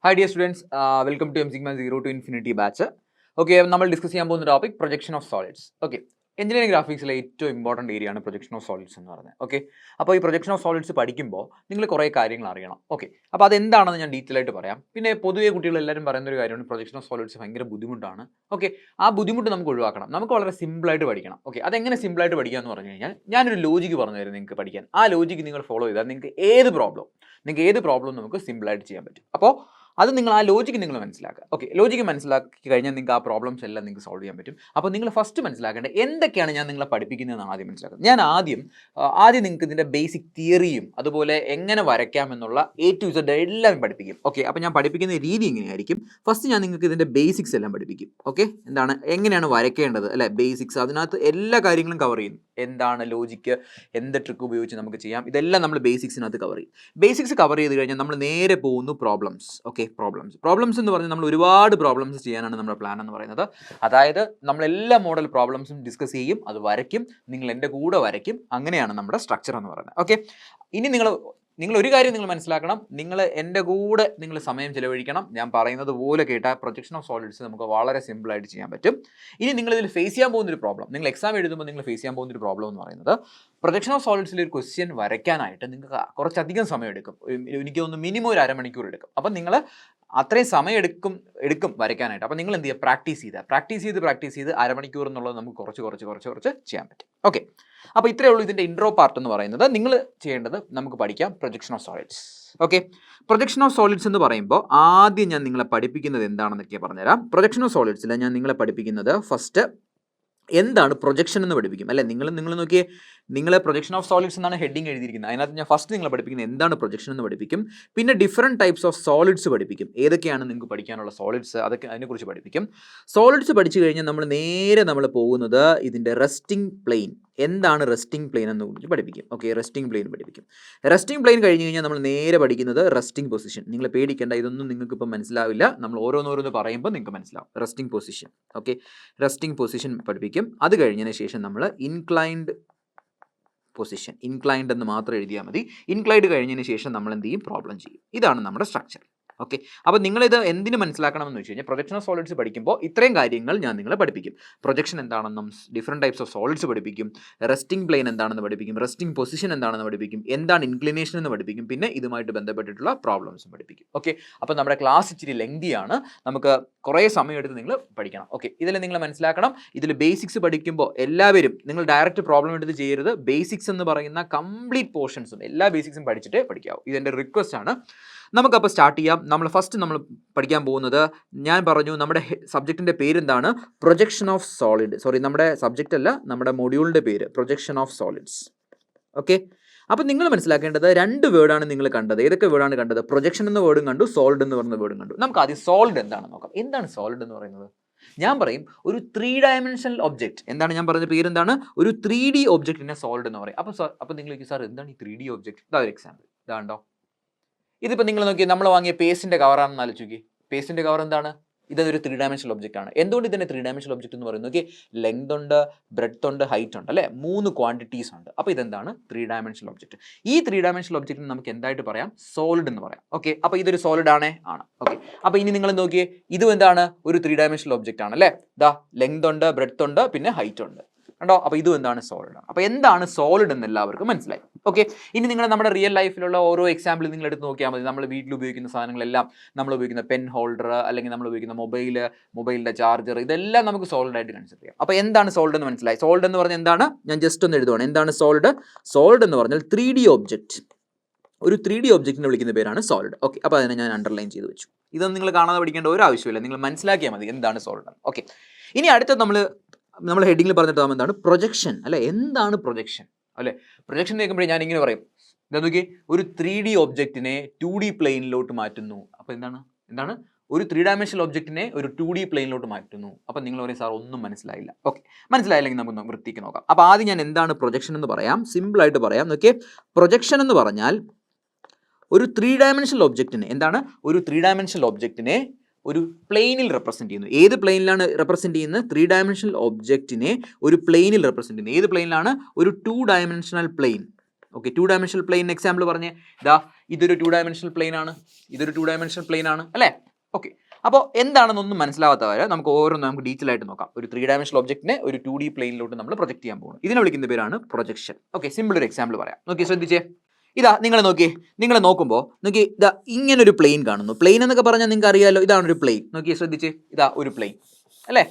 Hi dear students, welcome to M Sigma 0 to Infinity batch. Okay, നമ്മൾ discuss ചെയ്യാൻ പോകുന്ന topic projection of solids. Okay, engineering ഗ്രാഫിക്സിലെ ഏറ്റവും important area ആണ് projection of solids എന്ന് പറയുന്നത്. ഓക്കെ, അപ്പോൾ ഈ പ്രൊജക്ഷൻ ഓഫ് സോളിഡ്സ് പഠിക്കുമ്പോൾ നിങ്ങൾ കുറേ കാര്യങ്ങൾ അറിയണം. ഓക്കെ, അപ്പോൾ അതെന്താണെന്ന് ഞാൻ ഡീറ്റെയിൽ ആയിട്ട് പറയാം. പിന്നെ പൊതുവെ കുട്ടികൾ എല്ലാവരും പറയുന്ന ഒരു കാര്യമാണ് പ്രൊജക്ഷൻ ഓഫ് സോളിഡ്സ് ഭയങ്കര ബുദ്ധിമുട്ടാണ്. ഓക്കെ, ആ ബുദ്ധിമുട്ട് നമുക്ക് ഒഴിവാക്കണം. നമുക്ക് വളരെ സിമ്പിളായിട്ട് പഠിക്കണം. ഓക്കെ, അതെങ്ങനെ സിമ്പിളായിട്ട് പഠിക്കുക എന്ന് പറഞ്ഞു കഴിഞ്ഞാൽ ഞാനൊരു ലോജിക്ക് പറഞ്ഞു തരും നിങ്ങൾക്ക് പഠിക്കാൻ. ആ ലോജിക്ക് നിങ്ങൾ ഫോളോ ചെയ്താൽ നിങ്ങൾക്ക് ഏത് പ്രോബ്ലം നമുക്ക് സിമ്പിളായിട്ട് ചെയ്യാൻ പറ്റും. അപ്പോൾ അത് നിങ്ങൾ ആ ലോജിക്ക് നിങ്ങൾ മനസ്സിലാക്കുക. ഓക്കെ, ലോജിക്ക് മനസ്സിലാക്കി കഴിഞ്ഞാൽ നിങ്ങൾക്ക് ആ പ്രോബ്ലംസ് എല്ലാം നിങ്ങൾക്ക് സോൾവ് ചെയ്യാൻ പറ്റും. അപ്പോൾ നിങ്ങൾ ഫസ്റ്റ് മനസ്സിലാക്കേണ്ടത് എന്തൊക്കെയാണ് ഞാൻ നിങ്ങളെ പഠിപ്പിക്കുന്നതെന്നാണ് ആദ്യം മനസ്സിലാക്കുന്നത്. ഞാൻ ആദ്യം നിങ്ങൾക്ക് ഇതിൻ്റെ ബേസിക് തിയറിയും അതുപോലെ എങ്ങനെ വരയ്ക്കാമെന്നുള്ള A to Z എല്ലാം പഠിപ്പിക്കും. ഓക്കെ, അപ്പോൾ ഞാൻ പഠിപ്പിക്കുന്ന രീതി എങ്ങനെയായിരിക്കും? ഫസ്റ്റ് ഞാൻ നിങ്ങൾക്ക് ഇതിൻ്റെ ബേസിക്സ് എല്ലാം പഠിപ്പിക്കും. ഓക്കെ, എന്താണ് എങ്ങനെയാണ് വരയ്ക്കേണ്ടത് അല്ലേ, ബേസിക്സ്, അതിനകത്ത് എല്ലാ കാര്യങ്ങളും കവർ ചെയ്യും. എന്താണ് ലോജിക്ക്, എന്ത് ട്രിക്ക് ഉപയോഗിച്ച് നമുക്ക് ചെയ്യാം, ഇതെല്ലാം നമ്മൾ ബേസിക്സിനകത്ത് കവർ ചെയ്യും. ബേസിക്സ് കവർ ചെയ്ത് കഴിഞ്ഞാൽ നമ്മൾ നേരെ പോകുന്നു പ്രോബ്ലംസ്. ഓക്കെ, പ്രോബ്ലംസ് എന്ന് പറഞ്ഞാൽ നമ്മൾ ഒരുപാട് പ്രോബ്ലംസ് ചെയ്യാനാണ് നമ്മുടെ പ്ലാൻ എന്ന് പറയുന്നത്. അതായത് നമ്മൾ എല്ലാ മോഡൽ പ്രോബ്ലംസും ഡിസ്കസ് ചെയ്യും, അത് വരയ്ക്കും, നിങ്ങൾ എൻ്റെ കൂടെ വരയ്ക്കും. അങ്ങനെയാണ് നമ്മുടെ സ്ട്രക്ചർ എന്ന് പറയുന്നത്. ഓക്കെ, ഇനി നിങ്ങൾ ഒരു കാര്യം നിങ്ങൾ മനസ്സിലാക്കണം, നിങ്ങൾ എൻ്റെ കൂടെ നിങ്ങൾ സമയം ചിലവഴിക്കണം. ഞാൻ പറയുന്നത് പോലെ കേട്ടാൽ പ്രൊജക്ഷൻ ഓഫ് സോളിഡ്സ് നമുക്ക് വളരെ സിമ്പിളായിട്ട് ചെയ്യാൻ പറ്റും. ഇനി നിങ്ങൾ ഇതിൽ ഫേസ് ചെയ്യാൻ പോകുന്നൊരു പ്രോബ്ലം, നിങ്ങൾ എക്സാം എഴുതുമ്പോൾ നിങ്ങൾ ഫേസ് ചെയ്യാൻ പോകുന്നൊരു പ്രോബ്ലം എന്ന് പറയുന്നത് പ്രൊജക്ഷൻ ഓഫ് സോളിഡ്സിൽ ഒരു ക്വസ്റ്റ്യൻ വരയ്ക്കാനായിട്ട് നിങ്ങൾക്ക് കുറച്ചധികം സമയം എടുക്കും. എനിക്ക് തോന്നുന്നു മിനിമം ഒരു അരമണിക്കൂർ എടുക്കും. അപ്പം നിങ്ങൾ അത്രയും സമയം എടുക്കും വരയ്ക്കാനായിട്ട്. അപ്പം നിങ്ങൾ എന്ത് ചെയ്യുക, പ്രാക്ടീസ് ചെയ്ത് അരമണിക്കൂർ എന്നുള്ളത് നമുക്ക് കുറച്ച് ചെയ്യാൻ പറ്റും. ഓക്കെ, അപ്പോൾ ഇത്രയേ ഉള്ളൂ ഇതിൻ്റെ ഇൻട്രോ പാർട്ട് എന്ന് പറയുന്നത്. നിങ്ങൾ ചെയ്യേണ്ടത് നമുക്ക് പഠിക്കാം projection of solids. Okay, projection of solids എന്ന് പറയുമ്പോൾ ആദ്യം ഞാൻ നിങ്ങളെ പഠിപ്പിക്കുന്നത് എന്താണെന്നൊക്കെ പറഞ്ഞുതരാം. പ്രൊജക്ഷൻ ഓഫ് സോളിഡ്സിൽ ഞാൻ നിങ്ങളെ പഠിപ്പിക്കുന്നത് ഫസ്റ്റ് എന്താണ് പ്രൊജക്ഷൻ എന്ന് പഠിപ്പിക്കും. അല്ലേ, നിങ്ങൾ നോക്കിയേ, നിങ്ങൾ പ്രൊജക്ഷൻ ഓഫ് സോളിഡ്സ് എന്നാണ് ഹെഡിങ് എഴുതിയിരിക്കുന്നത്. അതിനകത്ത് ഞാൻ ഫസ്റ്റ് നിങ്ങളെ പഠിപ്പിക്കുന്നത് എന്താണ് പ്രൊജക്ഷൻ എന്ന് പഠിപ്പിക്കും. പിന്നെ ഡിഫറെൻറ്റ് ടൈപ്സ് ഓഫ് സോളിഡ്സ് പഠിപ്പിക്കും. ഏതൊക്കെയാണ് നിങ്ങൾക്ക് പഠിക്കാനുള്ള സോളിഡ്സ്, അതൊക്കെ അതിനെക്കുറിച്ച് പഠിപ്പിക്കും. സോളിഡ്സ് പഠിച്ചു കഴിഞ്ഞാൽ നമ്മൾ പോകുന്നത് ഇതിൻ്റെ റെസ്റ്റിംഗ് പ്ലെയിൻ. എന്താണ് റെസ്റ്റിംഗ് പ്ലെയിൻ എന്ന് കുറിച്ച് പഠിപ്പിക്കും. ഓക്കെ, റെസ്റ്റിംഗ് പ്ലെയിൻ പഠിപ്പിക്കും. റെസ്റ്റിംഗ് പ്ലെയിൻ കഴിഞ്ഞ് കഴിഞ്ഞാൽ നമ്മൾ നേരെ പഠിക്കുന്നത് റെസ്റ്റിംഗ് പൊസിഷൻ. നിങ്ങൾ പേടിക്കേണ്ട, ഇതൊന്നും നിങ്ങൾക്ക് ഇപ്പം മനസ്സിലാവില്ല. നമ്മൾ ഓരോന്നോരോന്ന് പറയുമ്പോൾ നിങ്ങൾക്ക് മനസ്സിലാവും. Resting position. Okay, resting position പഠിപ്പിക്കും. അത് കഴിഞ്ഞതിന് ശേഷം നമ്മൾ ഇൻക്ലൈൻഡ് പൊസിഷൻ, ഇൻക്ലൈൻഡ് എന്ന് മാത്രം എഴുതിയാൽ മതി. ഇൻക്ലൈൻഡ് കഴിഞ്ഞതിന് ശേഷം നമ്മൾ എന്ത് ചെയ്യും, പ്രോബ്ലം ചെയ്യും. ഇതാണ് നമ്മുടെ സ്ട്രക്ചർ. ഓക്കെ, അപ്പോൾ നിങ്ങളിത് എന്തിന് മനസ്സിലാക്കണമെന്ന് വെച്ച് കഴിഞ്ഞാൽ പ്രൊജക്ഷൻ ഓഫ് സോളിഡ്സ് പഠിക്കുമ്പോൾ ഇത്രയും കാര്യങ്ങൾ ഞാൻ നിങ്ങളെ പഠിപ്പിക്കും. പ്രൊജക്ഷൻ എന്താണെന്നും ഡിഫറെൻറ്റ് ടൈപ്സ് ഓഫ് സോളിഡ്സ് പഠിപ്പിക്കും, റെസ്റ്റിംഗ് പ്ലെയിൻ എന്താണെന്ന് പഠിപ്പിക്കും, റെസ്റ്റിംഗ് പൊസിഷൻ എന്താണെന്ന് പഠിപ്പിക്കും, എന്താണ് ഇൻക്ലിനേഷൻ എന്ന് പഠിപ്പിക്കും, പിന്നെ ഇതുമായിട്ട് ബന്ധപ്പെട്ടിട്ടുള്ള പ്രോബ്ലംസും പഠിപ്പിക്കും. ഓക്കെ, അപ്പോൾ നമ്മുടെ ക്ലാസ് ഇച്ചിരി ലെങ്തിയാണ്, നമുക്ക് കുറേ സമയം എടുത്ത് നിങ്ങൾ പഠിക്കണം. ഓക്കെ, ഇതിൽ നിങ്ങൾ മനസ്സിലാക്കണം, ഇതിൽ ബേസിക്സ് പഠിക്കുമ്പോൾ എല്ലാവരും നിങ്ങൾ ഡയറക്റ്റ് പ്രോബ്ലം എടുത്ത് ചെയ്യരുത്. ബേസിക്സ് എന്ന് പറയുന്ന കംപ്ലീറ്റ് പോർഷൻസും എല്ലാ ബേസിക്സും പഠിച്ചിട്ടേ പഠിക്കാവൂ. ഇതെൻ്റെ റിക്വസ്റ്റ് ആണ്. നമുക്കപ്പോൾ സ്റ്റാർട്ട് ചെയ്യാം. നമ്മൾ പഠിക്കാൻ പോകുന്നത്, ഞാൻ പറഞ്ഞു നമ്മുടെ സബ്ജക്റ്റിൻ്റെ പേരെന്താണ്, പ്രൊജക്ഷൻ ഓഫ് സോളിഡ്. നമ്മുടെ സബ്ജക്റ്റ് അല്ല, നമ്മുടെ മൊഡ്യൂളിൻ്റെ പേര് പ്രൊജക്ഷൻ ഓഫ് സോളിഡ്സ്. ഓക്കെ, അപ്പോൾ നിങ്ങൾ മനസ്സിലാക്കേണ്ടത് രണ്ട് വേർഡാണ് നിങ്ങൾ കണ്ടത്. ഏതൊക്കെ വേർഡാണ് കണ്ടത്? പ്രൊജക്ഷൻ എന്ന വേർഡും കണ്ടു, സോളിഡ് എന്ന് പറയുന്ന വേർഡും കണ്ടു. നമുക്ക് ആദ്യം സോളിഡ് എന്താണെന്ന് നോക്കാം. എന്താണ് സോളിഡ് എന്ന് പറയുന്നത്? ഞാൻ പറയും ഒരു 3 ഡയമെൻഷണൽ ഒബ്ജക്റ്റ്. എന്താണ് ഞാൻ പറഞ്ഞ പേരെന്താണ്? ഒരു 3D ഒബ്ജക്റ്റിനെ സോളിഡ് എന്ന് പറയും. അപ്പോൾ നിങ്ങൾ ചോദിക്കും, സാർ എന്താണ് ഈ 3D ഒബ്ജക്റ്റ്? ഇതാ ഒരു എക്സാമ്പിൾ, ഇതാണ്ടോ. ഇതിപ്പോൾ നിങ്ങൾ നോക്കി, നമ്മൾ വാങ്ങിയ പേസ്റ്റിൻ്റെ കവറാണെന്ന് ആലോചിച്ച് നോക്കി. പേസ്റ്റിൻ്റെ കവർ എന്താണ്? ഇതൊരു 3 ഡയമെൻഷണൽ ഒബ്ജക്റ്റ് ആണ്. എന്തുകൊണ്ട് ഇതിനെ 3 ഡയമെൻഷണൽ ഒബ്ജക്റ്റ് എന്ന് പറയുന്നത്? നോക്കി, ലെങ്ത് ഉണ്ട്, ബ്രെഡ്ത്ത് ഉണ്ട്, ഹൈറ്റ് ഉണ്ട്, അല്ലേ, 3 ക്വാണ്ടിറ്റീസ് ഉണ്ട്. അപ്പോൾ ഇതെന്താണ്? 3 ഡയമെൻഷണൽ ഒബ്ജക്റ്റ്. ഈ 3 ഡയമെൻഷണൽ ഒബ്ജക്റ്റിന് നമുക്ക് എന്തായിട്ട് പറയാം? സോളിഡ് എന്ന് പറയാം. ഓക്കെ, അപ്പോൾ ഇതൊരു സോളിഡ് ആണ്. ഓക്കെ, അപ്പോൾ ഇനി നിങ്ങൾ നോക്കിയേ, ഇതും എന്താണ്? ഒരു 3 ഡയമെൻഷണൽ ഒബ്ജക്റ്റ് ആണ്, അല്ലേ. ദാ ലെങ്ത് ഉണ്ട്, ബ്രെഡ്ത്ത് ഉണ്ട്, പിന്നെ ഹൈറ്റ് ഉണ്ട്, കണ്ടോ. അപ്പോൾ ഇതും എന്താണ്? സോളിഡ് ആണ്. അപ്പോൾ എന്താണ് സോളിഡ് എന്ന് എല്ലാവർക്കും മനസ്സിലായി. ഓക്കെ, ഇനി നിങ്ങൾ നമ്മുടെ റിയൽ ലൈഫിലുള്ള ഓരോ എക്സാമ്പിൾ നിങ്ങൾ എടുത്ത് നോക്കിയാൽ മതി. നമ്മൾ വീട്ടിൽ ഉപയോഗിക്കുന്ന സാധനങ്ങളെല്ലാം, നമ്മൾ ഉപയോഗിക്കുന്ന പെൻ ഹോൾഡർ, അല്ലെങ്കിൽ നമ്മൾ ഉപയോഗിക്കുന്ന മൊബൈലിൻ്റെ ചാർജർ, ഇതെല്ലാം നമുക്ക് സോളിഡ് ആയിട്ട് കൺസിഡർ ചെയ്യാം. അപ്പോൾ എന്താണ് സോളിഡ് എന്ന് മനസ്സിലായി. സോളിഡ് എന്ന് പറഞ്ഞാൽ എന്താണ്? ഞാൻ ജസ്റ്റ് ഒന്ന് എഴുതുവാണ്. എന്താണ് സോളിഡ്? സോളിഡ് എന്ന് പറഞ്ഞാൽ 3D ഒബ്ജക്റ്റ്. ഒരു 3D ഒബ്ജക്റ്റിനെ വിളിക്കുന്ന പേരാണ് സോളിഡ്. ഓക്കെ, അപ്പോൾ അതിനെ ഞാൻ അണ്ടർലൈൻ ചെയ്ത് വെച്ചു. ഇതൊന്നും നിങ്ങൾ കാണാതെ പഠിക്കേണ്ട ഒരു ആവശ്യമില്ല, നിങ്ങൾ മനസ്സിലാക്കിയാൽ മതി എന്താണ് സോളിഡ്. ഓക്കെ, ഇനി അടുത്ത നമ്മൾ ഹെഡിങ്ങിൽ പറഞ്ഞിട്ട് എന്താണ് പ്രൊജക്ഷൻ, അല്ലെ. എന്താണ് പ്രൊജക്ഷൻ, അല്ലെ? പ്രൊജക്ഷൻ കേൾക്കുമ്പോഴേ ഞാൻ ഇങ്ങനെ പറയും, എന്താ നോക്കി, ഒരു 3D ഒബ്ജക്റ്റിനെ 2D പ്ലെയിനിലോട്ട് മാറ്റുന്നു. അപ്പോൾ എന്താണ് ഒരു 3 ഡയമെൻഷണൽ ഒബ്ജക്റ്റിനെ ഒരു 2D പ്ലെയിനിലോട്ട് മാറ്റുന്നു. അപ്പോൾ നിങ്ങൾ പറയും, സാർ ഒന്നും മനസ്സിലായില്ല. ഓക്കെ, മനസ്സിലായില്ലെങ്കിൽ നമുക്ക് വൃത്തിക്ക് നോക്കാം. അപ്പോൾ ആദ്യം ഞാൻ എന്താണ് പ്രൊജക്ഷൻ എന്ന് പറയാം, സിമ്പിളായിട്ട് പറയാം. നോക്കിയേ, പ്രൊജക്ഷൻ എന്ന് പറഞ്ഞാൽ ഒരു 3 ഡയമെൻഷണൽ ഒബ്ജക്റ്റിനെ, എന്താണ്, ഒരു 3 ഡയമെൻഷണൽ ഒബ്ജക്റ്റിനെ ഒരു പ്ലെയിനിൽ റെപ്രസെൻറ്റ് ചെയ്യുന്നു. ഏത് പ്ലെയിനിലാണ് റെപ്രസെൻറ്റ് ചെയ്യുന്നത്? 3 ഡയമെൻഷണൽ ഒബ്ജക്റ്റിനെ ഒരു പ്ലെയിനിൽ റെപ്രസെൻറ്റ് ചെയ്യുന്നു. ഏത് പ്ലെയിനിലാണ്? ഒരു 2 dimensional plane. Okay, 2 dimensional plane example പറഞ്ഞേ. ഇതാ ഇതൊരു 2 ഡയമെൻഷണൽ പ്ലെയിൻ ആണ്, ഇതൊരു 2 ഡയമെൻഷണൽ പ്ലെയിൻ ആണ് അല്ലേ? ഓക്കെ, അപ്പോൾ എന്താണെന്നൊന്നും മനസ്സിലാവാത്തവരെ നമുക്ക് ഓരോന്നും നമുക്ക് ഡീറ്റെയിൽ ആയിട്ട് നോക്കാം. ഒരു 3 ഡയമെൻഷണൽ ഒബ്ജക്റ്റിനെ ഒരു 2D പ്ലെയിനിലോട്ട് നമ്മൾ പ്രൊജക്ട് ചെയ്യാൻ പോകുന്നു. ഇതിനെ വിളിക്കുന്ന പേരാണ് പ്രൊജക്ഷൻ. ഓക്കെ, സിമ്പിൾ ഒരു എക്സാമ്പിൾ പറയാം. നോക്കി ശ്രദ്ധിച്ചേ. ഇതാ നിങ്ങൾ നോക്കിയേ, നിങ്ങൾ നോക്കുമ്പോൾ നോക്കി ഇതാ ഇങ്ങനൊരു പ്ലെയിൻ കാണുന്നു. പ്ലെയിൻ എന്നൊക്കെ പറഞ്ഞാൽ നിങ്ങൾക്ക് അറിയാമല്ലോ, ഇതാണ് ഒരു പ്ലെയിൻ. നോക്കി ശ്രദ്ധിച്ചേ, ഇതാ ഒരു പ്ലെയിൻ അല്ലേ?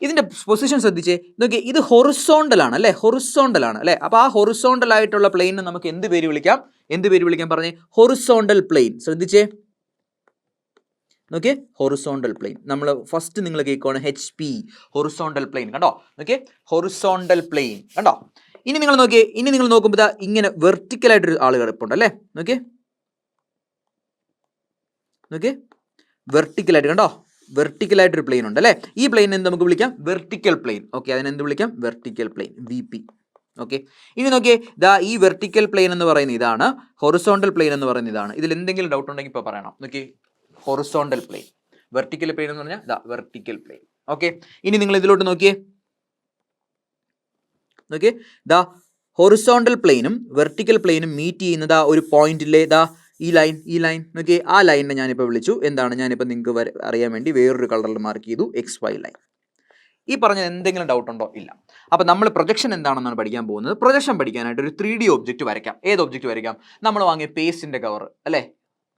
ഇതിൻ്റെ പൊസിഷൻ ശ്രദ്ധിച്ചേ. നോക്കി, ഇത് ഹൊറിസോണ്ടൽ ആണ് അല്ലേ? ഹൊറിസോണ്ടൽ ആണ് അല്ലേ? അപ്പോൾ ആ ഹൊറിസോണ്ടൽ ആയിട്ടുള്ള പ്ലെയിനെ നമുക്ക് എന്ത് പേര് വിളിക്കാം? എന്ത് പേര് വിളിക്കാൻ പറഞ്ഞേ? Horizontal plane. ശ്രദ്ധിച്ചേ, നോക്കിയേ, ഹൊറിസോണ്ടൽ പ്ലെയിൻ. നമ്മൾ ഫസ്റ്റ് നിങ്ങൾ കേൾക്കുവാണ് HP, ഹൊറിസോണ്ടൽ പ്ലെയിൻ. കണ്ടോ? നോക്കിയേ, ഹൊറിസോണ്ടൽ പ്ലെയിൻ കണ്ടോ? ഇനി നിങ്ങൾ നോക്കിയേ, ഇനി നിങ്ങൾ നോക്കുമ്പോൾ ഇതാ ഇങ്ങനെ വെർട്ടിക്കലായിട്ടൊരു ആൾ കിടപ്പുണ്ട് അല്ലേ? നോക്കിയേ, നോക്കിയേ, വെർട്ടിക്കലായിട്ട് കണ്ടോ? വെർട്ടിക്കലായിട്ടൊരു പ്ലെയിൻ ഉണ്ട് അല്ലേ? ഈ പ്ലെയിൻ എന്ത് നമുക്ക് വിളിക്കാം? Vertical plane. ഓക്കെ, അതിനെന്ത് വിളിക്കാം? Vertical plane, VP. ഓക്കെ, ഇനി നോക്കിയേ, ദാ ഈ വെർട്ടിക്കൽ പ്ലെയിൻ എന്ന് പറയുന്ന ഇതാണ്, ഹൊറിസോണ്ടൽ പ്ലെയിൻ എന്ന് പറയുന്ന ഇതാണ്. ഇതിൽ എന്തെങ്കിലും ഡൗട്ട് ഉണ്ടെങ്കിൽ ഇപ്പോൾ പറയണം. നോക്കി, ഹൊറിസോണ്ടൽ പ്ലെയിൻ, വെർട്ടിക്കൽ പ്ലെയിൻ എന്ന് പറഞ്ഞാൽ ദാ വെർട്ടിക്കൽ പ്ലെയിൻ. ഓക്കെ, ഇനി നിങ്ങൾ ഇതിലോട്ട് നോക്കിയേ, നോക്കിയേ, ദാ ഹൊറിസോണ്ടൽ പ്ലെയിനും വെർട്ടിക്കൽ പ്ലെയിനും മീറ്റ് ചെയ്യുന്നത് ഒരു പോയിന്റിലെ ദാ ഈ ലൈൻ നോക്കിയേ, ആ ലൈനിനെ ഞാനിപ്പോൾ വിളിച്ചു എന്താണ്? ഞാനിപ്പോൾ നിങ്ങൾക്ക് അറിയാൻ വേണ്ടി വേറൊരു കളറിൽ മാർക്ക് ചെയ്തു, XY ലൈൻ. ഈ പറഞ്ഞത് എന്തെങ്കിലും ഡൗട്ട് ഉണ്ടോ? ഇല്ല. അപ്പോൾ നമ്മൾ പ്രൊജക്ഷൻ എന്താണെന്നാണ് പഠിക്കാൻ പോകുന്നത്. പ്രൊജക്ഷൻ പഠിക്കാനായിട്ട് ഒരു 3D ഒബ്ജക്റ്റ് വരയ്ക്കാം. ഏത് ഒബ്ജക്റ്റ് വരയ്ക്കാം? നമ്മൾ വാങ്ങിയ പേസ്റ്റിൻ്റെ കവർ അല്ലേ?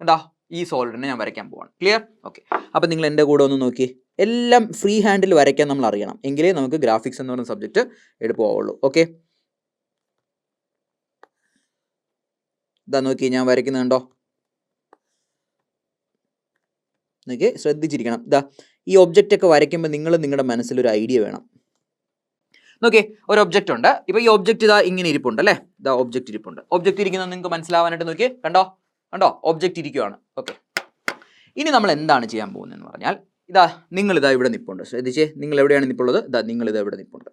എന്താ ഈ സോളിഡിനെ ഞാൻ വരയ്ക്കാൻ പോവാണ്. ക്ലിയർ? ഓക്കെ, അപ്പോൾ നിങ്ങൾ എൻ്റെ കൂടെ ഒന്ന് നോക്കിയേ. എല്ലാം ഫ്രീ ഹാൻഡിൽ വരയ്ക്കാൻ നമ്മൾ അറിയണം, എങ്കിലേ നമുക്ക് ഗ്രാഫിക്സ് എന്ന് പറയുന്ന സബ്ജക്റ്റ് എടുപ്പുള്ളൂ. ഓക്കെ, ഇതാ നോക്കി ഞാൻ വരയ്ക്കുന്നുണ്ടോ? നോക്കി ശ്രദ്ധിച്ചിരിക്കണം. ഇതാ ഈ ഒബ്ജക്റ്റ് ഒക്കെ വരയ്ക്കുമ്പോൾ നിങ്ങൾ നിങ്ങളുടെ മനസ്സിലൊരു ഐഡിയ വേണം. നോക്കി, ഒരു ഒബ്ജക്റ്റ് ഉണ്ട്. ഇപ്പോൾ ഈ ഒബ്ജക്റ്റ് ഇതാ ഇങ്ങനെ ഇരിപ്പുണ്ട് അല്ലേ? ഇതാ ഒബ്ജക്റ്റ് ഇരിപ്പുണ്ട്. ഒബ്ജക്റ്റ് ഇരിക്കുന്നത് നിങ്ങൾക്ക് മനസ്സിലാവാനായിട്ട് നോക്കി, കണ്ടോ? ഒബ്ജക്റ്റ് ഇരിക്കുവാണ്. ഓക്കെ, ഇനി നമ്മൾ എന്താണ് ചെയ്യാൻ പോകുന്നതെന്ന് പറഞ്ഞാൽ ഇതാ നിങ്ങളിതാ ഇവിടെ നിൽപ്പുണ്ട്. ശ്രദ്ധിച്ചേ, നിങ്ങൾ എവിടെയാണ് നിൽപ്പുള്ളത്? ഇതാ നിങ്ങളിതാ ഇവിടെ നിൽപ്പുണ്ട്.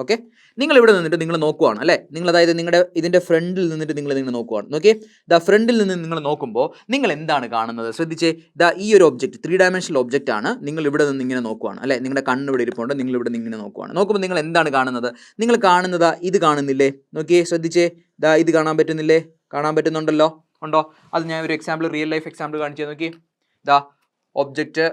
ഓക്കെ, നിങ്ങൾ ഇവിടെ നിന്നിട്ട് നിങ്ങൾ നോക്കുവാണ് അല്ലേ? നിങ്ങൾ അതായത് നിങ്ങളുടെ ഇതിൻ്റെ ഫ്രണ്ടിൽ നിന്നിട്ട് നിങ്ങൾ നോക്കുവാണ്. നോക്കിയേ, ദാ ഫ്രണ്ടിൽ നിന്ന് നിങ്ങൾ നോക്കുമ്പോൾ നിങ്ങൾ എന്താണ് കാണുന്നത്? ശ്രദ്ധിച്ചേ, ദാ ഈ ഒരു ഒബ്ജക്റ്റ് 3 ഡയമെൻഷണൽ ഒബ്ജക്റ്റ് ആണ്. നിങ്ങൾ ഇവിടെ നിന്ന് ഇങ്ങനെ നോക്കുവാണ് അല്ലേ? നിങ്ങളുടെ കണ്ണ് ഇവിടെ ഇരിപ്പുണ്ട്, നിങ്ങൾ ഇവിടെ നിന്ന് ഇങ്ങനെ നോക്കുവാണ്. നോക്കുമ്പോൾ നിങ്ങൾ എന്താണ് കാണുന്നത്? നിങ്ങൾ കാണുന്നത് ഇത് കാണുന്നില്ലേ? നോക്കിയേ, ശ്രദ്ധിച്ചേ, ദാ ഇത് കാണാൻ പറ്റുന്നില്ലേ? കാണാൻ പറ്റുന്നുണ്ടല്ലോ, ഉണ്ടോ? അത് ഞാൻ ഒരു എക്സാമ്പിൾ, റിയൽ ലൈഫ് എക്സാമ്പിൾ കാണിച്ചു. നോക്കി, ദാ ഒബ്ജക്റ്റ്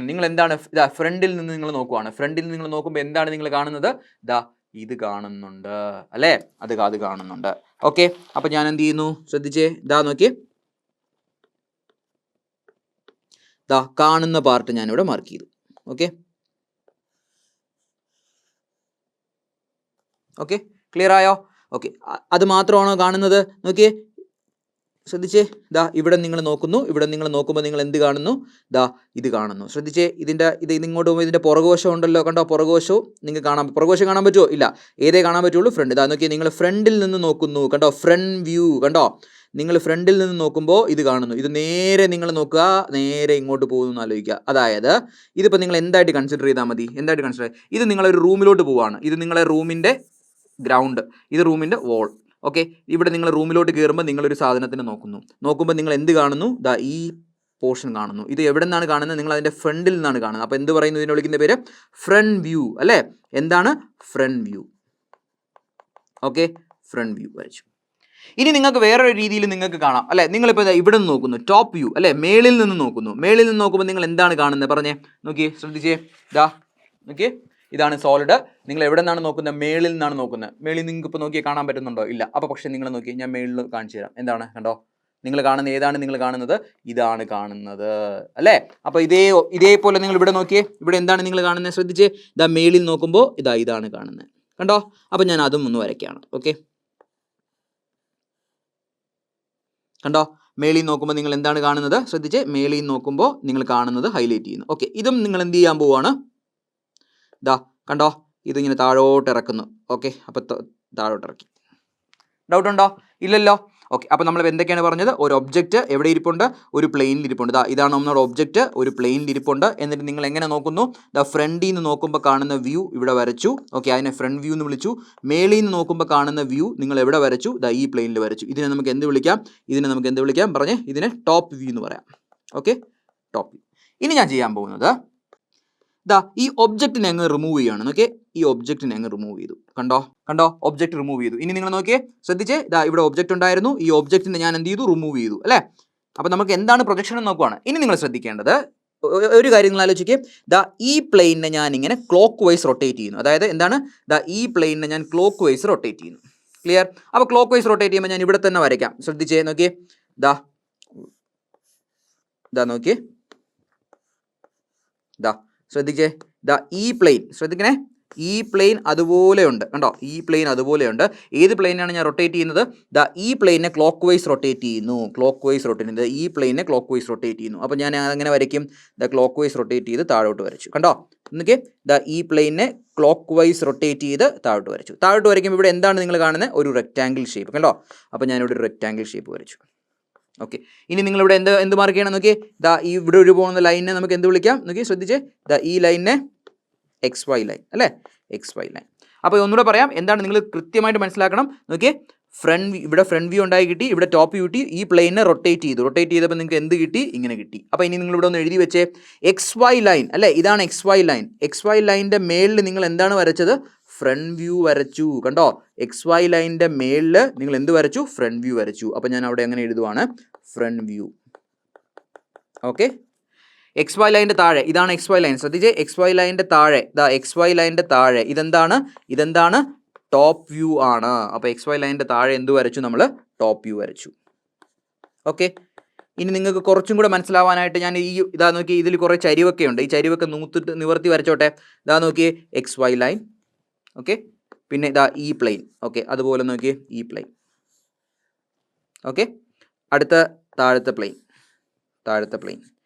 നിങ്ങൾ എന്താണ് ഇതാ ഫ്രണ്ടിൽ നിന്ന് നിങ്ങൾ നോക്കുവാണ്. ഫ്രണ്ടിൽ നിന്ന് നിങ്ങൾ നോക്കുമ്പോൾ എന്താണ് നിങ്ങൾ കാണുന്നത്? ദാ ഇത് കാണുന്നുണ്ട് അല്ലേ? അത് കാണുന്നുണ്ട്. ഓക്കെ, അപ്പം ഞാൻ എന്ത് ചെയ്യുന്നു? ശ്രദ്ധിച്ചേ, ദാ നോക്കിയേ, ദാ കാണുന്ന പാർട്ട് ഞാനിവിടെ മാർക്ക് ചെയ്തു. ഓക്കെ, ഓക്കെ, ക്ലിയർ ആയോ? ഓക്കെ, അത് മാത്രമാണോ കാണുന്നത്? നോക്കിയേ, ശ്രദ്ധിച്ചേ, ദാ ഇവിടെ നിങ്ങൾ നോക്കുന്നു. ഇവിടെ നിങ്ങൾ നോക്കുമ്പോൾ നിങ്ങൾ എന്ത് കാണുന്നു? ദാ ഇത് കാണുന്നു. ശ്രദ്ധിച്ചേ, ഇത് ഇങ്ങോട്ട് പോകുമ്പോൾ ഇതിൻ്റെ പുറകുവശം ഉണ്ടല്ലോ, കണ്ടോ? പുറകുവശവും നിങ്ങൾക്ക് കാണാൻ, പുറകുവശം കാണാൻ പറ്റുമോ? ഇല്ല, ഏതേ കാണാൻ പറ്റുള്ളൂ? ഫ്രണ്ട്. ഇതാ നോക്കിയേ, നിങ്ങൾ ഫ്രണ്ടിൽ നിന്ന് നോക്കുന്നു, കണ്ടോ? ഫ്രണ്ട് വ്യൂ കണ്ടോ? നിങ്ങൾ ഫ്രണ്ടിൽ നിന്ന് നോക്കുമ്പോൾ ഇത് കാണുന്നു. ഇത് നേരെ നിങ്ങൾ നോക്കുക, നേരെ ഇങ്ങോട്ട് പോകുന്നു ആലോചിക്കുക. അതായത് ഇതിപ്പോൾ നിങ്ങൾ എന്തായിട്ട് കൺസിഡർ ചെയ്താൽ മതി? എന്തായിട്ട് കൺസിഡർ? ഇത് നിങ്ങളൊരു റൂമിലോട്ട് പോവുകയാണ്. ഇത് നിങ്ങളെ റൂമിൻ്റെ ഗ്രൗണ്ട്, ഇത് റൂമിൻ്റെ വോൾ. ഓക്കെ, ഇവിടെ നിങ്ങൾ റൂമിലോട്ട് കയറുമ്പോൾ നിങ്ങളൊരു സാധനത്തിന് നോക്കുമ്പോൾ നിങ്ങൾ എന്ത് കാണുന്നു? ദാ ഈ പോർഷൻ കാണുന്നു. ഇത് എവിടെ നിന്നാണ് കാണുന്നത്? നിങ്ങൾ അതിൻ്റെ ഫ്രണ്ടിൽ നിന്നാണ് കാണുന്നത്. അപ്പോൾ എന്ത് പറയുന്നു? ഇതിനെ വിളിക്കുന്ന പേര് ഫ്രണ്ട് വ്യൂ അല്ലേ? എന്താണ്? Front view. Okay, front view വരച്ചു. ഇനി നിങ്ങൾക്ക് വേറൊരു രീതിയിൽ നിങ്ങൾക്ക് കാണാം അല്ലേ? നിങ്ങളിപ്പോൾ ഇവിടെ നിന്ന് നോക്കുന്നു, ടോപ്പ് വ്യൂ അല്ലേ? മേളിൽ നിന്ന് നോക്കുന്നു. മേളിൽ നിന്ന് നോക്കുമ്പോൾ നിങ്ങൾ എന്താണ് കാണുന്നത്? പറഞ്ഞേ, നോക്കിയേ, ശ്രദ്ധിച്ചേ, ദാ നോക്കിയേ, ഇതാണ് സോളിഡ്. നിങ്ങൾ എവിടെ നിന്നാണ് നോക്കുന്നത്? മേളിൽ നിന്നാണ് നോക്കുന്നത്. മേളിൽ നിങ്ങൾക്ക് ഇപ്പോൾ നോക്കിയാൽ കാണാൻ പറ്റുന്നുണ്ടോ? ഇല്ല. അപ്പോൾ പക്ഷേ നിങ്ങൾ നോക്കി, ഞാൻ മേളിൽ കാണിച്ചു തരാം. എന്താണ്? കണ്ടോ? നിങ്ങൾ കാണുന്ന ഏതാണ് നിങ്ങൾ കാണുന്നത്? ഇതാണ് കാണുന്നത് അല്ലേ? അപ്പോൾ ഇതേപോലെ നിങ്ങൾ ഇവിടെ നോക്കിയേ, ഇവിടെ എന്താണ് നിങ്ങൾ കാണുന്നത്? ശ്രദ്ധിച്ചേ, ഇതാ മേളിൽ നോക്കുമ്പോൾ ഇതാണ് കാണുന്നത്. കണ്ടോ? അപ്പോൾ ഞാൻ അതും ഒന്ന് വരയ്ക്കുകയാണ്. ഓക്കെ, കണ്ടോ? മേളിൽ നോക്കുമ്പോൾ നിങ്ങൾ എന്താണ് കാണുന്നത്? ശ്രദ്ധിച്ചേ, മേളിൽ നോക്കുമ്പോൾ നിങ്ങൾ കാണുന്നത് ഹൈലൈറ്റ് ചെയ്യുന്നു. ഓക്കെ, ഇതും നിങ്ങൾ എന്ത് ചെയ്യാൻ പോവുകയാണ്? ദാ കണ്ടോ? ഇതിങ്ങനെ താഴോട്ട് ഇറക്കുന്നു. ഓക്കെ, അപ്പോൾ താഴോട്ട് ഇറക്കി. ഡൗട്ട് ഉണ്ടോ? ഇല്ലല്ലോ. ഓക്കെ, അപ്പോൾ നമ്മൾ എന്തൊക്കെയാണ് പറഞ്ഞത്? ഒരു ഒബ്ജക്റ്റ് എവിടെ ഇരിപ്പുണ്ട്? ഒരു പ്ലെയിനിൽ ഇരിപ്പുണ്ട്. ഇതാണ് നമ്മുടെ ഒബ്ജക്റ്റ്, ഒരു പ്ലെയിനിൽ ഇരിപ്പുണ്ട്. എന്നിട്ട് നിങ്ങൾ എങ്ങനെ നോക്കുന്നു? ഫ്രണ്ടിൽ നിന്ന് നോക്കുമ്പോൾ കാണുന്ന വ്യൂ ഇവിടെ വരച്ചു. ഓക്കെ, അതിനെ ഫ്രണ്ട് വ്യൂ എന്ന് വിളിച്ചു. മേളിൽ നിന്ന് നോക്കുമ്പോൾ കാണുന്ന വ്യൂ നിങ്ങൾ എവിടെ വരച്ചു? ഈ പ്ലെയിനിൽ വരച്ചു. ഇതിനെ നമുക്ക് എന്ത് വിളിക്കാം? പറഞ്ഞേ, ഇതിനെ ടോപ്പ് വ്യൂ എന്ന് പറയാം. Okay, top view. ഇനി ഞാൻ ചെയ്യാൻ പോകുന്നത് ദാ ഈ ഒബ്ജക്റ്റിനെ അങ്ങ് റിമൂവ് ചെയ്യാണ്. നോക്കിയേ, ഈ ഒബ്ജക്റ്റിനെ അങ്ങ് റിമൂവ് ചെയ്തു. കണ്ടോ ഒബ്ജക്റ്റ് റിമൂവ് ചെയ്തു. ഇനി നിങ്ങൾ നോക്കിയേ, ശ്രദ്ധിച്ചേ, ദാ ഇവിടെ ഒബ്ജക്റ്റ് ഉണ്ടായിരുന്നു, ഈ ഒബ്ജക്റ്റിനെ ഞാൻ എന്ത് ചെയ്തു, റിമൂവ് ചെയ്തു അല്ലേ. അപ്പോൾ നമുക്ക് എന്താണ് പ്രൊജക്ഷൻ എന്ന് നോക്കുവാണ്. ഇനി നിങ്ങൾ ശ്രദ്ധിക്കേണ്ടത് ഒരു കാര്യം നിങ്ങൾ ആലോചിക്കുക, ദാ ഈ പ്ലെയിനെ ഞാൻ ഇങ്ങനെ ക്ലോക്ക് വൈസ് റൊട്ടേറ്റ് ചെയ്യുന്നു. അതായത് എന്താണ്, ദാ ഈ പ്ലെയിനെ ഞാൻ ക്ലോക്ക് വൈസ് റൊട്ടേറ്റ് ചെയ്യുന്നു. ക്ലിയർ? അപ്പോൾ ക്ലോക്ക് വൈസ് റൊട്ടേറ്റ് ചെയ്യുമ്പോൾ ഞാൻ ഇവിടെ തന്നെ വരയ്ക്കാം. ശ്രദ്ധിച്ചേ, നോക്കിയേ, ദാ നോക്കിയേ, ദാ ശ്രദ്ധിച്ചേ, ദാ ഈ പ്ലെയിൻ ശ്രദ്ധിക്കണേ, ഈ പ്ലെയിൻ അതുപോലെ ഉണ്ട്. കണ്ടോ, ഈ പ്ലെയിൻ അതുപോലെ ഉണ്ട്. ഏത് പ്ലെയിനാണ് ഞാൻ റൊട്ടേറ്റ് ചെയ്യുന്നത്? ദാ ഈ പ്ലെയിനെ ക്ലോക്ക് വൈസ് റൊട്ടേറ്റ് ചെയ്യുന്നു. ഈ പ്ലെയിനെ ക്ലോക്ക് വൈസ് റൊട്ടേറ്റ് ചെയ്യുന്നു. അപ്പോൾ ഞാൻ അങ്ങനെ വരയ്ക്കും, ദാ ക്ലോക്ക് വൈസ് റൊട്ടേറ്റ് ചെയ്ത് താഴോട്ട് വരച്ചു. കണ്ടോ, എന്നൊക്കെ ദാ ഈ പ്ലെയിനെ ക്ലോക്ക് വൈസ് റൊട്ടേറ്റ് ചെയ്ത് താഴോട്ട് വരച്ചു. താഴോട്ട് വരയ്ക്കുമ്പോൾ ഇവിടെ എന്താണ് നിങ്ങൾ കാണുന്നത്? ഒരു റെക്റ്റാങ്കിൾ ഷേപ്പ്. കണ്ടോ, അപ്പോൾ ഞാനിവിടെ ഒരു റെക്റ്റാങ്കിൾ ഷേപ്പ് വരച്ചു. ഓക്കെ, ഇനി നിങ്ങളിവിടെ എന്ത് മാർക്ക് ചെയ്യണം നോക്കിയേ, ദാ ഇവിടെ ഒരു പോകുന്ന ലൈനിനെ നമുക്ക് എന്ത് വിളിക്കാം നോക്കിയേ, ശ്രദ്ധിച്ചേ, ദാ ഈ ലൈനിനെ XY ലൈൻ അല്ലേ, XY ലൈൻ. അപ്പോൾ ഒന്നുകൂടെ പറയാം, എന്താണ് നിങ്ങൾ കൃത്യമായിട്ട് മനസ്സിലാക്കണം. നോക്കിയേ, ഇവിടെ ഫ്രണ്ട് വ്യൂ ഉണ്ടായി കിട്ടി, ഇവിടെ ടോപ്പ് വ്യൂ കിട്ടി, ഈ പ്ലെയിനെ റൊട്ടേറ്റ് ചെയ്തപ്പോൾ നിങ്ങൾക്ക് എന്ത് കിട്ടി? ഇങ്ങനെ കിട്ടി. അപ്പോൾ ഇനി നിങ്ങൾ ഇവിടെ ഒന്ന് എഴുതി വെച്ചേ, XY ലൈൻ അല്ലേ, ഇതാണ് XY ലൈൻ. XY ലൈനിൻ്റെ മേളിൽ നിങ്ങൾ എന്താണ് വരച്ചത്? ഫ്രണ്ട് വ്യൂ വരച്ചു. കണ്ടോ, XY ലൈനിൻ്റെ മേളിൽ നിങ്ങൾ എന്ത് വരച്ചു? ഫ്രണ്ട് വ്യൂ വരച്ചു. അപ്പോൾ ഞാൻ അവിടെ എങ്ങനെ എഴുതുവാണ്? Front view. ഓക്കെ, XY ലൈനിൻ്റെ താഴെ ഇതാണ് XY ലൈൻ. ശ്രദ്ധിച്ചേ, XY ലൈനിൻ്റെ താഴെ ദാ XY ലൈനിൻ്റെ താഴെ ഇതെന്താണ്? ടോപ്പ് വ്യൂ ആണ്. അപ്പോൾ XY ലൈനിൻ്റെ താഴെ എന്ത് വരച്ചു? നമ്മൾ ടോപ്പ് വ്യൂ വരച്ചു. ഓക്കെ, ഇനി നിങ്ങൾക്ക് കുറച്ചും കൂടെ മനസ്സിലാവാനായിട്ട് ഞാൻ ഇതാ നോക്കി, ഇതിൽ കുറേ ചരിവൊക്കെ ഉണ്ട്. ഈ ചരിവൊക്കെ നിവർത്തി വരച്ചോട്ടെ. ഇതാ നോക്കിയേ, XY ലൈൻ. ഓക്കെ, പിന്നെ ഇതാ ഈ പ്ലെയിൻ. ഓക്കെ, അതുപോലെ നോക്കിയേ, ഈ പ്ലെയിൻ. ഓക്കെ, അടുത്ത താഴത്തെ പ്ലെയിൻ.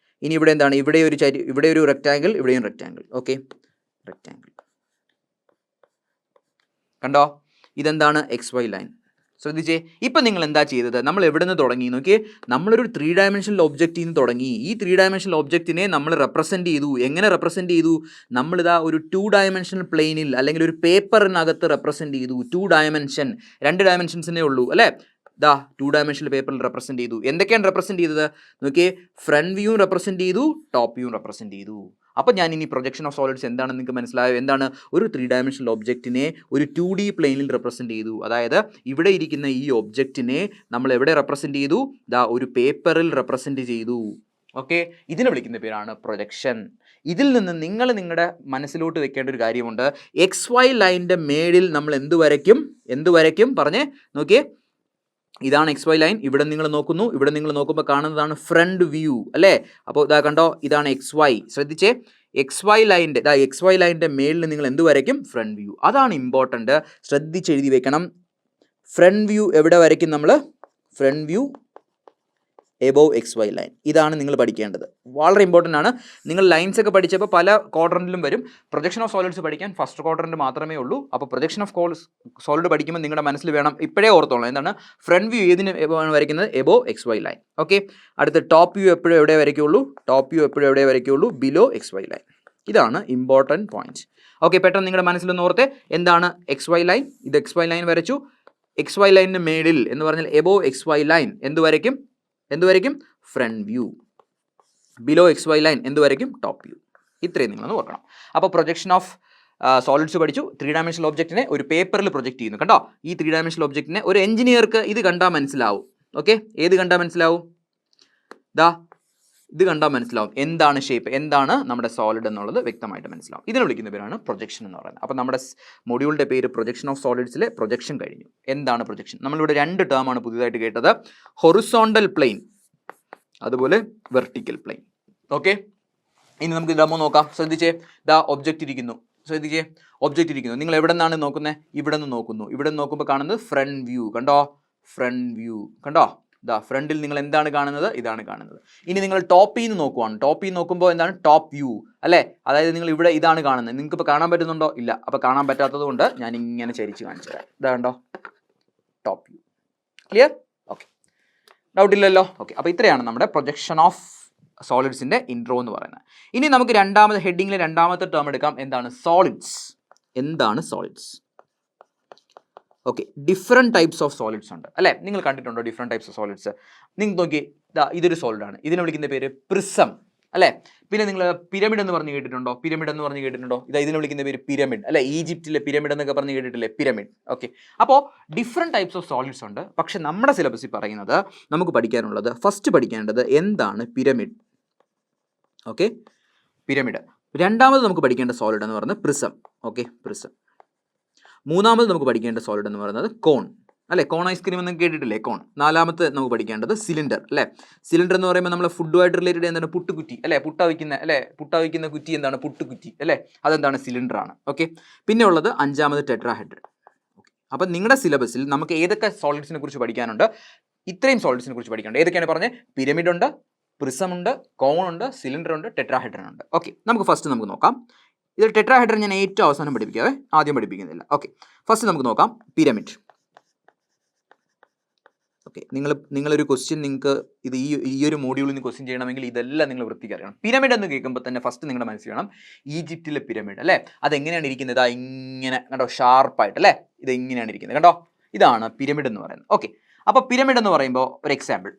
ഇനി ഇവിടെ എന്താണ്? ഇവിടെ ഒരു റെക്റ്റാങ്കിൾ, ഇവിടെയും റെക്റ്റാങ്കിൾ. Okay, rectangle. കണ്ടോ, ഇതെന്താണ്? XY line. ശ്രദ്ധിച്ചേ, ഇപ്പം നിങ്ങൾ എന്താ ചെയ്തത്? നമ്മൾ എവിടെ നിന്ന് തുടങ്ങി നോക്കിയേ, നമ്മളൊരു 3 ഡയമെൻഷണൽ ഒബ്ജക്റ്റിൽ നിന്ന് തുടങ്ങി. ഈ 3 ഡയമെൻഷണൽ ഒബ്ജക്റ്റിനെ നമ്മൾ റെപ്രസെൻറ്റ് ചെയ്തു. എങ്ങനെ റെപ്രസെൻറ്റ് ചെയ്തു? നമ്മളിതാ ഒരു 2 ഡയമെൻഷണൽ പ്ലെയിനിൽ അല്ലെങ്കിൽ ഒരു പേപ്പറിനകത്ത് റെപ്രസെൻറ്റ് ചെയ്തു. 2 ഡയമെൻഷൻ, 2 ഡയമെൻഷൻസിനേ ഉള്ളൂ അല്ലേ. ദാ 2 ഡയമെൻഷണൽ പേപ്പറിൽ റെപ്രസെൻറ്റ് ചെയ്തു. എന്തൊക്കെയാണ് റെപ്രസെൻറ്റ് ചെയ്തത് നോക്കിയേ? ഫ്രണ്ട് വ്യൂവും റെപ്രസെൻറ്റ് ചെയ്തു, ടോപ്പ് വ്യൂവും റെപ്രസെൻറ്റ് ചെയ്തു. അപ്പോൾ ഞാൻ ഇനി പ്രൊജക്ഷൻ ഓഫ് സോളിഡ്സ് എന്താണെന്ന് നിങ്ങൾക്ക് മനസ്സിലായോ? എന്താണ്? ഒരു 3 ഡയമെൻഷണൽ ഒബ്ജക്റ്റിനെ ഒരു 2D പ്ലെയിനിൽ റെപ്രസെൻറ്റ് ചെയ്തു. അതായത് ഇവിടെ ഇരിക്കുന്ന ഈ ഒബ്ജക്റ്റിനെ നമ്മൾ എവിടെ റെപ്രസെൻറ്റ് ചെയ്തു? ദാ ഒരു പേപ്പറിൽ റെപ്രസെൻറ്റ് ചെയ്തു. ഓക്കെ, ഇതിനെ വിളിക്കുന്ന പേരാണ് പ്രൊജക്ഷൻ. ഇതിൽ നിന്ന് നിങ്ങൾ നിങ്ങളുടെ മനസ്സിലോട്ട് വെക്കേണ്ട ഒരു കാര്യമുണ്ട്. XY ലൈനിൻ്റെ മേളിൽ നമ്മൾ എന്ത് വരയ്ക്കും? പറഞ്ഞേ നോക്കിയേ, ഇതാണ് XY ലൈൻ. ഇവിടെ നിങ്ങൾ നോക്കുമ്പോൾ കാണുന്നതാണ് ഫ്രണ്ട് വ്യൂ അല്ലേ. അപ്പോൾ ഇതാ കണ്ടോ, ഇതാണ് XY. ശ്രദ്ധിച്ചേ, XY ലൈനിൻ്റെ മേളിൽ നിങ്ങൾ എന്ത് വരയ്ക്കും? Front view. അതാണ് ഇമ്പോർട്ടൻ്റ്, ശ്രദ്ധിച്ചെഴുതി വെക്കണം. ഫ്രണ്ട് വ്യൂ എവിടെ വരയ്ക്കും നമ്മൾ? Front view above XY line. ഇതാണ് നിങ്ങൾ പഠിക്കേണ്ടത്, വളരെ ഇമ്പോർട്ടൻ്റ് ആണ്. നിങ്ങൾ ലൈൻസ് ഒക്കെ പഠിച്ചപ്പോൾ പല ക്വാഡ്രൻറ്റിലും വരും. പ്രൊജക്ഷൻ ഓഫ് സോളിഡ്സ് പഠിക്കാൻ ഫസ്റ്റ് ക്വാഡ്രൻറ്റ് മാത്രമേ ഉള്ളൂ. അപ്പോൾ പ്രൊജക്ഷൻ ഓഫ് സോളിഡ് പഠിക്കുമ്പോൾ നിങ്ങളുടെ മനസ്സിൽ വേണം, ഇപ്പോഴേ ഓർത്തോളാം, എന്താണ് ഫ്രണ്ട് വ്യൂ ഏതിന് വരയ്ക്കുന്നത്? Above XY line. ഓക്കെ, അടുത്ത ടോപ്പ് വ്യൂ എപ്പോഴും എവിടെ വരയ്ക്കുള്ളൂ? Below XY line. ഇതാണ് ഇമ്പോർട്ടൻറ്റ് പോയിൻറ്റ്സ്. ഓക്കെ, പെട്ടെന്ന് നിങ്ങളുടെ മനസ്സിലൊന്ന് ഓർത്തെ, എന്താണ് XY ലൈൻ? ഇത് XY ലൈൻ വരച്ചു. XY ലൈനിന് മേളിൽ എന്ന് പറഞ്ഞാൽ എബോവ് XY ലൈൻ എന്ത് വരയ്ക്കും? Front view. Below XY line എന്ത് വരയ്ക്കും? Top view. ഇത്രയും നിങ്ങളൊന്ന് ഓർക്കണം. അപ്പോൾ പ്രൊജക്ഷൻ ഓഫ് സോളിഡ്സ് പഠിച്ചു. 3 ഡയമെൻഷണൽ ഒബ്ജക്റ്റിനെ ഒരു പേപ്പറിൽ പ്രൊജക്റ്റ് ചെയ്യുന്നു. കണ്ടോ, ഈ 3 ഡയമെൻഷണൽ ഒബ്ജക്റ്റിനെ ഒരു എഞ്ചിനീയർക്ക് ഇത് കണ്ടാൽ മനസ്സിലാവും. ഓക്കെ, ഏത് കണ്ടാൽ മനസ്സിലാവും? ഇത് കണ്ടാൽ മനസ്സിലാവും എന്താണ് ഷേപ്പ്, എന്താണ് നമ്മുടെ സോളിഡ് എന്നുള്ളത് വ്യക്തമായിട്ട് മനസ്സിലാവും. ഇതിനെ വിളിക്കുന്ന പേരാണ് പ്രൊജക്ഷൻ എന്ന് പറയുന്നത്. അപ്പോൾ നമ്മുടെ മൊഡ്യൂളിൻ്റെ പേര് പ്രൊജക്ഷൻ ഓഫ് സോളിഡ്സിലെ പ്രൊജക്ഷൻ കഴിഞ്ഞു. എന്താണ് പ്രൊജക്ഷൻ? നമ്മളിവിടെ 2 ടേമാണ് പുതിയതായിട്ട് കേട്ടത്, ഹൊറിസോണ്ടൽ പ്ലെയിൻ, അതുപോലെ വെർട്ടിക്കൽ പ്ലെയിൻ. ഓക്കെ, ഇനി നമുക്ക് ഡെമോ നോക്കാം. ശ്രദ്ധിച്ചേ, ഒബ്ജക്റ്റ് ഇരിക്കുന്നു. നിങ്ങൾ എവിടെ നിന്നാണ് നോക്കുന്നത്? ഇവിടെ നിന്ന് നോക്കുമ്പോൾ കാണുന്നത് ഫ്രണ്ട് വ്യൂ. കണ്ടോ, ഫ്രണ്ടിൽ നിങ്ങൾ എന്താണ് കാണുന്നത്? ഇതാണ് കാണുന്നത്. ഇനി നിങ്ങൾ ടോപ്പിൽ നിന്ന് നോക്കുമ്പോൾ എന്താണ്? ടോപ്പ് വ്യൂ അല്ലേ. അതായത് നിങ്ങൾ ഇവിടെ ഇതാണ് കാണുന്നത്. നിങ്ങൾക്ക് ഇപ്പോൾ കാണാൻ പറ്റുന്നുണ്ടോ? ഇല്ല. അപ്പോൾ കാണാൻ പറ്റാത്തത് കൊണ്ട് ഞാൻ ഇങ്ങനെ ചരിച്ച് കാണിച്ചു തരാം. ഇതാ കണ്ടോ, top view. Clear? Okay, doubt ഇല്ലല്ലോ. ഓക്കെ, അപ്പോൾ ഇത്രയാണ് നമ്മുടെ പ്രൊജക്ഷൻ ഓഫ് സോളിഡ്സിൻ്റെ ഇൻട്രോ എന്ന് പറയുന്നത്. ഇനി നമുക്ക് ഹെഡിങ്ങിലെ രണ്ടാമത്തെ ടേം എടുക്കാം. എന്താണ് solids? Okay, different types of solids ഉണ്ട് അല്ലേ. നിങ്ങൾ കണ്ടിട്ടുണ്ടോ ഡിഫറെൻറ്റ് ടൈപ്സ് ഓഫ് സോളിഡ്സ്? നിങ്ങൾ നോക്കി, ഇതൊരു സോളിഡാണ്. ഇതിനെ വിളിക്കുന്ന പേര് പ്രിസം. അല്ലേ? പിന്നെ നിങ്ങൾ പിരമിഡ് എന്ന് പറഞ്ഞ് കേട്ടിട്ടുണ്ടോ? പിരമിഡ് എന്ന് പറഞ്ഞ് കേട്ടിട്ടുണ്ടോ? ഇതാ ഇതിനെ വിളിക്കുന്ന പേര് പിരമിഡ് അല്ലെ? ഈജിപ്തിലെ പിരമിഡ് എന്നൊക്കെ പറഞ്ഞ് കേട്ടിട്ടില്ലേ? പിരമിഡ്. ഓക്കെ, അപ്പോൾ ഡിഫറെൻറ്റ് ടൈപ്സ് ഓഫ് സോളിഡ്സ് ഉണ്ട്. പക്ഷെ നമ്മുടെ സിലബസിൽ പറയുന്നത് നമുക്ക് പഠിക്കാനുള്ളത്, ഫസ്റ്റ് പഠിക്കേണ്ടത് എന്താണ് പിരമിഡ്. Okay, pyramid. രണ്ടാമത് നമുക്ക് പഠിക്കേണ്ട സോളിഡ് എന്ന് പറയുന്നത് പ്രിസം. Okay, prism. മൂന്നാമത് നമുക്ക് പഠിക്കേണ്ട സോളിഡ് എന്ന് പറയുന്നത് കോൺ അല്ലെ? കോൺ ഐസ്ക്രീം എന്ന് കേട്ടിട്ടില്ലേ? കോൺ. നാലാമത്തെ നമുക്ക് പഠിക്കേണ്ടത് സിലിണ്ടർ അല്ലെ? സിലിണ്ടർ എന്ന് പറയുമ്പോൾ നമ്മൾ ഫുഡുമായിട്ട് റിലേറ്റഡ് എന്താണ്? പുട്ടുകുറ്റി അല്ലെ? പുട്ട വയ്ക്കുന്ന കുറ്റി എന്താണ്? പുട്ടുകുറ്റി അല്ലെ? അതെന്താണ്? സിലിണ്ടർ ആണ്. ഓക്കെ, പിന്നെ ഉള്ളത് അഞ്ചാമത് ടെട്രാഹെഡ്രൺ. ഓക്കെ, അപ്പം നിങ്ങളുടെ സിലബസിൽ നമുക്ക് ഏതൊക്കെ സോളിഡ്സിനെ കുറിച്ച് പഠിക്കാനുണ്ട്? ഇത്രയും സോളിഡ്സിനെ കുറിച്ച് പഠിക്കാനുണ്ട്. ഏതൊക്കെയാണ് പറഞ്ഞത്? പിരമിഡ് ഉണ്ട്, പ്രിസം ഉണ്ട്, കോൺ ഉണ്ട്, സിലിണ്ടർ ഉണ്ട്, ടെട്രാഹെഡ്രൺ ഉണ്ട്. ഓക്കെ, നമുക്ക് ഫസ്റ്റ് നമുക്ക് നോക്കാം. ഇതിൽ ടെട്രാഹെഡ്രൺ ഞാൻ ഏറ്റവും അവസാനം പഠിപ്പിക്കാവേ, ആദ്യം പഠിപ്പിക്കുന്നില്ല. ഓക്കെ, ഫസ്റ്റ് നമുക്ക് നോക്കാം പിരമിഡ്. ഓക്കെ, നിങ്ങളൊരു ക്വസ്റ്റ്യൻ നിങ്ങൾക്ക് ഇത് ഈ ഒരു മോഡ്യൂളിൽ നിന്ന് ക്വസ്റ്റ്യൻ ചെയ്യണമെങ്കിൽ ഇതെല്ലാം നിങ്ങൾ വൃത്തിക്ക് അറിയണം. പിരമിഡ് എന്ന് കേൾക്കുമ്പോൾ തന്നെ ഫസ്റ്റ് നിങ്ങളുടെ മനസ്സിൽ വേണം ഈജിപ്തിലെ പിരമിഡ് അല്ലേ? അതെങ്ങനെയാണ് ഇരിക്കുന്നത്? ഇതാ ഇങ്ങനെ കണ്ടോ, ഷാർപ്പായിട്ട് അല്ലേ? ഇത് എങ്ങനെയാണ് ഇരിക്കുന്നത് കണ്ടോ? ഇതാണ് പിരമിഡ് എന്ന് പറയുന്നത്. ഓക്കെ, അപ്പോൾ പിരമിഡ് എന്ന് പറയുമ്പോൾ ഒരു എക്സാമ്പിൾ,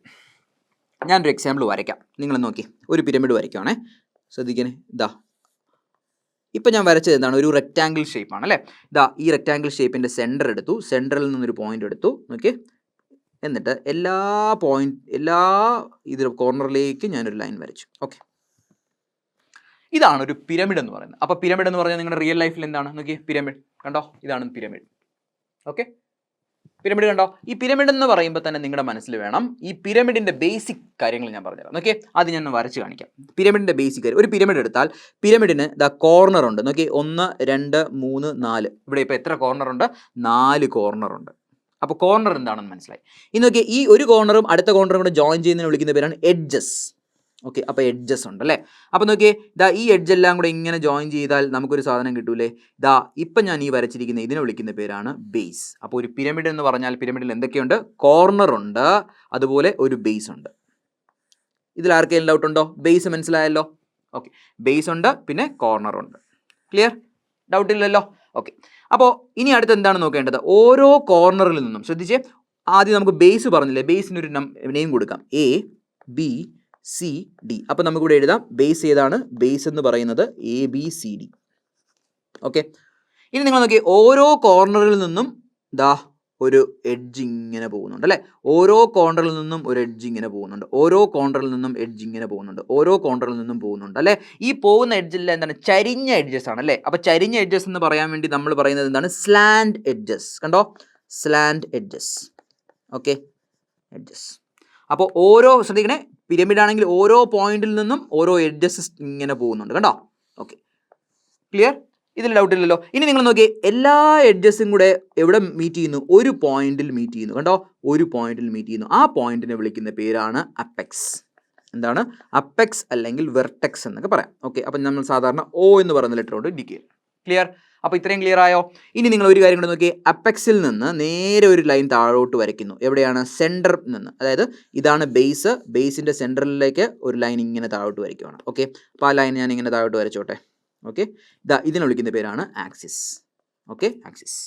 ഞാനൊരു എക്സാമ്പിൾ വരയ്ക്കാം. നിങ്ങൾ നോക്കി ഒരു പിരമിഡ് വരയ്ക്കുവാണേ, ശ്രദ്ധിക്കണേ. ഇതാ ഇപ്പം ഞാൻ വരച്ചത് എന്താണ്? ഒരു റെക്റ്റാങ്കിൾ ഷേപ്പാണ് അല്ലേ? ഇതാ ഈ റെക്റ്റാങ്കിൾ ഷേപ്പിൻ്റെ സെൻറ്റർ എടുത്തു, സെൻറ്ററിൽ നിന്നൊരു പോയിന്റ് എടുത്തു. നോക്കി, എന്നിട്ട് എല്ലാ ഇതിൽ കോർണറിലേക്ക് ഞാനൊരു ലൈൻ വരച്ചു. ഓക്കെ, ഇതാണ് ഒരു പിരമിഡ് എന്ന് പറയുന്നത്. അപ്പോൾ പിരമിഡ് എന്ന് പറഞ്ഞാൽ നിങ്ങളുടെ റിയൽ ലൈഫിൽ എന്താണ്? നോക്കി, പിരമിഡ് കണ്ടോ? ഇതാണ് പിരമിഡ്. ഓക്കെ, പിരമിഡ് കണ്ടോ? ഈ പിരമിഡ് എന്ന് പറയുമ്പോൾ തന്നെ നിങ്ങളുടെ മനസ്സിൽ വേണം ഈ പിരമിഡിൻ്റെ ബേസിക് കാര്യങ്ങൾ ഞാൻ പറഞ്ഞുതരാം. ഓക്കെ, അത് ഞാൻ വരച്ച് കാണിക്കാം. പിരമിഡിൻ്റെ ബേസിക് കാര്യം, ഒരു പിരമിഡ് എടുത്താൽ പിരമിഡിന് ദ കോർണർ ഉണ്ട്. നോക്കി, 1 2 3 4. ഇവിടെ ഇപ്പോൾ എത്ര കോർണർ ഉണ്ട്? 4 കോർണർ ഉണ്ട്. അപ്പോൾ കോർണർ എന്താണെന്ന് മനസ്സിലായി. ഇനി നോക്കി, ഈ ഒരു കോർണറും അടുത്ത കോർണറും കൂടെ ജോയിൻ ചെയ്യുന്നതിന് വിളിക്കുന്ന പേരാണ് എഡ്ജസ്. ഓക്കെ, അപ്പോൾ എഡ്ജസ് ഉണ്ട് അല്ലേ? അപ്പോൾ നോക്കിയേ, ഇതാ ഈ എഡ്ജ് എല്ലാം കൂടെ ഇങ്ങനെ ജോയിൻ ചെയ്താൽ നമുക്കൊരു സാധനം കിട്ടൂലേ? ഇതാ ഇപ്പം ഞാൻ ഈ വരച്ചിരിക്കുന്ന ഇതിനെ വിളിക്കുന്ന പേരാണ് ബേസ്. അപ്പോൾ ഒരു പിരമിഡ് എന്ന് പറഞ്ഞാൽ പിരമിഡിൽ എന്തൊക്കെയുണ്ട്? കോർണർ ഉണ്ട്, അതുപോലെ ഒരു ബേസ് ഉണ്ട്. ഇതിൽ ആർക്കെങ്കിലും ഡൗട്ട് ഉണ്ടോ? ബേസ് മനസ്സിലായല്ലോ? ഓക്കെ, ബേസ് ഉണ്ട്, പിന്നെ കോർണർ ഉണ്ട്. ക്ലിയർ? ഡൗട്ട് ഇല്ലല്ലോ? ഓക്കെ, അപ്പോൾ ഇനി അടുത്ത് എന്താണ് നോക്കേണ്ടത്? ഓരോ കോർണറിൽ നിന്നും ശ്രദ്ധിച്ചേ, ആദ്യം നമുക്ക് ബേസ് പറഞ്ഞില്ലേ, ബേസിനൊരു നെയിം കൊടുക്കാം, എ ബി സി ഡി. അപ്പം നമുക്കിവിടെ എഴുതാം ബേസ് ഏതാണ്? ബേസ് എന്ന് പറയുന്നത് ABCD. ഓക്കെ, ഇനി നിങ്ങൾ നോക്കി, ഓരോ കോർണറിൽ നിന്നും ദാ ഒരു എഡ്ജ് ഇങ്ങനെ പോകുന്നുണ്ട് അല്ലേ? ഓരോ കോർണറിൽ നിന്നും ഒരു എഡ്ജ് ഇങ്ങനെ പോകുന്നുണ്ട്, ഓരോ കോർണറിൽ നിന്നും എഡ്ജ് ഇങ്ങനെ പോകുന്നുണ്ട്, ഓരോ കോർണറിൽ നിന്നും പോകുന്നുണ്ട് അല്ലേ? ഈ പോകുന്ന എഡ്ജിൽ എന്താണ്? ചരിഞ്ഞ എഡ്ജസ് ആണ് അല്ലേ? അപ്പോൾ ചരിഞ്ഞ എഡ്ജസ് എന്ന് പറയാൻ വേണ്ടി നമ്മൾ പറയുന്നത് എന്താണ്? Slant edges. കണ്ടോ? Slant edges. Okay, edges. അപ്പോൾ ഓരോ, ശ്രദ്ധിക്കണേ, പിരമിഡ് ആണെങ്കിൽ ഓരോ പോയിന്റിൽ നിന്നും ഓരോ എഡ്ജസ് ഇങ്ങനെ പോകുന്നുണ്ട്. കണ്ടോ? Okay, clear? ഇതിൽ ഡൗട്ട് ഇല്ലല്ലോ. ഇനി നിങ്ങൾ നോക്കിയേ, എല്ലാ എഡ്ജസും കൂടെ എവിടെ മീറ്റ് ചെയ്യുന്നു? ഒരു പോയിന്റിൽ മീറ്റ് ചെയ്യുന്നു. കണ്ടോ? ഒരു പോയിന്റിൽ മീറ്റ് ചെയ്യുന്നു. ആ പോയിന്റിനെ വിളിക്കുന്ന പേരാണ് അപ്പെക്സ്. എന്താണ്? അപ്പെക്സ് അല്ലെങ്കിൽ വെർട്ടെക്സ് എന്നൊക്കെ പറയാം. ഓക്കെ, അപ്പം നമ്മൾ സാധാരണ O എന്ന് പറയുന്ന ലെറ്റർ കൊണ്ട് ഇൻഡിക്കേറ്റ്. ക്ലിയർ? അപ്പോൾ ഇത്രയും ക്ലിയർ ആയോ? ഇനി നിങ്ങൾ ഒരു കാര്യം കൂടെ നോക്കിയേ, അപ്പെക്സിൽ നിന്ന് നേരെ ഒരു ലൈൻ താഴോട്ട് വരയ്ക്കുന്നു. എവിടെയാണ്? സെൻറ്ററിൽ നിന്ന്. അതായത് ഇതാണ് ബേസ്, ബേസിൻ്റെ സെൻറ്ററിലേക്ക് ഒരു ലൈൻ ഇങ്ങനെ താഴോട്ട് വരയ്ക്കുവാണ്. ഓക്കെ, അപ്പോൾ ആ ലൈൻ ഞാൻ ഇങ്ങനെ താഴോട്ട് വരച്ചോട്ടെ. ഓക്കെ, ഇതിനെ വിളിക്കുന്ന പേരാണ് ആക്സിസ്. Okay, axis.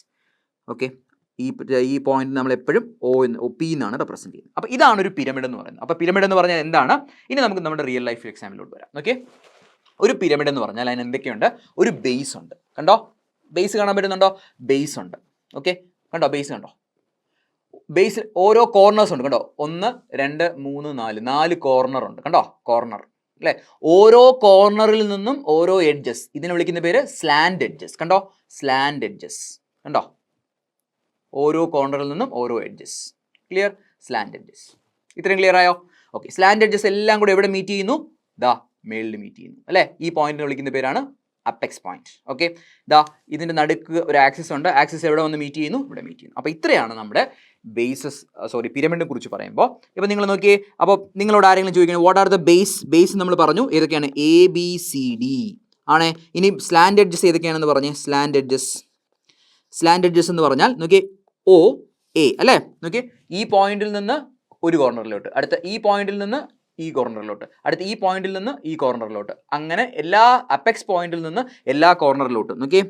ഓക്കെ, ഈ പോയിന്റ് നമ്മൾ എപ്പോഴും P എന്നാണ് റെപ്രസെൻറ്റ് ചെയ്യുന്നത്. അപ്പോൾ ഇതാണ് ഒരു പിരമിഡ് എന്ന് പറയുന്നത്. അപ്പോൾ പിരമിഡ് എന്ന് പറഞ്ഞാൽ എന്താണ്? ഇനി നമുക്ക് നമ്മുടെ റിയൽ ലൈഫ് എക്സാമ്പിലോട്ട് വരാം. ഓക്കെ, ഒരു പിരമിഡ് എന്ന് പറഞ്ഞാൽ അതിന് എന്തൊക്കെയുണ്ട്? ഒരു ബേസ് ഉണ്ട്. കണ്ടോ? ബേസ് കാണാൻ പറ്റുന്നുണ്ടോ? ബേസ് ഉണ്ട്. ഓക്കെ, കണ്ടോ? ബേസ് കണ്ടോ? ബേസിൽ ഓരോ കോർണേഴ്സ് ഉണ്ട്. കണ്ടോ? 1 2 3 4 കോർണർ ഉണ്ട്. കണ്ടോ? കോർണർ അല്ലേ? ഓരോ കോർണറിൽ നിന്നും ഓരോ എഡ്ജസ്, ഇതിനെ വിളിക്കുന്ന പേര് സ്ലാൻഡ് എഡ്ജസ്. കണ്ടോ? Slant edges. കണ്ടോ? ഓരോ കോർണറിൽ നിന്നും ഓരോ എഡ്ജസ്. ക്ലിയർ? Slant edges. ഇത്രയും ക്ലിയർ ആയോ? ഓക്കെ, സ്ലാൻഡ് എഡ്ജസ് എല്ലാം കൂടെ എവിടെ മീറ്റ് ചെയ്യുന്നു? മേളിൽ മീറ്റ് ചെയ്യുന്നു അല്ലേ? ഈ പോയിന്റിനെ വിളിക്കുന്ന പേരാണ് അപ്പെക്സ് പോയിന്റ്. ഓക്കെ, ഇതിൻ്റെ നടുക്ക് ഒരു ആക്സിസ് ഉണ്ട്. ആക്സിസ് എവിടെ വന്ന് മീറ്റ് ചെയ്യുന്നു? ഇവിടെ മീറ്റ് ചെയ്യുന്നു. അപ്പോൾ ഇത്രയാണ് നമ്മുടെ പിരമിഡിനെ കുറിച്ച് പറയുമ്പോൾ. ഇപ്പോൾ നിങ്ങൾ നോക്കിയേ, അപ്പോൾ നിങ്ങളോട് ആരെങ്കിലും ചോദിക്കുന്നത് വാട്ട് ആർ ദ ബേസ് നമ്മൾ പറഞ്ഞു ഏതൊക്കെയാണ്? ABCD ആണേ. ഇനി സ്ലാൻഡ് എഡ്ജസ് ഏതൊക്കെയാണെന്ന് പറഞ്ഞേ. സ്ലാൻഡ് എഡ്ജസ് എന്ന് പറഞ്ഞാൽ നോക്കിയേ, OA അല്ലേ? നോക്കിയേ, ഈ പോയിന്റിൽ നിന്ന് ഒരു കോർണറിലോട്ട്, അടുത്ത ഈ പോയിന്റിൽ നിന്ന് ഈ കോർണറിലോട്ട്, അടുത്ത ഈ പോയിന്റിൽ നിന്ന് ഈ കോർണറിലോട്ട്, അങ്ങനെ എല്ലാ അപ്പെക്സ് പോയിന്റിൽ നിന്ന് എല്ലാ കോർണറിലോട്ടും. നോക്കിയേ,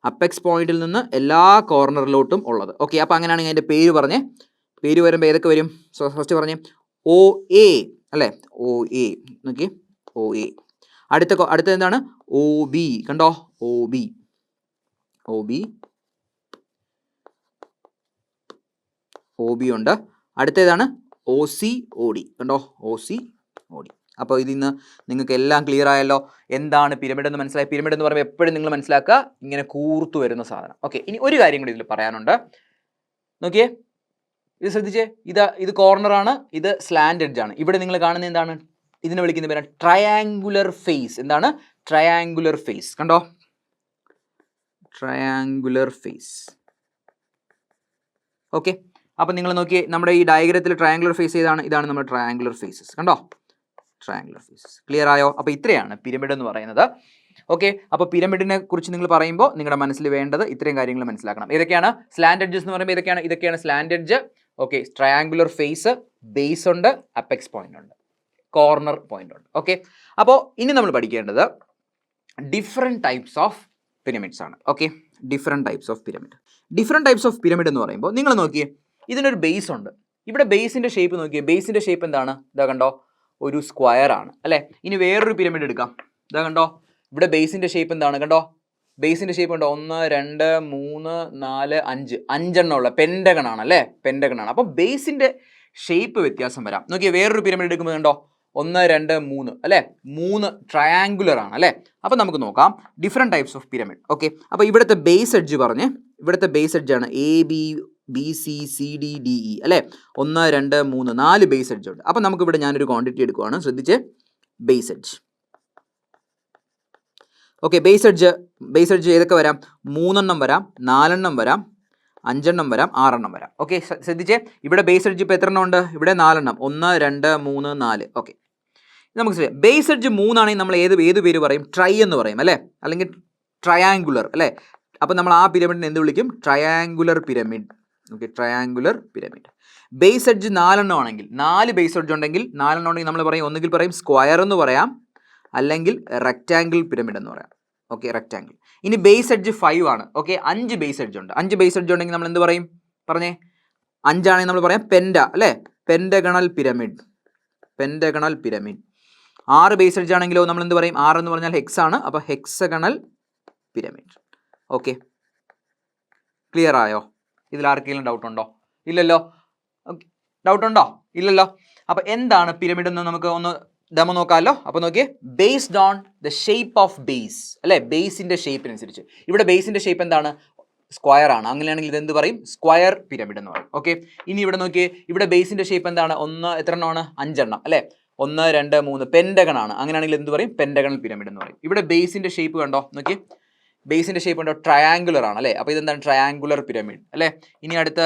അപ്പെക്സ് പോയിന്റിൽ നിന്ന് എല്ലാ കോർണറിലോട്ടും ഉള്ളത്. ഓക്കെ, അപ്പോൾ അങ്ങനെയാണെങ്കിൽ അതിൻ്റെ പേര് പറഞ്ഞേ. പേര് വരുമ്പോൾ ഏതൊക്കെ വരും? ഫസ്റ്റ് പറഞ്ഞേ OA അല്ലേ? OA. നോക്കിയേ, OA. അടുത്ത എന്താണ്? OB. കണ്ടോ? OB ഉണ്ട്. അടുത്തേതാണ്? OCOD. കണ്ടോ? OCOD. അപ്പോൾ ഇതിൽ നിന്ന് നിങ്ങൾക്ക് എല്ലാം ക്ലിയർ ആയല്ലോ. എന്താണ് പിരമിഡ് എന്ന് മനസ്സിലായി. പിരമിഡ് എന്ന് പറയുമ്പോൾ എപ്പോഴും നിങ്ങൾ മനസ്സിലാക്കുക, ഇങ്ങനെ കൂർത്തു വരുന്ന സാധനം. ഓക്കെ, ഇനി ഒരു കാര്യം കൂടി ഇതിൽ പറയാനുണ്ട്. നോക്കിയേ, ഇത് ശ്രദ്ധിച്ചേ. ഇത് കോർണറാണ്, ഇത് സ്ലാൻഡ് എഡ്ജ് ആണ്. ഇവിടെ നിങ്ങൾ കാണുന്ന എന്താണ്? ഇതിനെ വിളിക്കുന്ന പേരാണ് ട്രയാങ്കുലർ ഫേസ്. എന്താണ്? Triangular face. കണ്ടോ? Triangular face. ഓക്കെ, അപ്പം നിങ്ങൾ നോക്കിയേ, നമ്മുടെ ഈ ഡയഗ്രത്തിൽ ട്രയാങ്കുലർ ഫേസ് ഇതാണ് നമ്മുടെ ട്രയാങ്കുലർ ഫേസസ്. കണ്ടോ? Triangular faces. ക്ലിയർ ആയോ? അപ്പോൾ ഇത്രയാണ് പിരമിഡ് എന്ന് പറയുന്നത്. ഓക്കെ, അപ്പോൾ പിരമിഡിനെ കുറിച്ച് നിങ്ങൾ പറയുമ്പോൾ നിങ്ങളുടെ മനസ്സിൽ വേണ്ടത് ഇത്രയും കാര്യങ്ങൾ മനസ്സിലാക്കണം. ഏതൊക്കെയാണ്? സ്ലാൻഡ് എഡ്ജസ് എന്ന് പറയുമ്പോൾ ഇതൊക്കെയാണ് slant edge. Okay, triangular face, base ഉണ്ട്, അപ്പെക്സ് പോയിന്റ് ഉണ്ട്, കോർണർ പോയിന്റ് ഉണ്ട്. ഓക്കെ, അപ്പോൾ ഇനി നമ്മൾ പഠിക്കേണ്ടത് ഡിഫറെൻറ്റ് ടൈപ്സ് ഓഫ് പിരമിഡ്സ് ആണ്. Okay, different types of pyramid എന്ന് പറയുമ്പോൾ നിങ്ങൾ നോക്കിയേ, ഇതിനൊരു ബേസ് ഉണ്ട്. ഇവിടെ ബേസിൻ്റെ ഷേപ്പ് നോക്കിയേ. ബേസിൻ്റെ ഷേപ്പ് എന്താണ്? ഇതാ കണ്ടോ? ഒരു സ്ക്വയർ ആണ് അല്ലേ? ഇനി വേറൊരു പിരമിഡ് എടുക്കാം. ഇതാ കണ്ടോ? ഇവിടെ ബേസിൻ്റെ ഷേപ്പ് എന്താണ്? കണ്ടോ? ബേസിൻ്റെ ഷേപ്പ് ഉണ്ടോ? 1 2 3 4 5 5 ഉള്ള പെൻഡഗൺ ആണ് അല്ലേ? പെൻഡഗൺ ആണ്. അപ്പോൾ ബേസിൻ്റെ ഷേപ്പ് വ്യത്യാസം വരാം. നോക്കിയേ, വേറൊരു പിരമിഡ് എടുക്കുമ്പോൾ കണ്ടോ? 1 2 3 അല്ലേ? 3 ട്രയാങ്കുലർ ആണ് അല്ലേ? അപ്പോൾ നമുക്ക് നോക്കാം different types of pyramid. Okay, അപ്പോൾ ഇവിടുത്തെ ബേസ് എഡ്ജ് പറഞ്ഞേ. ഇവിടുത്തെ ബേസ് എഡ്ജാണ് ABCDDE അല്ലേ? 1 2 3 4 ബേസ് എഡ്ജ് ഉണ്ട്. അപ്പോൾ നമുക്കിവിടെ ഞാനൊരു ക്വാണ്ടിറ്റി എടുക്കുവാണ്. ശ്രദ്ധിച്ച്, base edge. Okay, base edge ഏതൊക്കെ വരാം? 3 എണ്ണം വരാം, 4 എണ്ണം വരാം, 5 എണ്ണം വരാം, 6 എണ്ണം വരാം. ഓക്കെ, ശ്രദ്ധിച്ചേ, ഇവിടെ ബേസ് എഡ്ജ് ഇപ്പോൾ എത്ര എണ്ണം ഉണ്ട്? ഇവിടെ 4 എണ്ണം. 1 2 3 4. ഓക്കെ, നമുക്ക് ശ്രദ്ധിക്കാം. ബേസ് എഡ്ജ് 3 ആണെങ്കിൽ നമ്മൾ ഏത് പേര് പറയും? ട്രൈ എന്ന് പറയും അല്ലേ? അല്ലെങ്കിൽ ട്രയാങ്കുലർ അല്ലേ? അപ്പോൾ നമ്മൾ ആ പിരമിഡിനെ എന്ത് വിളിക്കും? Triangular pyramid. Okay, triangular pyramid. Base edge 4 എണ്ണം ആണെങ്കിൽ, 4 ബേസ് എഡ്ജ് ഉണ്ടെങ്കിൽ, 4 എണ്ണം ഉണ്ടെങ്കിൽ നമ്മൾ പറയും, ഒന്നുകിൽ പറയും സ്ക്വയർ എന്ന് പറയാം, അല്ലെങ്കിൽ റെക്റ്റാങ്കിൾ പിരമിഡ് എന്ന് പറയാം. Okay, rectangle. ഇനി ബേസ് എഡ്ജ് 5 ആണ്. ഓക്കെ, 5 ബേസ് എഡ്ജ് ഉണ്ട്. 5 ബേസ് എഡ്ജ് ഉണ്ടെങ്കിൽ നമ്മൾ എന്ത് പറയും? പറഞ്ഞേ. 5 ആണെങ്കിൽ നമ്മൾ പറയാം പെൻഡ അല്ലേ? Pentagonal pyramid. 6 ബേസ് എഡ്ജ് ആണെങ്കിലോ നമ്മൾ എന്ത് പറയും? 6 എന്ന് പറഞ്ഞാൽ ഹെക്സ് ആണ്. അപ്പോൾ ഹെക്സഗണൽ പിരമിഡ്. ഓക്കെ, ക്ലിയർ ആയോ? ഇതിൽ ആർക്കെങ്കിലും ഡൗട്ട് ഉണ്ടോ? ഇല്ലല്ലോ. ഡൗട്ട് ഉണ്ടോ? ഇല്ലല്ലോ. അപ്പോൾ എന്താണ് പിരമിഡ് എന്ന് നമുക്ക് ഒന്ന് ഡെമോ നോക്കാമല്ലോ. അപ്പോൾ നോക്കിയേ, based on the shape of base അല്ലേ? ബേസിൻ്റെ ഷേപ്പിനനുസരിച്ച്. ഇവിടെ ബേസിൻ്റെ ഷേപ്പ് എന്താണ്? സ്ക്വയർ ആണ്. അങ്ങനെയാണെങ്കിൽ ഇത് എന്ത് പറയും? സ്ക്വയർ പിരമിഡ് എന്ന് പറയും. ഓക്കെ, ഇനി ഇവിടെ നോക്കിയേ, ഇവിടെ ബേസിൻ്റെ ഷേപ്പ് എന്താണ്? എത്ര എണ്ണമാണ്? 5 എണ്ണം അല്ലേ? 1 2 3 പെൻഡഗൺ ആണ്. അങ്ങനെയാണെങ്കിൽ എന്ത് പറയും? പെൻഡഗണൽ പിരമിഡ് എന്ന് പറയും. ഇവിടെ ബേസിൻ്റെ ഷേപ്പ് കണ്ടോ? നോക്കിയേ, ബേസിൻ്റെ ഷേപ്പ് ഉണ്ടോ? ട്രയാങ്കുലർ ആണ് അല്ലേ? അപ്പോൾ ഇതെന്താണ്? ട്രയാങ്കുലർ പിരമിഡ് അല്ലേ? ഇനി അടുത്ത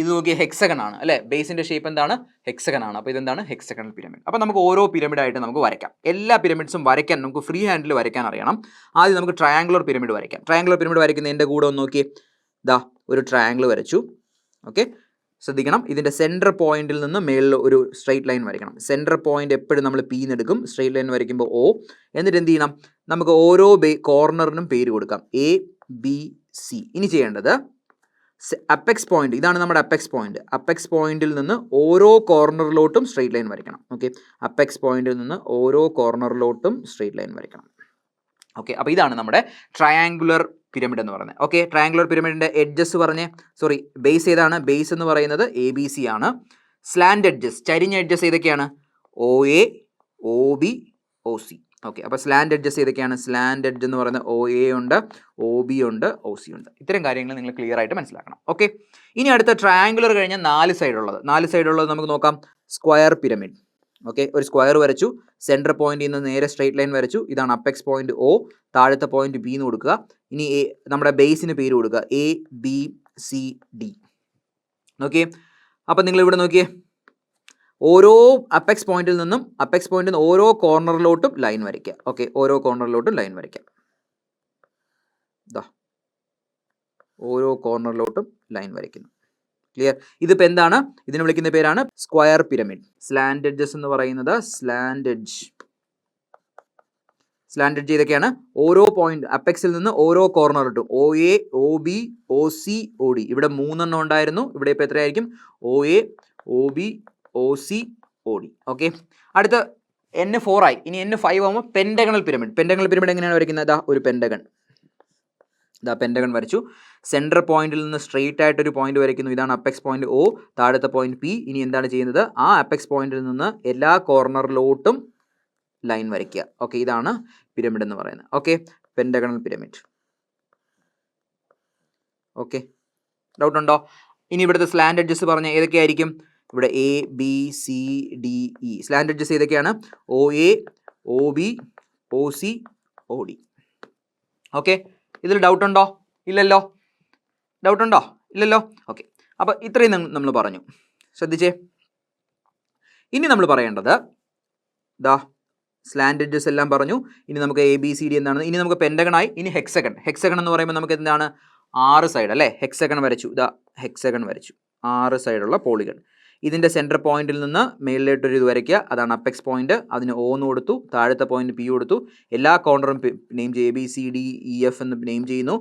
ഇത് നോക്കിയ ഹെക്സഗൺ ആണ് അല്ലേ? ബേസിൻ്റെ ഷേപ്പ് എന്താണ്? ഹെക്സഗൺ ആണ്. അപ്പോൾ ഇതെന്താണ്? Hexagonal pyramid. അപ്പോൾ നമുക്ക് ഓരോ പിരമിഡായിട്ട് നമുക്ക് വരയ്ക്കാം. എല്ലാ പിരമിഡ്സും വരയ്ക്കാൻ നമുക്ക് ഫ്രീ ഹാൻഡിൽ വരയ്ക്കാൻ അറിയണം. ആദ്യം നമുക്ക് ട്രയാങ്കുലർ പിരമിഡ് വരയ്ക്കാം. ട്രയാങ്കുലർ പിരമിഡ് വരയ്ക്കുന്നതിൻ്റെ കൂടെ ഒന്ന് നോക്കി, ദാ ഒരു ട്രയാങ്കിൾ വരച്ചു. ഓക്കെ, ശ്രദ്ധിക്കണം, ഇതിൻ്റെ സെൻറ്റർ പോയിന്റിൽ നിന്ന് മേളിൽ ഒരു സ്ട്രെയിറ്റ് ലൈൻ വരയ്ക്കണം. സെൻറ്റർ പോയിന്റ് എപ്പോഴും നമ്മൾ പി എന്നെടുക്കും. സ്ട്രെയിറ്റ് ലൈൻ വരയ്ക്കുമ്പോൾ O. എന്നിട്ട് എന്ത് ചെയ്യണം? നമുക്ക് ഓരോ കോർണറിനും പേര് കൊടുക്കാം. ABC. ഇനി ചെയ്യേണ്ടത് അപ്പെക്സ് പോയിന്റ്, ഇതാണ് നമ്മുടെ അപ്പെക്സ് പോയിന്റ്. അപ്പെക്സ് പോയിന്റിൽ നിന്ന് ഓരോ കോർണറിലോട്ടും സ്ട്രെയിറ്റ് ലൈൻ വരയ്ക്കണം. ഓക്കെ, അപ്പെക്സ് പോയിന്റിൽ നിന്ന് ഓരോ കോർണറിലോട്ടും സ്ട്രെയിറ്റ് ലൈൻ വരയ്ക്കണം. ഓക്കെ, അപ്പോൾ ഇതാണ് നമ്മുടെ ട്രയാങ്കുലർ പിരമിഡ് എന്ന് പറയുന്നത്. ഓക്കെ, ട്രയാങ്കുലർ പിരമിഡിൻ്റെ എഡ്ജസ് ബേസ് ഏതാണ്? ബേസ് എന്ന് പറയുന്നത് ABC ആണ്. സ്ലാൻഡ് എഡ്ജസ്, ചരിഞ്ഞ എഡ്ജസ് ഏതൊക്കെയാണ്? OA, OB, OC. ഓക്കെ, അപ്പോൾ സ്ലാൻഡ് എഡ്ജസ് ഏതൊക്കെയാണ്? സ്ലാൻഡ് എഡ്ജ് എന്ന് പറയുന്നത് OA ഉണ്ട്, OB ഉണ്ട്, OC ഉണ്ട്. ഇത്തരം കാര്യങ്ങൾ നിങ്ങൾ ക്ലിയർ ആയിട്ട് മനസ്സിലാക്കണം. ഓക്കെ, ഇനി അടുത്ത ട്രയാങ്കുലർ കഴിഞ്ഞ 4 സൈഡുള്ളത് നമുക്ക് നോക്കാം. Square pyramid. ഓക്കെ, ഒരു സ്ക്വയർ വരച്ചു. സെൻറ്റർ പോയിന്റിൽ നിന്ന് നേരെ സ്ട്രെയിറ്റ് ലൈൻ വരച്ചു. ഇതാണ് അപ്പെക്സ് പോയിന്റ് O, താഴത്തെ പോയിന്റ് B എന്ന് കൊടുക്കുക. ഇനി നമ്മുടെ ബേസിന് പേര് കൊടുക്കുക ABCD. നോക്കിയേ, അപ്പം നിങ്ങൾ ഇവിടെ നോക്കിയേ, ഓരോ അപ്പെക്സ് പോയിന്റിൽ നിന്നും ഓരോ കോർണറിലോട്ടും ലൈൻ വരയ്ക്കുക. ഓക്കെ, ഓരോ കോർണറിലോട്ടും ലൈൻ വരയ്ക്കാം. ഓരോ കോർണറിലോട്ടും ലൈൻ വരയ്ക്കുന്നു. ക്ലിയർ? ഇതിപ്പോൾ എന്താണ്? ഇതിനെ വിളിക്കുന്ന പേരാണ് സ്ക്വയർ പിരമിഡ്. സ്ലാൻഡ് എഡ്ജസ് എന്ന് പറയുന്നത് സ്ലാൻഡ് എഡ്ജ് ഇതൊക്കെയാണ്. ഓരോ പോയിന്റ് അപ്പെക്സിൽ നിന്ന് ഓരോ കോർണറിലോട്ടും OA, OB, OC, OD. ഇവിടെ 3 എണ്ണം ഉണ്ടായിരുന്നു. ഇവിടെ ഇപ്പോൾ എത്രയായിരിക്കും? OA, OB, OC, OD. Okay, അടുത്ത N4 ആയി. ഇനി N5 ആകുമ്പോൾ പെൻഡഗണൽ പിരമിഡ്. പെൻഡഗണൽ പിരമിഡ് എങ്ങനെയാണ് വരയ്ക്കുന്നത്? ഇതാ ഒരു പെൻഡഗൺ. ഇതാ പെൻഡഗൺ വരച്ചു. സെൻട്രൽ പോയിന്റിൽ നിന്ന് സ്ട്രെയിറ്റ് ആയിട്ടൊരു പോയിന്റ് വരയ്ക്കുന്നു. ഇതാണ് അപ്പെക്സ് പോയിന്റ് O, താഴത്തെ പോയിന്റ് P. ഇനി എന്താണ് ചെയ്യുന്നത്? ആ അപ്പെക്സ് പോയിന്റിൽ നിന്ന് എല്ലാ കോർണറിലോട്ടും ലൈൻ വരയ്ക്കുക. ഓക്കെ, ഇതാണ് പിരമിഡ് എന്ന് പറയുന്നത്. Okay, pentagonal pyramid. Okay, doubt ഉണ്ടോ? ഇനി ഇവിടുത്തെ സ്ലാൻഡ് എഡ്ജസ് പറഞ്ഞ ഏതൊക്കെയായിരിക്കും? ഇവിടെ ABCDE സ്ലാൻഡ് എഡ്ജസ് ഏതൊക്കെയാണ്? OA, OB, OC, OD. Okay, ഇതിൽ ഡൗട്ട് ഉണ്ടോ? ഇല്ലല്ലോ. ഡൗട്ട് ഉണ്ടോ? ഇല്ലല്ലോ. ഓക്കെ, അപ്പോൾ ഇത്രയും നമ്മൾ പറഞ്ഞു. ശ്രദ്ധിച്ചേ. ഇനി നമ്മൾ പറയേണ്ടത് ദാ സ്ലാൻഡ് എഡ്ജസ് എല്ലാം പറഞ്ഞു. ഇനി നമുക്ക് ABCD എന്താണ്? ഇനി നമുക്ക് പെൻഡഗണായി. ഇനി ഹെക്സഗൺ. ഹെക്സഗൺ എന്ന് പറയുമ്പോൾ നമുക്ക് എന്താണ്? 6 സൈഡ് അല്ലേ? ഹെക്സഗൺ വരച്ചു. ഇതാ ഹെക്സഗൺ വരച്ചു. 6 സൈഡുള്ള പോളിഗൺ. ഇതിൻ്റെ സെൻറ്റർ പോയിന്റിൽ നിന്ന് മേളിലോട്ടൊരു ഇത് വരയ്ക്കുക. അതാണ് അപ്പെക്സ് പോയിന്റ്. അതിന് O എന്ന് കൊടുത്തു. താഴത്തെ പോയിന്റ് P കൊടുത്തു. എല്ലാ കോർണറും നെയിം ചെയ്യും. ABCDEF എന്ന് നെയിം ചെയ്യുന്നു.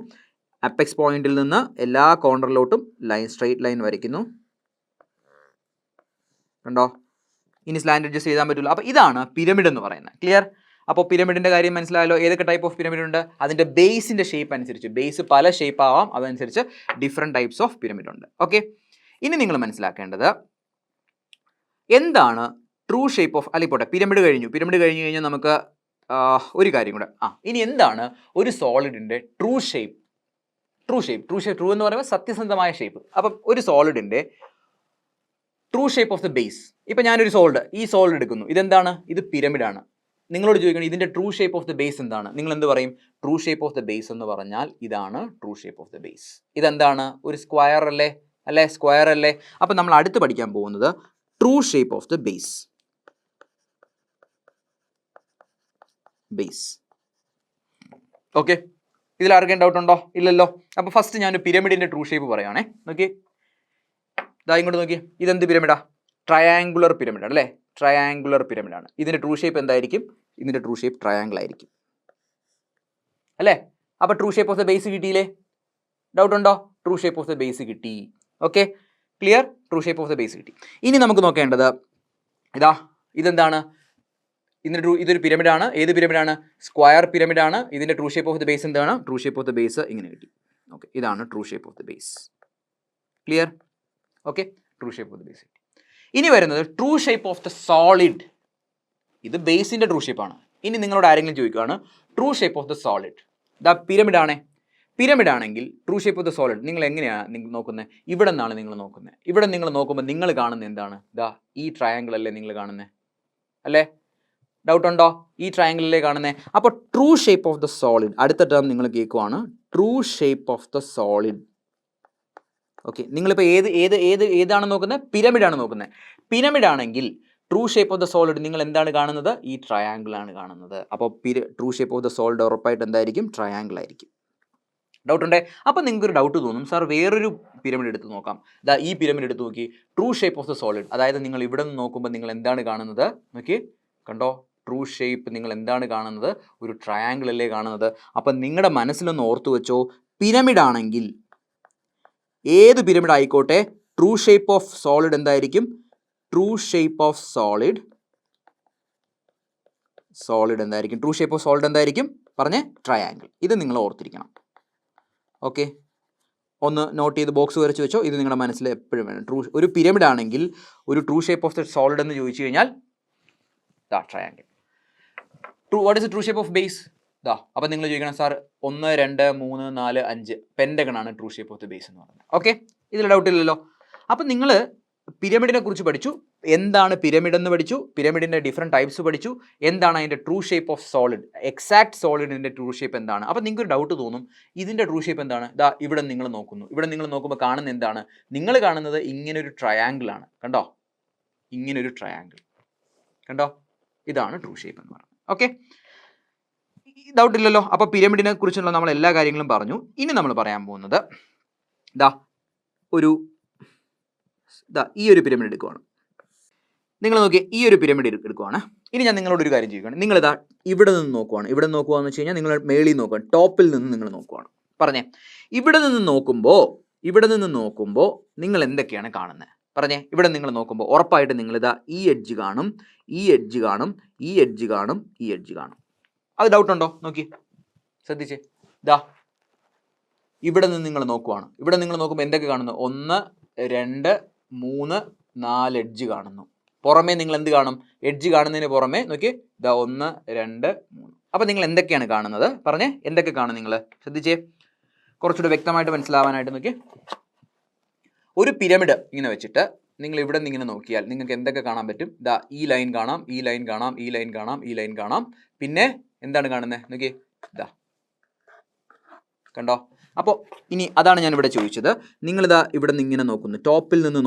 അപ്പെക്സ് പോയിന്റിൽ നിന്ന് എല്ലാ കോർണറിലോട്ടും ലൈൻ, സ്ട്രെയിറ്റ് ലൈൻ വരയ്ക്കുന്നു. കണ്ടോ? ഇനി സ്ലാൻഡ് അഡ്ജസ്റ്റ് ചെയ്താൻ പറ്റില്ല. അപ്പോൾ ഇതാണ് പിരമിഡ് എന്ന് പറയുന്നത്. ക്ലിയർ? അപ്പോൾ പിരമിഡിൻ്റെ കാര്യം മനസ്സിലായല്ലോ. ഏതൊക്കെ ടൈപ്പ് ഓഫ് പിരമിഡ് ഉണ്ട്? അതിൻ്റെ ബേസിൻ്റെ ഷേപ്പ് അനുസരിച്ച്, ബേസ് പല ഷേപ്പ് ആവാം, അതനുസരിച്ച് ഡിഫറെൻറ്റ് ടൈപ്സ് ഓഫ് പിരമിഡ് ഉണ്ട്. ഓക്കെ, ഇനി നിങ്ങൾ മനസ്സിലാക്കേണ്ടത് എന്താണ് ട്രൂ ഷേപ്പ് ഓഫ്, പോട്ടെ, പിരമിഡ് കഴിഞ്ഞു. പിരമിഡ് കഴിഞ്ഞ് കഴിഞ്ഞാൽ നമുക്ക് ഒരു കാര്യം കൂടെ. ഇനി എന്താണ് ഒരു സോളിഡിൻ്റെ ട്രൂ ഷേപ്പ്? ട്രൂ എന്ന് പറയുമ്പോൾ സത്യസന്ധമായ ഷേപ്പ്. അപ്പം ഒരു സോളിഡിൻ്റെ true shape of the base. ഇപ്പം ഞാനൊരു ഈ സോളിഡ് എടുക്കുന്നു. ഇതെന്താണ്? ഇത് പിരമിഡാണ്. നിങ്ങളോട് ചോദിക്കണം ഇതിൻ്റെ true shape of the base എന്താണ്? നിങ്ങൾ എന്ത് പറയും? True shape of the base എന്ന് പറഞ്ഞാൽ ഇതാണ് true shape of the base. ഇതെന്താണ്? ഒരു സ്ക്വയർ അല്ലേ? സ്ക്വയർ അല്ലേ? അപ്പം നമ്മൾ അടുത്ത് പഠിക്കാൻ പോകുന്നത് true shape of the base. Okay, ഇതിൽ ആർക്കും ഡൗട്ട് ഉണ്ടോ? ഇല്ലല്ലോ. അപ്പോൾ ഫസ്റ്റ് ഞാൻ പിരമിഡിൻ്റെ ട്രൂ ഷേപ്പ് പറയുകയാണേ. നോക്കി, ഇതാ ഇങ്ങോട്ട് നോക്കി. ഇതെന്ത് പിരമിഡാ? ട്രയാങ്കുലർ പിരമിഡ് അല്ലേ? ട്രയാങ്കുലർ പിരമിഡാണ്. ഇതിൻ്റെ ട്രൂ ഷേപ്പ് എന്തായിരിക്കും? ഇതിൻ്റെ ട്രൂ ഷേപ്പ് ട്രയാങ്കിൾ ആയിരിക്കും അല്ലേ? അപ്പോൾ true shape of the base കിട്ടിയില്ലേ? ഡൗട്ട് ഉണ്ടോ? True shape of the base കിട്ടി. Okay, clear? True shape of the base കിട്ടി. ഇനി നമുക്ക് നോക്കേണ്ടത് ഇതെന്താണ്? ഇതൊരു പിരമിഡാണ്. ഏത് പിരമിഡാണ്? സ്ക്വയർ പിരമിഡാണ്. ഇതിൻ്റെ true shape of the base എന്താണ്? True shape of the base ഇങ്ങനെ കിട്ടി. ഓക്കെ, ഇതാണ് true shape of the base. Clear? Okay, true shape of the base. ഇനി വരുന്നത് true shape of the solid. ഇത് ബേസിൻ്റെ ട്രൂ ഷേപ്പാണ്. ഇനി നിങ്ങളോട് ആരെങ്കിലും ചോദിക്കുകയാണ് true shape of the solid. പിരമിഡാണേ. പിരമിഡാണെങ്കിൽ true shape of the solid നിങ്ങൾ എങ്ങനെയാണ് നിങ്ങൾ നോക്കുന്നത്? ഇവിടെ നിന്നാണ് നിങ്ങൾ നോക്കുന്നത്. ഇവിടെ നിങ്ങൾ നോക്കുമ്പോൾ നിങ്ങൾ കാണുന്നത് എന്താണ്? ഈ ട്രയാങ്കിൾ അല്ലേ നിങ്ങൾ കാണുന്നത് അല്ലേ? ഡൗട്ട് ഉണ്ടോ? ഈ ട്രയാങ്കിളിലേ കാണുന്നത്. അപ്പോൾ true shape of the solid, അടുത്ത ടേം നിങ്ങൾ കേൾക്കുവാണ്, true shape of the solid. Okay, നിങ്ങളിപ്പോൾ ഏതാണ് നോക്കുന്നത്? പിരമിഡാണ് നോക്കുന്നത്. പിരമിഡാണെങ്കിൽ true shape of the solid നിങ്ങൾ എന്താണ് കാണുന്നത്? ഈ ട്രയാങ്കിൾ ആണ് കാണുന്നത്. അപ്പോൾ true shape of the solid ഉറപ്പായിട്ട് എന്തായിരിക്കും? ട്രയാങ്കിൾ ആയിരിക്കും. ഡൗട്ട് ഉണ്ടേ? അപ്പോൾ നിങ്ങൾക്കൊരു ഡൗട്ട് തോന്നും, സാർ വേറൊരു പിരമിഡ് എടുത്ത് നോക്കാം. ഈ പിരമിഡ് എടുത്ത് നോക്കി, true shape of the solid. അതായത് നിങ്ങൾ ഇവിടെ നിന്ന് നോക്കുമ്പോൾ നിങ്ങൾ എന്താണ് കാണുന്നത്? നോക്കി, കണ്ടോ? ട്രൂ ഷേപ്പ് നിങ്ങൾ എന്താണ് കാണുന്നത്? ഒരു ട്രയാങ്കിൾ അല്ലേ കാണുന്നത്. അപ്പം നിങ്ങളുടെ മനസ്സിലൊന്ന് ഓർത്തു വെച്ചോ, പിരമിഡാണെങ്കിൽ ഏത് പിരമിഡ് ആയിക്കോട്ടെ, ട്രൂ ഷേപ്പ് ഓഫ് സോളിഡ് എന്തായിരിക്കും? ട്രൂ ഷേപ്പ് ഓഫ് സോളിഡ് എന്തായിരിക്കും? ട്രൂ ഷേപ്പ് ഓഫ് സോളിഡ് എന്തായിരിക്കും? പറഞ്ഞേ, ട്രയാങ്കിൾ. ഇത് നിങ്ങൾ ഓർത്തിരിക്കണം. ഓക്കെ, ഒന്ന് നോട്ട് ചെയ്ത് ബോക്സ് വരച്ച് വെച്ചോ. ഇത് നിങ്ങളുടെ മനസ്സിൽ എപ്പോഴും വേണം. ഒരു പിരമിഡ് ആണെങ്കിൽ ഒരു true shape of the solid എന്ന് ചോദിച്ചു കഴിഞ്ഞാൽ triangle. What is the true shape of base? അപ്പം നിങ്ങൾ ചോദിക്കണം, സാർ 1, 2, 3, 4, 5 പെൻഡഗൺ ആണ് true shape of the base എന്ന് പറയുന്നത്. ഓക്കെ, ഇതിൽ ഡൗട്ട് ഇല്ലല്ലോ. അപ്പം നിങ്ങൾ പിരമിഡിനെ കുറിച്ച് പഠിച്ചു, എന്താണ് പിരമിഡ് എന്ന് പഠിച്ചു, പിരമിഡിൻ്റെ ഡിഫറെൻറ്റ് ടൈപ്സ് പഠിച്ചു, എന്താണ് അതിൻ്റെ true shape of solid, exact സോളിഡിൻ്റെ ട്രൂ ഷേപ്പ് എന്താണ്. അപ്പം നിങ്ങൾക്ക് ഒരു ഡൗട്ട് തോന്നും, ഇതിൻ്റെ ട്രൂ ഷേപ്പ് എന്താണ്? ഇവിടെ നിങ്ങൾ നോക്കുന്നു. ഇവിടെ നിങ്ങൾ നോക്കുമ്പോൾ കാണുന്നത് എന്താണ്? നിങ്ങൾ കാണുന്നത് ഇങ്ങനൊരു ട്രയാങ്കിളാണ്. കണ്ടോ? ഇങ്ങനൊരു ട്രയാങ്കിൾ കണ്ടോ? ഇതാണ് ട്രൂ ഷേപ്പ് എന്ന് പറയുന്നത്. ഓക്കെ, ഡൗട്ട് ഇല്ലല്ലോ. അപ്പോൾ പിരമിഡിനെ കുറിച്ചുള്ള നമ്മൾ എല്ലാ കാര്യങ്ങളും പറഞ്ഞു. ഇനി നമ്മൾ പറയാൻ പോകുന്നത് ഈ ഒരു പിരമിഡ് എടുക്കുവാണ്. നിങ്ങൾ നോക്കിയാൽ ഈ ഒരു പിരമിഡ് എടുക്കുവാണ്. ഇനി ഞാൻ നിങ്ങളോട് ഒരു കാര്യം ചെയ്യുകയാണ്. നിങ്ങളിതാ ഇവിടെ നിന്ന് നോക്കുവാണ്. ഇവിടെ നോക്കുകയെന്ന് വെച്ച് കഴിഞ്ഞാൽ നിങ്ങൾ മേളിൽ നോക്കുകയാണ്, ടോപ്പിൽ നിന്ന് നിങ്ങൾ നോക്കുവാണ്. പറഞ്ഞേ, ഇവിടെ നിന്ന് നോക്കുമ്പോൾ നിങ്ങൾ എന്തൊക്കെയാണ് കാണുന്നത്? പറഞ്ഞേ. ഇവിടെ നിങ്ങൾ നോക്കുമ്പോൾ ഉറപ്പായിട്ട് നിങ്ങൾ ഇതാ ഈ എഡ്ജ് കാണും, ഈ എഡ്ജ് കാണും, ഈ എഡ്ജ് കാണും, ഈ എഡ്ജ് കാണും. അത് ഡൗട്ട് ഉണ്ടോ? നോക്കി ശ്രദ്ധിച്ചേ. ഇതാ ഇവിടെ നിന്ന് നിങ്ങൾ നോക്കുവാണ്. ഇവിടെ നിങ്ങൾ നോക്കുമ്പോൾ എന്തൊക്കെ കാണുന്നു? 1, 2, 3, 4 എഡ്ജ് കാണുന്നു. പുറമേ നിങ്ങൾ എന്ത് കാണും? എഡ്ജ് കാണുന്നതിന് പുറമേ നോക്കി ഇതാ 1, 2, 3. അപ്പോൾ നിങ്ങൾ എന്തൊക്കെയാണ് കാണുന്നത്? പറഞ്ഞേ, എന്തൊക്കെ കാണും നിങ്ങൾ? ശ്രദ്ധിച്ചേ, കുറച്ചുകൂടെ വ്യക്തമായിട്ട് മനസ്സിലാവാനായിട്ട് നോക്കി. ഒരു പിരമിഡ് ഇങ്ങനെ വെച്ചിട്ട് നിങ്ങൾ ഇവിടെ നിന്ന് ഇങ്ങനെ നോക്കിയാൽ നിങ്ങൾക്ക് എന്തൊക്കെ കാണാൻ പറ്റും? ഇതാ ഈ ലൈൻ കാണാം, ഈ ലൈൻ കാണാം, ഈ ലൈൻ കാണാം, ഈ ലൈൻ കാണാം. പിന്നെ എന്താണ് കാണുന്നത്? നോക്കി ഇതാ, കണ്ടോ? അപ്പോൾ ഇനി അതാണ് ഞാൻ ഇവിടെ ചോദിച്ചത്. നിങ്ങളിതാ ഇവിടെ നിന്ന് ഇങ്ങനെ നോക്കുന്നു, ടോപ്പിൽ നിന്ന്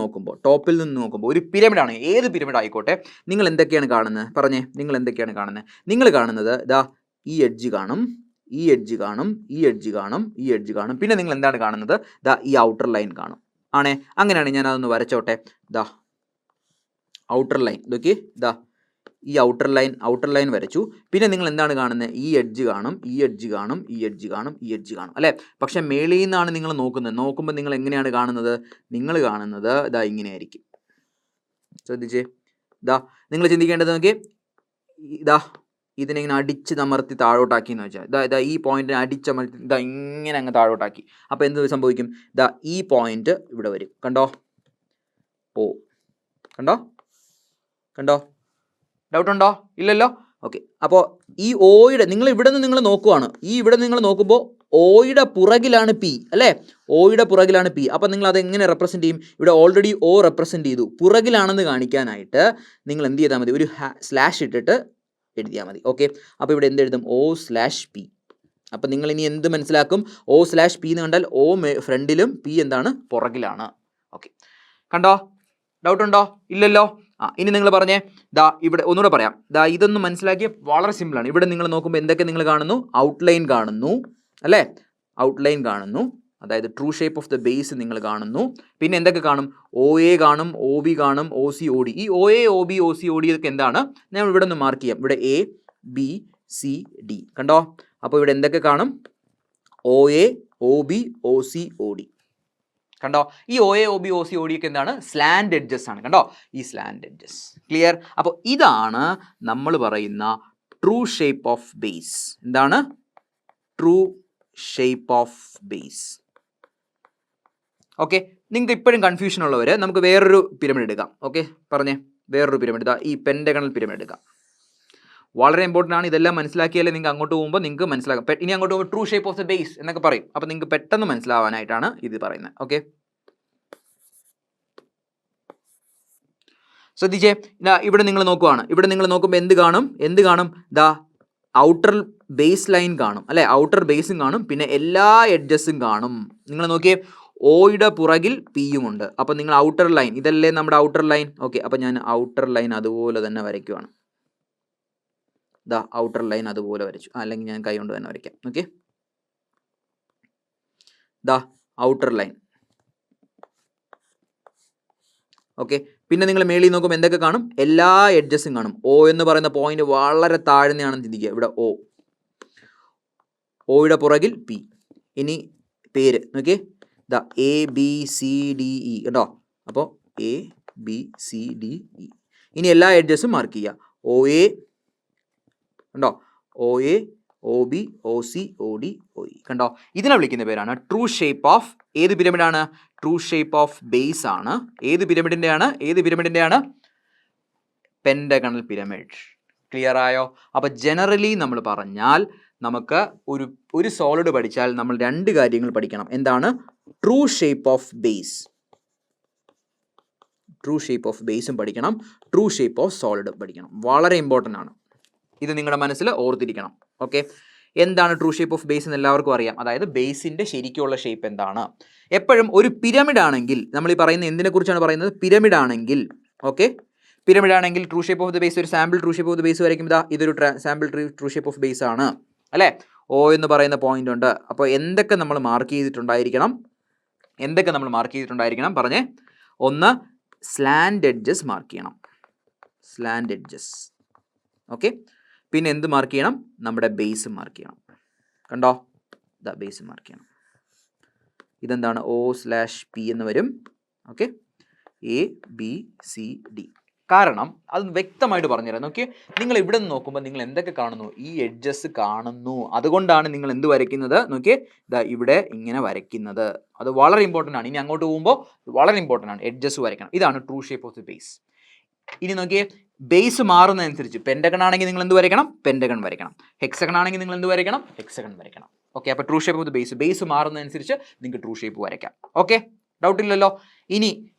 നോക്കുമ്പോൾ ഒരു പിരമിഡാണ്, ഏത് പിരമിഡ് ആയിക്കോട്ടെ, നിങ്ങൾ എന്തൊക്കെയാണ് കാണുന്നത്? പറഞ്ഞേ, നിങ്ങൾ എന്തൊക്കെയാണ് കാണുന്നത്? നിങ്ങൾ കാണുന്നത് ഇതാ ഈ എഡ്ജ് കാണും, ഈ എഡ്ജ് കാണും, ഈ എഡ്ജ് കാണും, ഈ എഡ്ജ് കാണും. പിന്നെ നിങ്ങൾ എന്താണ് കാണുന്നത്? ഇതാ ഈ ഔട്ടർ ലൈൻ കാണും. ആണേ, അങ്ങനെയാണ്. ഞാൻ അതൊന്ന് വരച്ചോട്ടെ. ഇതാ ഔട്ടർ ലൈൻ, നോക്കി ഇതാ ഈ ഔട്ടർ ലൈൻ വരച്ചു. പിന്നെ നിങ്ങൾ എന്താണ് കാണുന്നത്? ഈ എഡ്ജ് കാണും, ഈ എഡ്ജ് കാണും, ഈ എഡ്ജ് കാണും, ഈ എഡ്ജ് കാണും, അല്ലേ? പക്ഷെ മേളിൽ നിന്നാണ് നിങ്ങൾ നോക്കുന്നത്. നോക്കുമ്പോൾ നിങ്ങൾ എങ്ങനെയാണ് കാണുന്നത്? നിങ്ങൾ കാണുന്നത് ഇതാ ഇങ്ങനെയായിരിക്കും. ശ്രദ്ധിച്ചേ, ഇതാ നിങ്ങൾ ചിന്തിക്കേണ്ടത് നോക്കി, ഇതാ ഇതിനെ ഇങ്ങനെ അടിച്ചമർത്തി താഴോട്ടാക്കി എന്ന് വെച്ചാൽ ഇതാ ഈ പോയിന്റിനെ അടിച്ചമർത്തി ഇതാ ഇങ്ങനെ അങ്ങ് താഴോട്ടാക്കി. അപ്പോൾ എന്ത് സംഭവിക്കും? ഇതാ ഈ പോയിന്റ് ഇവിടെ വരും. കണ്ടോ? ഓ, കണ്ടോ? ഡൗട്ട് ഉണ്ടോ? ഇല്ലല്ലോ. ഓക്കെ. അപ്പോൾ ഈ ഓയുടെ നിങ്ങൾ ഇവിടെ നിന്ന് നിങ്ങൾ നോക്കുവാണ്. ഇവിടെ നിങ്ങൾ നോക്കുമ്പോൾ ഓയുടെ പുറകിലാണ് പി, അല്ലേ? ഓയുടെ പുറകിലാണ് പി. അപ്പോൾ നിങ്ങൾ അത് എങ്ങനെ റെപ്രസെൻറ്റ് ചെയ്യും? ഇവിടെ ഓൾറെഡി ഓ റെപ്രസെൻറ്റ് ചെയ്തു. പുറകിലാണെന്ന് കാണിക്കാനായിട്ട് നിങ്ങൾ എന്ത് ചെയ്താൽ മതി? ഒരു സ്ലാഷ് ഇട്ടിട്ട് എഴുതിയാൽ മതി. ഓക്കെ. അപ്പോൾ ഇവിടെ എന്തെഴുതും? O/P. അപ്പോൾ നിങ്ങൾ ഇനി എന്ത് മനസ്സിലാക്കും? O/P എന്ന് കണ്ടാൽ O ഫ്രണ്ടിലും പി എന്താണ്? പുറകിലാണ്. ഓക്കെ, കണ്ടോ? ഡൗട്ട് ഉണ്ടോ? ഇല്ലല്ലോ. ഇനി നിങ്ങൾ പറഞ്ഞേ, ദാ ഇവിടെ ഒന്നുകൂടെ പറയാം. ദാ ഇതൊന്ന് മനസ്സിലാക്കിയ വളരെ സിമ്പിളാണ്. ഇവിടെ നിങ്ങൾ നോക്കുമ്പോൾ എന്തൊക്കെ നിങ്ങൾ കാണുന്നു? ഔട്ട്ലൈൻ കാണുന്നു, അല്ലേ? ഔട്ട്ലൈൻ കാണുന്നു, അതായത് true shape of the base നിങ്ങൾ കാണുന്നു. പിന്നെ എന്തൊക്കെ കാണും? OA കാണും, OB കാണും, OC OD. ഈ OA OB OC OD ഇതൊക്കെ എന്താണ്? ഞാൻ ഇവിടെ ഒന്ന് മാർക്ക് ചെയ്യാം. ഇവിടെ A B C D, കണ്ടോ? അപ്പോൾ ഇവിടെ എന്തൊക്കെ കാണും? OA OB OC OD, കണ്ടോ? ഈ OA OB OC OD ഒക്കെ എന്താണ്? സ്ലാൻഡ് എഡ്ജസ് ആണ്. കണ്ടോ? ഈ സ്ലാൻഡ് എഡ്ജസ്. ക്ലിയർ? അപ്പോൾ ഇതാണ് നമ്മൾ പറയുന്ന ട്രൂ ഷേപ്പ് ഓഫ് ബേസ്. എന്താണ്? True shape of base. Okay, നിങ്ങൾക്ക് ഇപ്പോഴും കൺഫ്യൂഷൻ ഉള്ളവർ നമുക്ക് വേറൊരു പിരമിഡ് എടുക്കാം. ഓക്കെ, പറഞ്ഞേ, വേറൊരു പിരമിഡ്. ഇതാ ഈ പെൻഡഗണൽ പിരമിഡ് എടുക്കാം. വളരെ ഇമ്പോർട്ടൻ്റ് ആണ്. ഇതെല്ലാം മനസ്സിലാക്കിയാലേ നിങ്ങൾക്ക് അങ്ങോട്ട് പോകുമ്പോൾ നിങ്ങൾക്ക് മനസ്സിലാക്കാം. ഇനി അങ്ങോട്ട് പോകുമ്പോൾ true shape of the base എന്നൊക്കെ പറയും. അപ്പോൾ നിങ്ങൾക്ക് പെട്ടെന്ന് മനസ്സിലാവാനായിട്ടാണ് ഇത് പറയുന്നത്. ഓക്കെ, ശ്രദ്ധിച്ചേ. ഇവിടെ നിങ്ങൾ നോക്കുവാണ്. ഇവിടെ നിങ്ങൾ നോക്കുമ്പോൾ എന്ത് കാണും? ദാ ഔട്ടർ ബേസ് ലൈൻ കാണും, അല്ലേ? ഔട്ടർ ബേസും കാണും, പിന്നെ എല്ലാ എഡ്ജസും കാണും. നിങ്ങൾ നോക്കിയേ, ഓയുടെ പുറകിൽ പിയും ഉണ്ട്. അപ്പോൾ നിങ്ങൾ ഔട്ടർ ലൈൻ, ഇതല്ലേ നമ്മുടെ ഔട്ടർ ലൈൻ? ഓക്കെ, അപ്പോൾ ഞാൻ ഔട്ടർ ലൈൻ അതുപോലെ തന്നെ വരയ്ക്കുവാണ്. ദാ ഔട്ടർ ലൈൻ അതുപോലെ വരച്ചു. അല്ലെങ്കിൽ ഞാൻ കൈ കൊണ്ട് തന്നെ വരയ്ക്കാം. ഓക്കെ, ദാ ഔട്ടർ ലൈൻ. ഓക്കെ, പിന്നെ നിങ്ങൾ മേളിൽ നോക്കുമ്പോൾ എന്തൊക്കെ കാണും? എല്ലാ എഡ്ജസും കാണും. O എന്ന് പറയുന്ന പോയിന്റ് വളരെ താഴ്ന്നയാണെന്ന് ചിന്തിക്കുക. ഇവിടെ ഓയുടെ പുറകിൽ പി. ഇനി പേര് നോക്കിയേ, ദാ ABCDE, കേട്ടോ? അപ്പോൾ ABCDE. ഇനി എല്ലാ എഡ്ജസും മാർക്ക് ചെയ്യുക. OA, കണ്ടോ? OA OB OC OD OE, കണ്ടോ? ഇതിനെ വിളിക്കുന്ന പേരാണ് ട്രൂ ഷേപ്പ് ഓഫ് ഏത് പിരമിഡാണ്? ട്രൂ ഷേപ്പ് ഓഫ് ബേസ് ആണ്. ഏത് പിരമിഡിൻ്റെയാണ്? Pentagonal pyramid. ക്ലിയർ ആയോ? അപ്പോൾ ജനറലി നമ്മൾ പറഞ്ഞാൽ നമുക്ക് ഒരു സോളിഡ് പഠിച്ചാൽ നമ്മൾ 2 കാര്യങ്ങൾ പഠിക്കണം. എന്താണ്? True shape of base. True shape of ബേസും പഠിക്കണം, ട്രൂ ഷേപ്പ് ഓഫ് സോളിഡും പഠിക്കണം. വളരെ ഇമ്പോർട്ടൻ്റ് ആണ്. ഇത് നിങ്ങളുടെ മനസ്സിൽ ഓർത്തിരിക്കണം. ഓക്കെ, എന്താണ് ട്രൂ ഷേപ്പ് ഓഫ് ബേസ് എന്ന് എല്ലാവർക്കും അറിയാം. അതായത് ബേസിൻ്റെ ശരിക്കുള്ള ഷേപ്പ് എന്താണ്? എപ്പോഴും ഒരു പിരമിഡ് ആണെങ്കിൽ, നമ്മൾ ഈ പറയുന്ന എന്തിനെ കുറിച്ചാണ് പറയുന്നത്? പിരമിഡ് ആണെങ്കിൽ. ഓക്കെ, പിരമിഡ് ആണെങ്കിൽ true shape of the base, ഒരു sample true shape of the base വരയ്ക്കും. ഇതൊരു sample true shape of base ആണ്, അല്ലേ? O എന്ന് പറയുന്ന പോയിന്റ് ഉണ്ട്. അപ്പോൾ എന്തൊക്കെ നമ്മൾ മാർക്ക് ചെയ്തിട്ടുണ്ടായിരിക്കണം? പറഞ്ഞേ. ഒന്ന്, സ്ലാൻഡ് എഡ്ജസ് മാർക്ക് ചെയ്യണം. Slant edges. ഓക്കെ, പിന്നെ എന്ത് മാർക്ക് ചെയ്യണം? നമ്മുടെ ബേസ് മാർക്ക് ചെയ്യണം. കണ്ടോ? ഇതാ ബേസ് മാർക്ക് ചെയ്യണം. ഇതെന്താണ്? O/P എന്ന് വരും. Okay, A B C D. കാരണം അത് വ്യക്തമായിട്ട് പറഞ്ഞുതരാം. നോക്കിയേ, നിങ്ങൾ ഇവിടെ നിന്ന് നോക്കുമ്പോൾ നിങ്ങൾ എന്തൊക്കെ കാണുന്നു? ഈ എഡ്ജസ് കാണുന്നു. അതുകൊണ്ടാണ് നിങ്ങൾ എന്ത് വരയ്ക്കുന്നത്? നോക്കിയേ, ഇതാ ഇവിടെ ഇങ്ങനെ വരയ്ക്കുന്നത്. അത് വളരെ ഇമ്പോർട്ടൻ്റ് ആണ്. ഇനി അങ്ങോട്ട് പോകുമ്പോൾ വളരെ ഇമ്പോർട്ടൻ്റ് ആണ്, എഡ്ജസ് വരയ്ക്കണം. ഇതാണ് true shape of the base. ഇനി നോക്കിയേ, ബേസ് മാറുന്നതനുസരിച്ച് പെൻറ്റഗൺ ആണെങ്കിൽ നിങ്ങൾ എന്ത് വരയ്ക്കണം? പെൻറ്റഗൺ വരയ്ക്കണം. ഹെക്സഗൺ ആണെങ്കിൽ നിങ്ങൾ എന്ത് വരയ്ക്കണം? ഹെക്സഗൺ വരയ്ക്കണം. ഓക്കെ, അപ്പോൾ true shape of the base മാറുന്നതനുസരിച്ച് നിങ്ങൾക്ക് ട്രൂ ഷേപ്പ് വരയ്ക്കാം. ഓക്കെ, ഡൗട്ട് ഇല്ലല്ലോ. ഇനി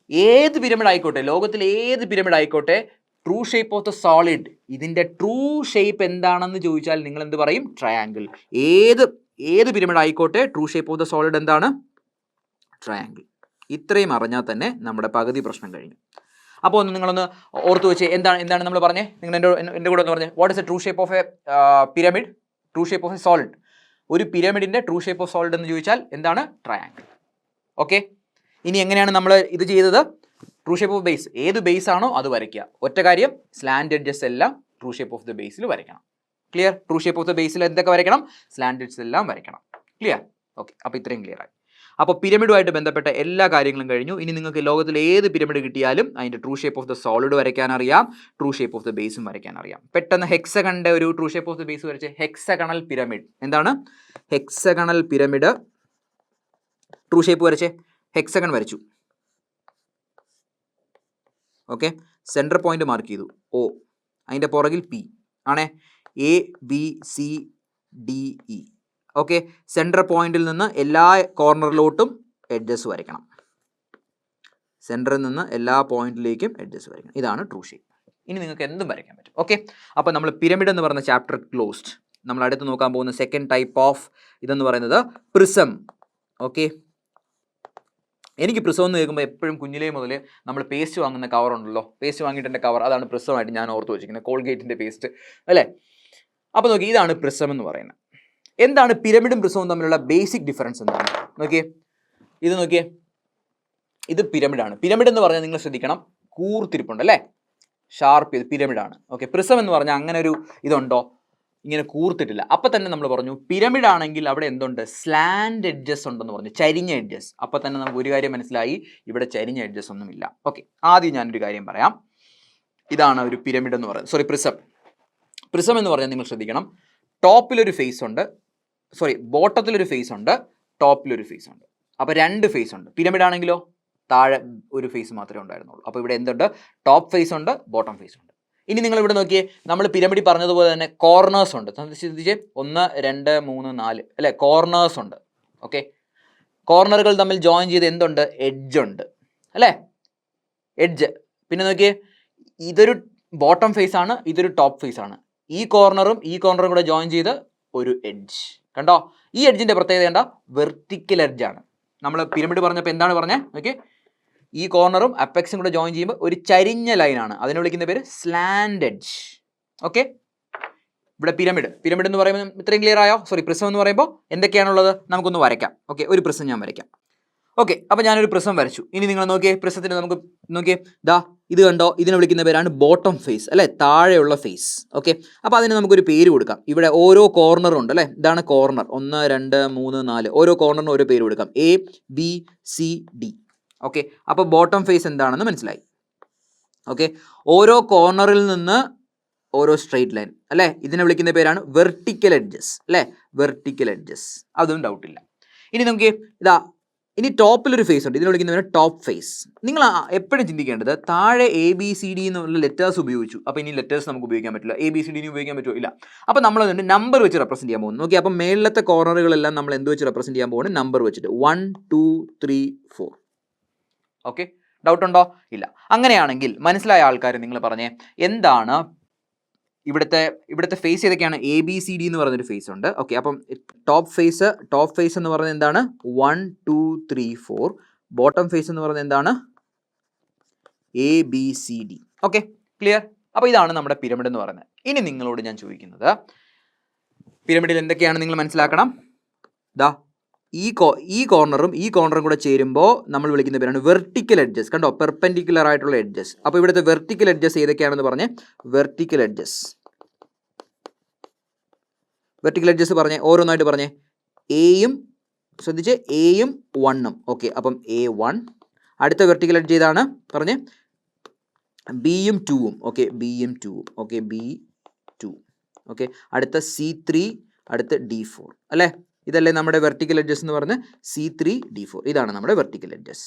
ഏത് പിരമിഡ് ആയിക്കോട്ടെ, ലോകത്തിലെ ഏത് പിരമിഡ് ആയിക്കോട്ടെ, true shape of the solid, ഇതിൻ്റെ ട്രൂ ഷേപ്പ് എന്താണെന്ന് ചോദിച്ചാൽ നിങ്ങൾ എന്ത് പറയും? ട്രയാങ്കിൾ. ഏത് പിരമിഡ് ആയിക്കോട്ടെ, true shape of the solid എന്താണ്? ട്രയാങ്കിൾ. ഇത്രയും അറിഞ്ഞാൽ തന്നെ നമ്മുടെ പകുതി പ്രശ്നം കഴിഞ്ഞു. അപ്പോൾ നിങ്ങളൊന്ന് ഓർത്ത് വെച്ച് എന്താണ് നമ്മൾ പറഞ്ഞേ? നിങ്ങൾ എൻ്റെ കൂടെ ഒന്ന് പറഞ്ഞേ, what is a true shape of A pyramid? True shape of A solid. ഒരു പിരമിഡിൻ്റെ ട്രൂ ഷേപ്പ് ഓഫ് സോളിഡ് എന്ന് ചോദിച്ചാൽ എന്താണ്? ട്രയാങ്കിൾ. ഓക്കെ, ഇനി എങ്ങനെയാണ് നമ്മൾ ഇത് ചെയ്തത്? ട്രൂ ഷേപ്പ് ഓഫ് ബേസ്, ഏത് ബേസ് ആണോ അത് വരയ്ക്കുക. ഒറ്റ കാര്യം, സ്ലാൻഡ് എഡ്ജസ് എല്ലാം ട്രൂ ഷേപ്പ് ഓഫ് ദ ബേസിൽ വരയ്ക്കണം. Clear? True shape of the ബേസിൽ എന്തൊക്കെ വരയ്ക്കണം? സ്ലാൻഡ് എഡ്ജസ് എല്ലാം വരയ്ക്കണം. ക്ലിയർ? ഓക്കെ, അപ്പോൾ ഇത്രയും ക്ലിയർ ആയി. അപ്പോൾ പിരമിഡുമായിട്ട് ബന്ധപ്പെട്ട എല്ലാ കാര്യങ്ങളും കഴിഞ്ഞു. ഇനി നിങ്ങൾക്ക് ലോകത്തിൽ ഏത് പിരമിഡ് കിട്ടിയാലും അതിൻ്റെ true shape of the solid വരയ്ക്കാൻ അറിയാം, ട്രൂ ഷേപ്പ് ഓഫ് ദ ബേസും വരയ്ക്കാൻ അറിയാം. പെട്ടെന്ന് ഹെക്സഗണിൻ്റെ ഒരു true shape of the base വരച്ച്, ഹെക്സഗണൽ പിരമിഡ്. എന്താണ് ഹെക്സഗണൽ പിരമിഡ്? ട്രൂ ഷേപ്പ് വരച്ചേ. ഹെക്സഗൺ വരച്ചു. ഓക്കെ, സെൻറ്റർ പോയിന്റ് മാർക്ക് ചെയ്തു O, അതിൻ്റെ പുറകിൽ P ആണേ, A B C D E. Okay, centre പോയിന്റിൽ നിന്ന് എല്ലാ കോർണറിലോട്ടും എഡ്ജസ് വരയ്ക്കണം. സെൻറ്ററിൽ നിന്ന് എല്ലാ പോയിന്റിലേക്കും എഡ്ജസ് വരയ്ക്കണം. ഇതാണ് ട്രൂ ഷേപ്പ്. ഇനി നിങ്ങൾക്ക് എന്തും വരയ്ക്കാൻ പറ്റും. ഓക്കെ, അപ്പോൾ നമ്മൾ പിരമിഡ് എന്ന് പറയുന്ന ചാപ്റ്റർ ക്ലോസ്ഡ്. നമ്മൾ അടുത്ത് നോക്കാൻ പോകുന്ന സെക്കൻഡ് ടൈപ്പ് ഓഫ് ഇതെന്ന് പറയുന്നത് പ്രിസം. ഓക്കെ, എനിക്ക് പ്രിസം എന്ന് കേൾക്കുമ്പോൾ എപ്പോഴും കുഞ്ഞിലേ മുതൽ നമ്മൾ പേസ്റ്റ് വാങ്ങുന്ന കവർ ഉണ്ടല്ലോ, പേസ്റ്റ് വാങ്ങിയിട്ടെ കവർ, അതാണ് പ്രിസമായിട്ട് ഞാൻ ഓർത്ത് വെച്ചിരിക്കുന്നത്, കോൾഗേറ്റിൻ്റെ പേസ്റ്റ് അല്ലേ. അപ്പോൾ നോക്കി, ഇതാണ് പ്രിസം എന്ന് പറയുന്നത്. എന്താണ് പിരമിഡും പ്രിസവും തമ്മിലുള്ള ബേസിക് ഡിഫറൻസ് എന്താണ്? നോക്കിയേ, ഇത് നോക്കിയേ, ഇത് പിരമിഡാണ്. പിരമിഡ് എന്ന് പറഞ്ഞാൽ നിങ്ങൾ ശ്രദ്ധിക്കണം, കൂർത്തിരിപ്പുണ്ട് അല്ലേ, ഷാർപ്പ് ചെയ്ത് പിരമിഡാണ്. ഓക്കെ, പ്രിസം എന്ന് പറഞ്ഞാൽ അങ്ങനെ ഒരു ഇതുണ്ടോ, ഇങ്ങനെ കൂർത്തിട്ടില്ല. അപ്പം തന്നെ നമ്മൾ പറഞ്ഞു പിരമിഡ് ആണെങ്കിൽ അവിടെ എന്തുണ്ട്? സ്ലാൻഡ് എഡ്ജസ് ഉണ്ടെന്ന് പറഞ്ഞു, ചരിഞ്ഞ എഡ്ജസ്. അപ്പം തന്നെ നമുക്ക് ഒരു കാര്യം മനസ്സിലായി, ഇവിടെ ചരിഞ്ഞ എഡ്ജസ് ഒന്നുമില്ല. ഓക്കെ, ആദ്യം ഞാനൊരു കാര്യം പറയാം. ഇതാണ് ഒരു പിരമിഡ് എന്ന് പറയുന്നത്, പ്രിസം. പ്രിസം എന്ന് പറഞ്ഞാൽ നിങ്ങൾ ശ്രദ്ധിക്കണം, ടോപ്പിലൊരു ഫേസ് ഉണ്ട്, ബോട്ടത്തിലൊരു ഫേസ് ഉണ്ട്, ടോപ്പിലൊരു ഫേസ് ഉണ്ട്. അപ്പോൾ രണ്ട് ഫേസ് ഉണ്ട്. പിരമിഡ് ആണെങ്കിലോ താഴെ ഒരു ഫേസ് മാത്രമേ ഉണ്ടായിരുന്നുള്ളൂ. അപ്പോൾ ഇവിടെ എന്തുണ്ട്? ടോപ്പ് ഫേസ് ഉണ്ട്, ബോട്ടം ഫേസ് ഉണ്ട്. ഇനി നിങ്ങൾ ഇവിടെ നോക്കിയേ, നമ്മൾ പിരമിഡിൽ പറഞ്ഞതുപോലെ തന്നെ കോർണേഴ്സ് ഉണ്ട്. ശ്രദ്ധിച്ചേ, 1 2 3 4 അല്ലേ, കോർണേഴ്സ് ഉണ്ട്. ഓക്കെ, കോർണറുകൾ തമ്മിൽ ജോയിൻ ചെയ്ത് എന്തുണ്ട്? എഡ്ജ് ഉണ്ട് അല്ലേ, എഡ്ജ്. പിന്നെ നോക്കിയേ, ഇതൊരു ബോട്ടം ഫേസ് ആണ്, ഇതൊരു ടോപ്പ് ഫേസ് ആണ്. ഈ കോർണറും കൂടെ ജോയിൻ ചെയ്ത് ഒരു എഡ്ജ്. കണ്ടോ, ഈ എഡ്ജിൻ്റെ പ്രത്യേകത കണ്ടോ? വെർട്ടിക്കൽ എഡ്ജാണ്. നമ്മൾ പിരമിഡ് പറഞ്ഞപ്പോൾ എന്താണ് പറഞ്ഞത്? ഓക്കെ, ഈ കോർണറും അപ്പെക്സും കൂടെ ജോയിൻ ചെയ്യുമ്പോൾ ഒരു ചരിഞ്ഞ ലൈനാണ്, അതിനെ വിളിക്കുന്ന പേര് സ്ലാൻഡ് എഡ്ജ്. ഓക്കെ, ഇവിടെ പിരമിഡ് എന്ന് പറയുമ്പോൾ ഇത്രയും ക്ലിയർ ആയോ? പ്രിസം എന്ന് പറയുമ്പോൾ എന്തൊക്കെയാണുള്ളത് നമുക്കൊന്ന് വരയ്ക്കാം. ഓക്കെ, ഒരു പ്രിസം ഞാൻ വരയ്ക്കാം. ഓക്കെ, അപ്പോൾ ഞാനൊരു പ്രിസം വരച്ചു. ഇനി നിങ്ങൾ നോക്കിയേ, പ്രിസത്തിന് നമുക്ക് നോക്കിയേ, ഇത് കണ്ടോ, ഇതിനെ വിളിക്കുന്ന പേരാണ് ബോട്ടം ഫേസ് അല്ലേ, താഴെയുള്ള ഫേസ്. ഓക്കെ, അപ്പോൾ അതിന് നമുക്കൊരു പേര് കൊടുക്കാം. ഇവിടെ ഓരോ കോർണറും ഉണ്ട് അല്ലേ, ഇതാണ് കോർണർ, 1 2 3 4, ഓരോ കോർണറിനും ഓരോ പേര് കൊടുക്കാം, A B C D. Okay, അപ്പോൾ ബോട്ടം ഫേസ് എന്താണെന്ന് മനസ്സിലായി. ഓക്കെ, ഓരോ കോർണറിൽ നിന്ന് ഓരോ സ്ട്രെയിറ്റ് ലൈൻ അല്ലേ, ഇതിനെ വിളിക്കുന്ന പേരാണ് വെർട്ടിക്കൽ എഡ്ജസ് അല്ലേ, വെർട്ടിക്കൽ എഡ്ജസ്. അതും ഡൗട്ടില്ല. ഇനി നമുക്ക് ഇനി ടോപ്പിലൊരു ഫേസ് ഉണ്ട്, ഇതിനെ വിളിക്കുന്ന പേരാണ് ടോപ്പ് ഫേസ്. നിങ്ങൾ എപ്പോഴും ചിന്തിക്കേണ്ടത്, താഴെ ABCD എന്നുള്ള ലെറ്റേഴ്സ് ഉപയോഗിച്ചു, അപ്പോൾ ഇനി ലെറ്റേഴ്സ് നമുക്ക് ഉപയോഗിക്കാൻ പറ്റില്ല. ABCD ഉപയോഗിക്കാൻ പറ്റുമോ? ഇല്ല. അപ്പോൾ നമ്മൾ അതുകൊണ്ട് നമ്പർ വെച്ച് റെപ്രസെൻറ്റ് ചെയ്യാൻ പോകുന്നു. നോക്കി, അപ്പോൾ മേളിലത്തെ കോർണറുകളെല്ലാം നമ്മൾ എന്ത് വെച്ച് റെപ്രസെൻറ്റ് ചെയ്യാൻ പോകുന്നത്? നമ്പർ വെച്ചിട്ട് 1 2 3 4. ഓക്കെ, ഡൗട്ട് ഉണ്ടോ? ഇല്ല. അങ്ങനെയാണെങ്കിൽ മനസ്സിലായ ആൾക്കാർ നിങ്ങൾ പറഞ്ഞേ, എന്താണ് ഇവിടുത്തെ ഫേസ് ഏതൊക്കെയാണ്? ABCD എന്ന് പറയുന്നൊരു ഫേസ് ഉണ്ട്. ഓക്കെ, അപ്പം ടോപ്പ് ഫേസ് എന്ന് പറയുന്നത് എന്താണ്? 1 2 3 4. ബോട്ടം ഫേസ് എന്ന് പറയുന്നത് എന്താണ്? ABCD. Okay, clear. അപ്പോൾ ഇതാണ് നമ്മുടെ പിരമിഡ് എന്ന് പറയുന്നത്. ഇനി നിങ്ങളോട് ഞാൻ ചോദിക്കുന്നത്, പിരമിഡിൽ എന്തൊക്കെയാണ് നിങ്ങൾ മനസ്സിലാക്കണം. ഈ കോർണറും കൂടെ ചേരുമ്പോൾ നമ്മൾ വിളിക്കുന്ന പേരാണ് വെർട്ടിക്കൽ എഡ്ജസ്. കണ്ടോ, പെർപെൻഡിക്കുലർ ആയിട്ടുള്ള എഡ്ജസ്. അപ്പോൾ ഇവിടുത്തെ വെർട്ടിക്കൽ എഡ്ജസ് ഏതൊക്കെയാണെന്ന് പറഞ്ഞേ? വെർട്ടിക്കൽ എഡ്ജസ് പറഞ്ഞേ, ഓരോന്നായിട്ട് പറഞ്ഞേ. എയും 1. ഓക്കെ, അപ്പം A1, അടുത്ത വെർട്ടിക്കൽ എഡ്ജ് ഏതാണ് പറഞ്ഞേ, ബിയും ടൂവും. ഓക്കെ, ബിയും ടൂവും. Okay, B2. ഓക്കെ, അടുത്ത C3, അടുത്ത D4 അല്ലേ? ഇതല്ലേ നമ്മുടെ വെർട്ടിക്കൽ എഡ്ജസ് എന്ന് പറഞ്ഞ് C3, D4. ഇതാണ് നമ്മുടെ വെർട്ടിക്കൽ എഡ്ജസ്.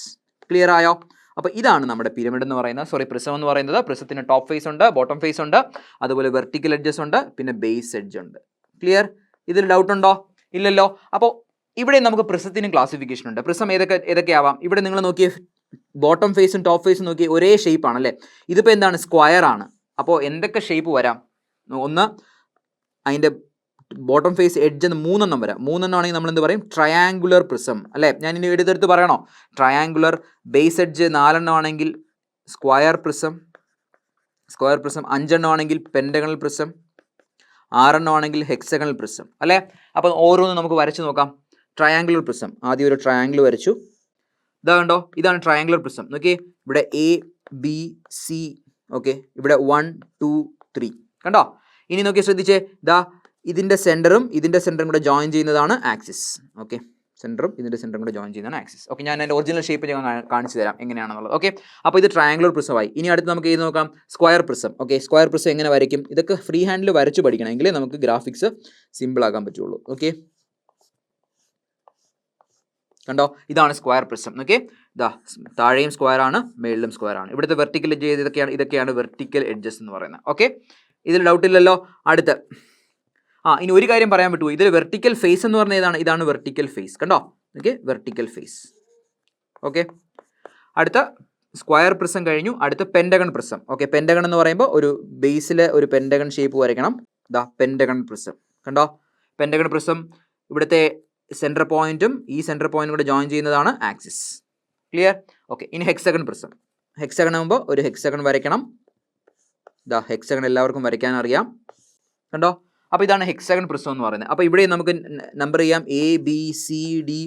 ക്ലിയർ ആയോ? അപ്പോൾ ഇതാണ് നമ്മുടെ പിരമിഡ് എന്ന് പറയുന്നത്, പ്രിസം എന്ന് പറയുന്നത്. പ്രിസത്തിന് ടോപ്പ് ഫേസ് ഉണ്ട്, ബോട്ടം ഫേസ് ഉണ്ട്, അതുപോലെ വെർട്ടിക്കൽ എഡ്ജസ് ഉണ്ട്, പിന്നെ ബേസ് എഡ്ജ് ഉണ്ട്. ക്ലിയർ? ഇതിൽ ഡൗട്ട് ഉണ്ടോ? ഇല്ലല്ലോ. അപ്പോൾ ഇവിടെ നമുക്ക് പ്രിസത്തിന് ക്ലാസിഫിക്കേഷൻ ഉണ്ട്. പ്രിസം ഏതൊക്കെയാവാം? ഇവിടെ നിങ്ങൾ നോക്കിയേ, ബോട്ടം ഫേസും ടോപ്പ് ഫേസും നോക്കി ഒരേ ഷേപ്പ് ആണല്ലേ. ഇതിപ്പോൾ എന്താണ്? സ്ക്വയർ ആണ്. അപ്പോൾ എന്തൊക്കെ ഷേപ്പ് വരാം? ഒന്ന്, അതിൻ്റെ ബോട്ടം ഫേസ് എഡ്ജ് എന്ന് 3 വരാം. 3 ആണെങ്കിൽ നമ്മൾ എന്ത് പറയും? ട്രയാങ്കുലർ പ്രിസം അല്ലേ? ഞാൻ ഇനി എടുത്തെടുത്ത് പറയണോ? ട്രയാങ്കുലർ. ബേസ് എഡ്ജ് 4 ആണെങ്കിൽ സ്ക്വയർ പ്രിസം. 5 ആണെങ്കിൽ പെൻഡഗണൽ പ്രിസം. 6 ആണെങ്കിൽ ഹെക്സഗണൽ പ്രിസം അല്ലേ? അപ്പോൾ ഓരോന്നും നമുക്ക് വരച്ച് നോക്കാം. ട്രയാങ്കുലർ പ്രിസം, ആദ്യം ഒരു ട്രയാങ്കിൾ വരച്ചു. ഇതാ കണ്ടോ, ഇതാണ് ട്രയാങ്കുലർ പ്രിസം. നോക്കിയേ, ഇവിടെ ABC. ഓക്കെ, ഇവിടെ 1, 2, 3 കണ്ടോ? ഇനി നോക്കി ശ്രദ്ധിച്ചേ, ഇതാ ഇതിൻ്റെ സെൻറ്ററും കൂടെ ജോയിൻ ചെയ്യുന്നതാണ് ആക്സിസ്. ഓക്കെ, സെൻറ്ററും ഇതിൻ്റെ സെൻറ്ററും കൂടെ ജോയിൻ ചെയ്യുന്നതാണ് ആക്സിസ്. ഓക്കെ, ഞാൻ എൻ്റെ ഒറിജിനൽ ഷേപ്പ് ഞാൻ കാണിച്ചു തരാം എങ്ങനെയാണെന്നുള്ളത്. ഓക്കെ, അപ്പോൾ ഇത് ട്രയാങ്കുലർ പ്രിസമായി. ഇനി അടുത്ത് നമുക്ക് ഇത് നോക്കാം, square prism. Okay, square prism എങ്ങനെ വരയ്ക്കും? ഇതൊക്കെ ഫ്രീ ഹാൻഡിൽ വരച്ച് പഠിക്കണമെങ്കിൽ നമുക്ക് ഗ്രാഫിക്സ് സിമ്പിൾ ആക്കാൻ പറ്റുള്ളൂ. ഓക്കെ, കണ്ടോ, ഇതാണ് സ്ക്വയർ പ്രിസം. ഓക്കെ, ഇതാ താഴെയും സ്ക്വയർ ആണ്, മേളിലും സ്ക്വയർ ആണ്. ഇവിടുത്തെ വെർട്ടിക്കൽ എഡ്ജ് ഇതൊക്കെയാണ് വെർട്ടിക്കൽ എഡ്ജസ് എന്ന് പറയുന്നത്. ഓക്കെ, ഇതിൽ ഡൗട്ട് ഇല്ലല്ലോ. അടുത്ത് ഇനി ഒരു കാര്യം പറയാൻ പറ്റുമോ? ഇതിൽ വെർട്ടിക്കൽ ഫേസ് എന്ന് പറഞ്ഞാൽ ഏതാണ്? ഇതാണ് വെർട്ടിക്കൽ ഫേസ്. കണ്ടോ? Okay, vertical face. ഓക്കെ, അടുത്ത സ്ക്വയർ പ്രിസം കഴിഞ്ഞു. അടുത്ത പെൻഡഗൺ പ്രിസം. ഓക്കെ, പെൻഡഗൺ എന്ന് പറയുമ്പോൾ ഒരു ബേസിൽ ഒരു പെൻഡഗൺ ഷേപ്പ് വരയ്ക്കണം. ഇതാ പെൻഡഗൺ പ്രിസം. കണ്ടോ, പെൻഡഗൺ പ്രിസം. ഇവിടുത്തെ സെൻറ്റർ പോയിന്റും ഈ സെൻറ്റർ പോയിന്റും കൂടെ ജോയിൻ ചെയ്യുന്നതാണ് ആക്സിസ്. ക്ലിയർ? ഓക്കെ, ഇനി ഹെക്സഗൺ പ്രിസം. ഹെക്സഗൺ ആകുമ്പോൾ ഒരു ഹെക്സഗൺ വരയ്ക്കണം. ഇതാ ഹെക്സഗൺ എല്ലാവർക്കും വരയ്ക്കാൻ അറിയാം. കണ്ടോ? അപ്പോൾ ഇതാണ് ഹെക്സഗൺ പ്രിസം എന്ന് പറയുന്നത്. അപ്പോൾ ഇവിടെ നമുക്ക് നമ്പർ ചെയ്യാം ABCDEF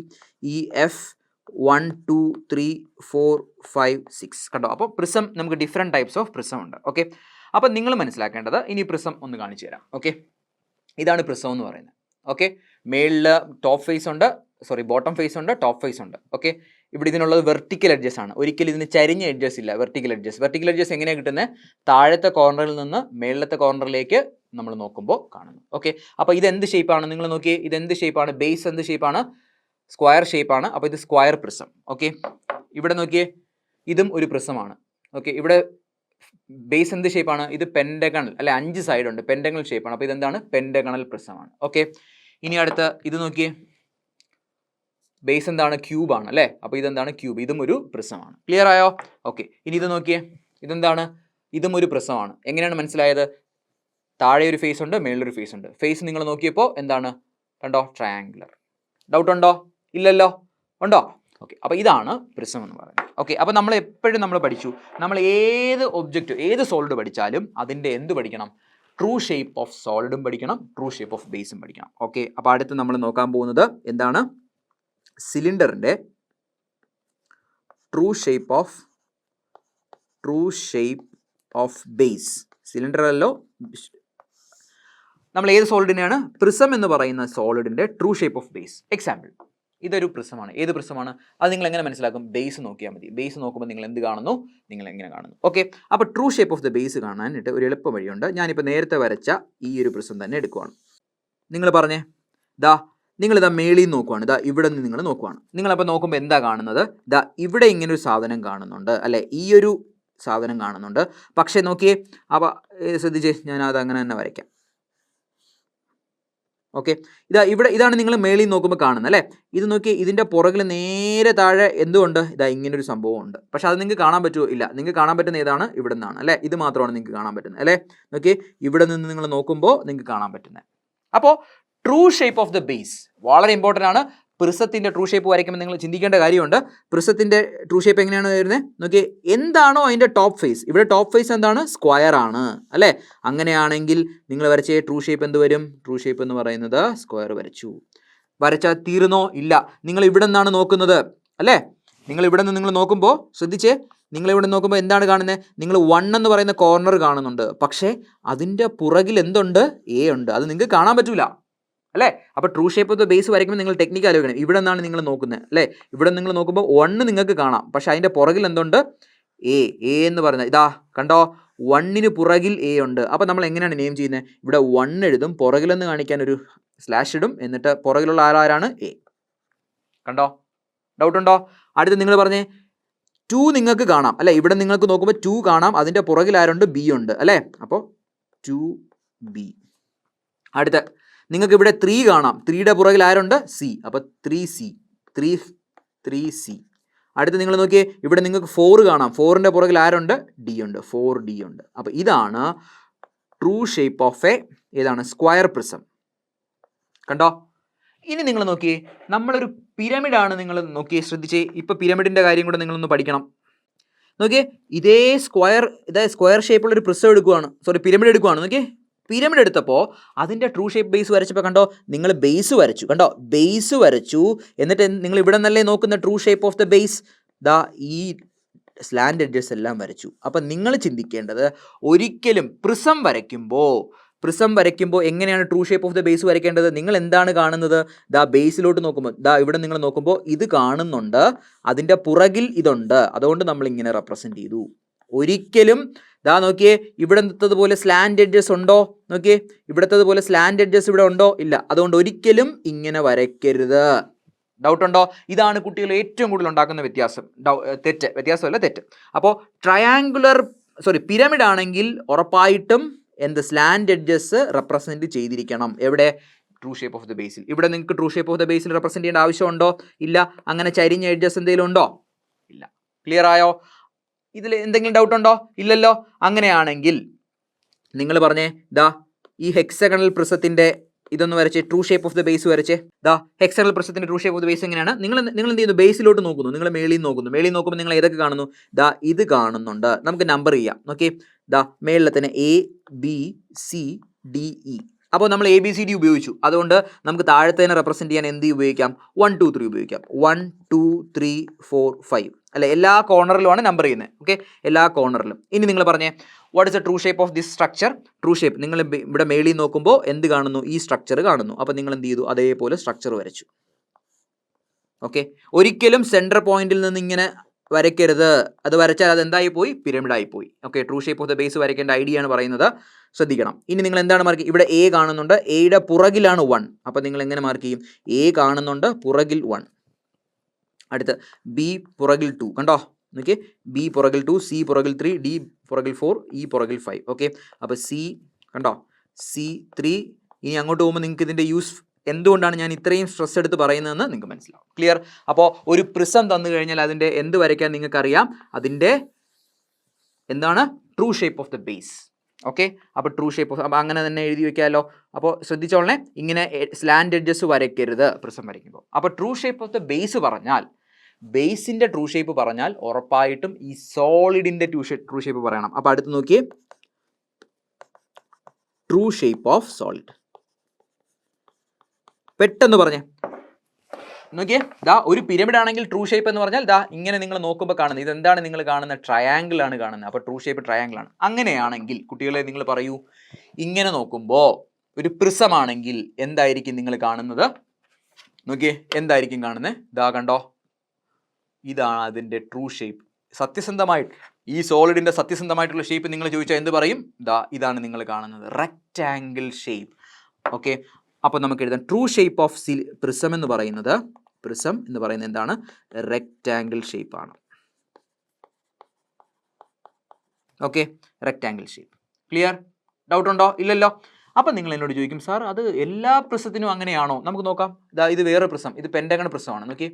1 2 3 4 5 6. കണ്ടോ? അപ്പോൾ പ്രിസം നമുക്ക് ഡിഫറെൻറ്റ് ടൈപ്സ് ഓഫ് പ്രിസം ഉണ്ട്. ഓക്കെ, അപ്പോൾ നിങ്ങൾ മനസ്സിലാക്കേണ്ടത്, ഇനി പ്രിസം ഒന്ന് കാണിച്ചു തരാം. ഓക്കെ, ഇതാണ് പ്രിസം എന്ന് പറയുന്നത്. ഓക്കെ, മേളിൽ ടോപ്പ് ഫേസ് ഉണ്ട്, ബോട്ടം ഫേസ് ഉണ്ട്, ടോപ്പ് ഫേസ് ഉണ്ട്. ഓക്കെ, ഇവിടെ ഇതിനുള്ളത് വെർട്ടിക്കൽ എഡ്ജസ് ആണ്. ഒരിക്കലും ഇതിന് ചരിഞ്ഞ എഡ്ജസ് ഇല്ല. വെർട്ടിക്കൽ എഡ്ജസ് എങ്ങനെയാണ് കിട്ടുന്നത്? താഴത്തെ കോർണറിൽ നിന്ന് മേളത്തെ കോർണറിലേക്ക് നമ്മൾ നോക്കുമ്പോൾ കാണുന്നു. ഓക്കെ, അപ്പോൾ ഇത് എന്ത് ഷേപ്പാണ്? നിങ്ങൾ നോക്കിയേ, ഇത് എന്ത് ഷേപ്പാണ്? ബേസ് എന്ത് ഷേപ്പാണ്? സ്ക്വയർ ഷേപ്പാണ്. അപ്പോൾ ഇത് സ്ക്വയർ പ്രിസം. ഓക്കെ, ഇവിടെ നോക്കിയേ, ഇതും ഒരു പ്രിസമാണ്. ഓക്കെ, ഇവിടെ ബേസ് എന്ത് ഷേപ്പാണ്? ഇത് പെൻഡഗണൽ അല്ലെ, 5 സൈഡ് ഉണ്ട്, പെൻഡഗണൽ ഷേപ്പാണ്. അപ്പോൾ ഇതെന്താണ്? പെൻഡഗണൽ പ്രിസമാണ്. ഓക്കെ, ഇനി അടുത്ത ഇത് നോക്കിയേ, ബേസ് എന്താണ്? ക്യൂബാണ് അല്ലേ? അപ്പോൾ ഇതെന്താണ്? ക്യൂബ്. ഇതും ഒരു പ്രിസമാണ്. ക്ലിയർ ആയോ? ഓക്കെ, ഇനി ഇത് നോക്കിയേ, ഇതെന്താണ്? ഇതും ഒരു പ്രിസമാണ്. എങ്ങനെയാണ് മനസ്സിലായത്? താഴെ ഒരു ഫേസ് ഉണ്ട്, മേളിലൊരു ഫേസ് ഉണ്ട്. ഫേസ് നിങ്ങൾ നോക്കിയപ്പോൾ എന്താണ്? കണ്ടോ? ട്രയാങ്കുലർ. ഡൗട്ട് ഉണ്ടോ? ഇല്ലല്ലോ. ഉണ്ടോ? ഓക്കെ, അപ്പോൾ ഇതാണ് പ്രിസം എന്ന് പറയുന്നത്. ഓക്കെ, അപ്പോൾ നമ്മൾ എപ്പോഴും നമ്മൾ പഠിച്ചു, നമ്മൾ ഏത് ഒബ്ജക്റ്റ്, ഏത് സോളിഡ് പഠിച്ചാലും അതിൻ്റെ എന്ത് പഠിക്കണം? ട്രൂ ഷേപ്പ് ഓഫ് സോളിഡും പഠിക്കണം, ട്രൂ ഷേപ്പ് ഓഫ് ബേസും പഠിക്കണം. ഓക്കെ, അപ്പോൾ അടുത്ത് നമ്മൾ നോക്കാൻ പോകുന്നത് എന്താണ്? സിലിണ്ടറിൻ്റെ ട്രൂ ഷേപ്പ് ഓഫ് ബേസ്. സിലിണ്ടറല്ലോ, നമ്മൾ ഏത് സോളിഡിനെയാണ്? പ്രിസം എന്ന് പറയുന്ന സോളിഡിൻ്റെ true shape of base. Example, ഇതൊരു പ്രിസമാണ്. ഏത് പ്രിസമാണ്? അത് നിങ്ങൾ എങ്ങനെ മനസ്സിലാക്കും? ബേസ് നോക്കിയാൽ മതി. ബേസ് നോക്കുമ്പോൾ നിങ്ങൾ എന്ത് കാണുന്നു? നിങ്ങൾ എങ്ങനെ കാണുന്നു? ഓക്കെ, അപ്പോൾ true shape of the base കാണാനായിട്ട് ഒരു എളുപ്പ വഴിയുണ്ട്. ഞാനിപ്പോൾ നേരത്തെ വരച്ച ഈ ഒരു പ്രിസം തന്നെ എടുക്കുവാണ്. നിങ്ങൾ പറഞ്ഞേ, നിങ്ങളിതാ മേളിൽ നോക്കുവാണ്. ഇവിടെ നിന്ന് നിങ്ങൾ നോക്കുവാണ്. നിങ്ങളപ്പോൾ നോക്കുമ്പോൾ എന്താ കാണുന്നത്? ഇവിടെ ഇങ്ങനൊരു സാധനം കാണുന്നുണ്ട് അല്ലേ? ഈ ഒരു സാധനം കാണുന്നുണ്ട്. പക്ഷേ നോക്കിയേ, അപ്പോൾ ശ്രദ്ധിച്ചേ, ഞാൻ അത് അങ്ങനെ തന്നെ വരയ്ക്കാം. ഓക്കെ, ഇതാണ് നിങ്ങൾ മേളിൽ നോക്കുമ്പോൾ കാണുന്നത് അല്ലേ? ഇത് നോക്കി, ഇതിൻ്റെ പുറകിൽ നേരെ താഴെ എന്തുകൊണ്ട്? ഇങ്ങനൊരു സംഭവം ഉണ്ട്. പക്ഷെ അത് നിങ്ങൾക്ക് കാണാൻ പറ്റുമോ? ഇല്ല. നിങ്ങൾക്ക് കാണാൻ പറ്റുന്ന ഏതാണ്? ഇവിടെ നിന്നാണ് അല്ലേ? ഇത് മാത്രമാണ് നിങ്ങൾക്ക് കാണാൻ പറ്റുന്നത് അല്ലേ? നോക്കി, ഇവിടെ നിന്ന് നിങ്ങൾ നോക്കുമ്പോൾ നിങ്ങൾക്ക് കാണാൻ പറ്റുന്നത്. അപ്പോൾ true shape of the base വളരെ ഇമ്പോർട്ടൻ്റ് ആണ്. പ്രിസത്തിൻ്റെ ട്രൂ ഷേപ്പ് വരയ്ക്കുമ്പോൾ നിങ്ങൾ ചിന്തിക്കേണ്ട കാര്യമുണ്ട്. പ്രിസത്തിൻ്റെ ട്രൂ ഷേപ്പ് എങ്ങനെയാണ് വരുന്നത്? നോക്കി, എന്താണോ അതിൻ്റെ ടോപ്പ് ഫേസ്, ഇവിടെ ടോപ്പ് ഫേസ് എന്താണ്? സ്ക്വയർ ആണ് അല്ലേ? അങ്ങനെയാണെങ്കിൽ നിങ്ങൾ വരച്ച ട്രൂ ഷേപ്പ് എന്ത് വരും? ട്രൂ ഷേപ്പ് എന്ന് പറയുന്നത് സ്ക്വയർ വരച്ചു. വരച്ചാൽ തീർന്നോ? ഇല്ല. നിങ്ങൾ ഇവിടെ നിന്നാണ് നോക്കുന്നത് അല്ലേ? നിങ്ങൾ ഇവിടെ നിന്ന് നിങ്ങൾ നോക്കുമ്പോൾ ശ്രദ്ധിച്ചേ, നിങ്ങൾ ഇവിടെ നോക്കുമ്പോൾ എന്താണ് കാണുന്നത്? നിങ്ങൾ 1 എന്ന് പറയുന്ന കോർണർ കാണുന്നുണ്ട്. പക്ഷേ അതിൻ്റെ പുറകിൽ എന്തുണ്ട്? എ ഉണ്ട്. അത് നിങ്ങൾക്ക് കാണാൻ പറ്റൂല. അല്ലേ? അപ്പോൾ true shape of the base വരയ്ക്കുമ്പോൾ നിങ്ങൾ ടെക്നിക്ക് ആലോചിക്കണം. ഇവിടെ നിന്നാണ് നിങ്ങൾ നോക്കുന്നത് അല്ലേ? ഇവിടെ നിങ്ങൾ നോക്കുമ്പോൾ 1 നിങ്ങൾക്ക് കാണാം, പക്ഷെ അതിൻ്റെ പുറകിൽ എന്തുണ്ട്? എ എന്ന് പറയുന്നത് ഇതാ കണ്ടോ, 1ന് പുറകിൽ എ ഉണ്ട്. അപ്പോൾ നമ്മൾ എങ്ങനെയാണ് നെയിം ചെയ്യുന്നത്? ഇവിടെ 1 എഴുതും, പുറകിലെന്ന് കാണിക്കാൻ ഒരു സ്ലാഷ് ഇടും, എന്നിട്ട് പുറകിലുള്ള ആരാണ്? എ. കണ്ടോ? ഡൗട്ട് ഉണ്ടോ? അടുത്ത് നിങ്ങൾ പറഞ്ഞേ 2 നിങ്ങൾക്ക് കാണാം അല്ലേ? ഇവിടെ നിങ്ങൾക്ക് നോക്കുമ്പോൾ 2 കാണാം, അതിൻ്റെ പുറകിൽ ആരുണ്ട്? ബി ഉണ്ട് അല്ലേ? അപ്പോൾ 2B. അടുത്ത നിങ്ങൾക്ക് ഇവിടെ 3 കാണാം, 3യുടെ പുറകിൽ ആരുണ്ട്? സി. അപ്പോൾ 3C. അടുത്ത് നിങ്ങൾ നോക്കിയേ, ഇവിടെ നിങ്ങൾക്ക് 4 കാണാം, 4ൻ്റെ പുറകിൽ ആരുണ്ട്? ഡി ഉണ്ട്, 4D ഉണ്ട്. അപ്പോൾ ഇതാണ് ട്രൂ ഷേപ്പ് ഓഫ് എ ഏതാണ്? Square prism. കണ്ടോ? ഇനി നിങ്ങൾ നോക്കിയേ, നമ്മളൊരു പിരമിഡാണ്, നിങ്ങൾ നോക്കിയേ, ശ്രദ്ധിച്ചേ, ഇപ്പോൾ പിരമിഡിൻ്റെ കാര്യം കൂടെ നിങ്ങളൊന്ന് പഠിക്കണം. നോക്കിയേ, ഇതേ സ്ക്വയർ ഷേപ്പുള്ളൊരു പ്രിസം എടുക്കുവാണ്, പിരമിഡ് എടുക്കുവാണ്. നോക്കിയേ, പിരമിഡ് എടുത്തപ്പോൾ അതിൻ്റെ ട്രൂ ഷേപ്പ് ബേസ് വരച്ചപ്പോൾ കണ്ടോ, നിങ്ങൾ ബേസ് വരച്ചു, കണ്ടോ, ബേസ് വരച്ചു. എന്നിട്ട് നിങ്ങൾ ഇവിടെ നിന്നല്ലേ നോക്കുന്ന true shape of the base? ദാ ഈ സ്ലാൻഡ് എഡ്ജസ് എല്ലാം വരച്ചു. അപ്പം നിങ്ങൾ ചിന്തിക്കേണ്ടത്, ഒരിക്കലും പ്രിസം വരയ്ക്കുമ്പോൾ എങ്ങനെയാണ് true shape of the base വരയ്ക്കേണ്ടത്? നിങ്ങൾ എന്താണ് കാണുന്നത്? ദാ ബേസിലോട്ട് നോക്കുമ്പോൾ, ദാ ഇവിടെ നിങ്ങൾ നോക്കുമ്പോൾ ഇത് കാണുന്നുണ്ട്, അതിൻ്റെ പുറകിൽ ഇതുണ്ട്, അതുകൊണ്ട് നമ്മൾ ഇങ്ങനെ റെപ്രസെൻറ്റ് ചെയ്തു. ഒരിക്കലും ദാ നോക്കിയേ, ഇവിടത്തതുപോലെ സ്ലാൻഡ് എഡ്ജസ് ഉണ്ടോ? നോക്കിയേ, ഇവിടത്തതുപോലെ സ്ലാൻഡ് എഡ്ജസ് ഇവിടെ ഉണ്ടോ? ഇല്ല. അതുകൊണ്ട് ഒരിക്കലും ഇങ്ങനെ വരയ്ക്കരുത്. ഡൗട്ട് ഉണ്ടോ? ഇതാണ് കുട്ടികൾ ഏറ്റവും കൂടുതൽ ഉണ്ടാക്കുന്ന വ്യത്യാസമല്ല തെറ്റ്. അപ്പോൾ പിരമിഡ് ആണെങ്കിൽ ഉറപ്പായിട്ടും സ്ലാൻഡ് എഡ്ജസ് റെപ്രസെൻറ്റ് ചെയ്തിരിക്കണം. എവിടെ? ട്രൂ ഷേപ്പ് ഓഫ് ദ ബേസിൽ. ഇവിടെ നിങ്ങൾക്ക് true shape of the Basil represent ചെയ്യേണ്ട ആവശ്യമുണ്ടോ? ഇല്ല. അങ്ങനെ ചരിഞ്ഞ എഡ്ജസ് എന്തെങ്കിലും ഉണ്ടോ? ഇല്ല. ക്ലിയർ ആയോ? ഇതിൽ എന്തെങ്കിലും ഡൗട്ട് ഉണ്ടോ? ഇല്ലല്ലോ. അങ്ങനെയാണെങ്കിൽ നിങ്ങൾ പറഞ്ഞേ, ദാ ഈ ഹെക്സഗണൽ പ്രിസത്തിൻ്റെ ഇതൊന്ന് വരച്ചേ, true shape of the base വരച്ചേ. ദാ ഹെക്സഗണൽ പ്രിസത്തിൻ്റെ true shape of the base എങ്ങനെയാണ്? നിങ്ങൾ എന്ത് ചെയ്യുന്നു? ബേസിലോട്ട് നോക്കുന്നു, നിങ്ങൾ മേളിൽ നോക്കുമ്പോൾ നിങ്ങൾ ഏതൊക്കെ കാണുന്നു? ദാ ഇത് കാണുന്നുണ്ട്. നമുക്ക് നമ്പർ ചെയ്യാം. നോക്കി, ദാ മേളിൽ തന്നെ ABCDE. അപ്പോൾ നമ്മൾ ABCD ഉപയോഗിച്ചു, അതുകൊണ്ട് നമുക്ക് താഴത്തേനെ റെപ്രസെൻറ്റ് ചെയ്യാൻ എന്ത് ഉപയോഗിക്കാം? 1 2 3 ഉപയോഗിക്കാം. 1 2 3 4 5 അല്ലെ? എല്ലാ കോർണറിലുമാണ് നമ്പർ ചെയ്യുന്നത്. ഓക്കെ, എല്ലാ കോർണറിലും. ഇനി നിങ്ങൾ പറഞ്ഞേ, what is the true shape of this structure? True shape നിങ്ങൾ ഇവിടെ മേളിൽ നോക്കുമ്പോൾ എന്ത് കാണുന്നു? ഈ സ്ട്രക്ചർ കാണുന്നു. അപ്പോൾ നിങ്ങൾ എന്ത് ചെയ്തു? അതേപോലെ സ്ട്രക്ചർ വരച്ചു. ഓക്കെ, ഒരിക്കലും സെൻറ്റർ പോയിന്റിൽ നിന്ന് ഇങ്ങനെ വരയ്ക്കരുത്. അത് വരച്ചാൽ അത് എന്തായി പോയി? പിരമിഡായി പോയി. Okay, true shape of the base വരയ്ക്കേണ്ട ഐഡിയ ആണ് പറയുന്നത്, ശ്രദ്ധിക്കണം. ഇനി നിങ്ങൾ എന്താണ് മാർക്ക്? ഇവിടെ A കാണുന്നുണ്ട്, എയുടെ പുറകിലാണ് 1. അപ്പോൾ നിങ്ങൾ എങ്ങനെ മാർക്ക് ചെയ്യും? A കാണുന്നുണ്ട്, പുറകിൽ 1. അടുത്ത് B പുറകിൽ 2. കണ്ടോ? നോക്കിയേ, B പുറകിൽ 2, C പുറകിൽ 3, D പുറകിൽ 4, E പുറകിൽ 5. ഓക്കെ, അപ്പോൾ C കണ്ടോ, C3. ഇനി അങ്ങോട്ട് പോകുമ്പോൾ നിങ്ങൾക്ക് ഇതിൻ്റെ യൂസ് എന്തുകൊണ്ടാണ് ഞാൻ ഇത്രയും സ്ട്രെസ് എടുത്ത് പറയുന്നതെന്ന് നിങ്ങൾക്ക് മനസ്സിലാവും. ക്ലിയർ? അപ്പോൾ ഒരു പ്രിസം തന്നു കഴിഞ്ഞാൽ അതിൻ്റെ എന്ത് വരയ്ക്കാൻ നിങ്ങൾക്കറിയാം? അതിൻ്റെ എന്താണ്? True shape of the base. Okay, അപ്പോൾ ട്രൂ ഷേപ്പ് ഓഫ്, അപ്പോൾ അങ്ങനെ തന്നെ എഴുതി വയ്ക്കാമല്ലോ. അപ്പോൾ ശ്രദ്ധിച്ചോളണേ, ഇങ്ങനെ സ്ലാൻഡ് എഡ്ജസ് വരയ്ക്കരുത് പ്രിസം വരയ്ക്കുമ്പോൾ. അപ്പോൾ true shape of the base പറഞ്ഞാൽ, ബേസിൻ്റെ ട്രൂ ഷേപ്പ് പറഞ്ഞാൽ ഉറപ്പായിട്ടും ഈ സോളിഡിൻ്റെ ട്രൂ ഷേപ്പ് പറയണം. അപ്പോൾ അടുത്ത് നോക്കിയേ, ട്രൂ ഷേപ്പ് ഓഫ് സോളിഡ്. പെട്ടെന്ന് പറഞ്ഞേ, നോക്കിയേ, ദാ ഒരു പിരമിഡ് ആണെങ്കിൽ ട്രൂ ഷേപ്പ് എന്ന് പറഞ്ഞാൽ ദാ ഇങ്ങനെ നിങ്ങൾ നോക്കുമ്പോൾ കാണുന്നത് ഇതെന്താണ്? നിങ്ങൾ കാണുന്ന ട്രയാങ്കിൾ ആണ് കാണുന്നത്. അപ്പോൾ ട്രൂ ഷേപ്പ് ട്രയാങ്കിൾ ആണ്. അങ്ങനെയാണെങ്കിൽ കുട്ടികളെ നിങ്ങൾ പറയൂ, ഇങ്ങനെ നോക്കുമ്പോൾ ഒരു പ്രിസം ആണെങ്കിൽ എന്തായിരിക്കും നിങ്ങൾ കാണുന്നത്? നോക്കിയേ, എന്തായിരിക്കും കാണുന്നത്? ദാ കണ്ടോ, ഇതാണ് അതിൻ്റെ ട്രൂ ഷേപ്പ്. സത്യസന്ധമായിട്ട് ഈ സോളിഡിൻ്റെ സത്യസന്ധമായിട്ടുള്ള ഷേപ്പ് നിങ്ങൾ ചോദിച്ചാൽ എന്ത് പറയും? ദാ ഇതാണ് നിങ്ങൾ കാണുന്നത്, റെക്റ്റാങ്കിൾ ഷേപ്പ്. ഓക്കെ, അപ്പോൾ നമുക്ക് എഴുതാം ട്രൂ ഷേപ്പ് ഓഫ് പ്രിസം എന്ന് പറയുന്നത് എന്താണ്? റെക്റ്റാങ്കിൾ ഷേപ്പ് ആണ്. Okay, rectangle shape. Clear? Doubt ഉണ്ടോ? ഇല്ലല്ലോ. അപ്പം നിങ്ങൾ എന്നോട് ചോദിക്കും, സാർ അത് എല്ലാ പ്രിസത്തിനും അങ്ങനെയാണോ? നമുക്ക് നോക്കാം. ദാ ഇത് വേറെ പ്രിസം, ഇത് പെൻറ്റഗൺ പ്രിസമാണ്. നോക്കി,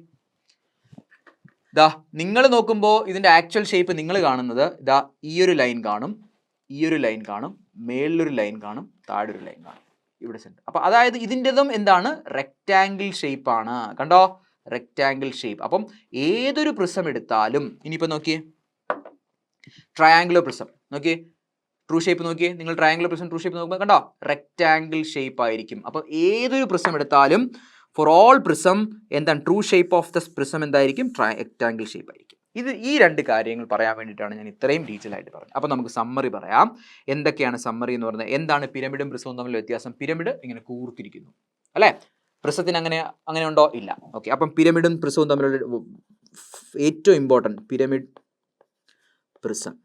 ദാ നിങ്ങൾ നോക്കുമ്പോൾ ഇതിൻ്റെ ആക്ച്വൽ ഷേപ്പ് നിങ്ങൾ കാണുന്നത് ദാ ഈ ഒരു ലൈൻ കാണും, ഈ ഒരു ലൈൻ കാണും, മേളിലൊരു ലൈൻ കാണും, താഴെ ഒരു ലൈൻ കാണും, ഇവിടെ സെൻറ്റർ. അപ്പോൾ അതായത് ഇതിൻ്റെതും എന്താണ്? റെക്റ്റാങ്കിൾ ഷേപ്പാണ്. കണ്ടോ, റെക്റ്റാങ്കിൾ ഷേപ്പ്. അപ്പം ഏതൊരു പ്രിസം എടുത്താലും, ഇനിയിപ്പോൾ നോക്കിയേ, ട്രയാങ്കുലർ പ്രിസം നോക്കിയേ, ട്രൂ ഷേപ്പ് നോക്കിയേ, നിങ്ങൾ ട്രയാങ്കുലർ പ്രിസം ട്രൂ ഷേപ്പ് നോക്കുമ്പോൾ കണ്ടോ, റെക്റ്റാങ്കിൾ ഷേപ്പ് ആയിരിക്കും. അപ്പോൾ ഏതൊരു പ്രിസം എടുത്താലും ഫോർ ഓൾ പ്രിസം എന്താണ്? True shape of the prism എന്തായിരിക്കും? റെക്റ്റാങ്കിൾ ഷേപ്പ് ആയിരിക്കും. ഈ രണ്ട് കാര്യങ്ങൾ പറയാൻ വേണ്ടിയിട്ടാണ് ഞാൻ ഇത്രയും ഡീറ്റെയിൽ ആയിട്ട് പറഞ്ഞത്. അപ്പോൾ നമുക്ക് സമ്മറി പറയാം. എന്തൊക്കെയാണ് സമ്മറി എന്ന് പറയുന്നത്? എന്താണ് പിരമിഡും പ്രിസവും തമ്മിലുള്ള വ്യത്യാസം? പിരമിഡ് ഇങ്ങനെ കൂർത്തിരിക്കുന്നു അല്ലേ, പ്രിസത്തിന് അങ്ങനെ ഉണ്ടോ? ഇല്ല. ഓക്കെ, അപ്പം പിരമിഡും പ്രിസവും തമ്മിലുള്ള ഏറ്റവും important pyramid prism.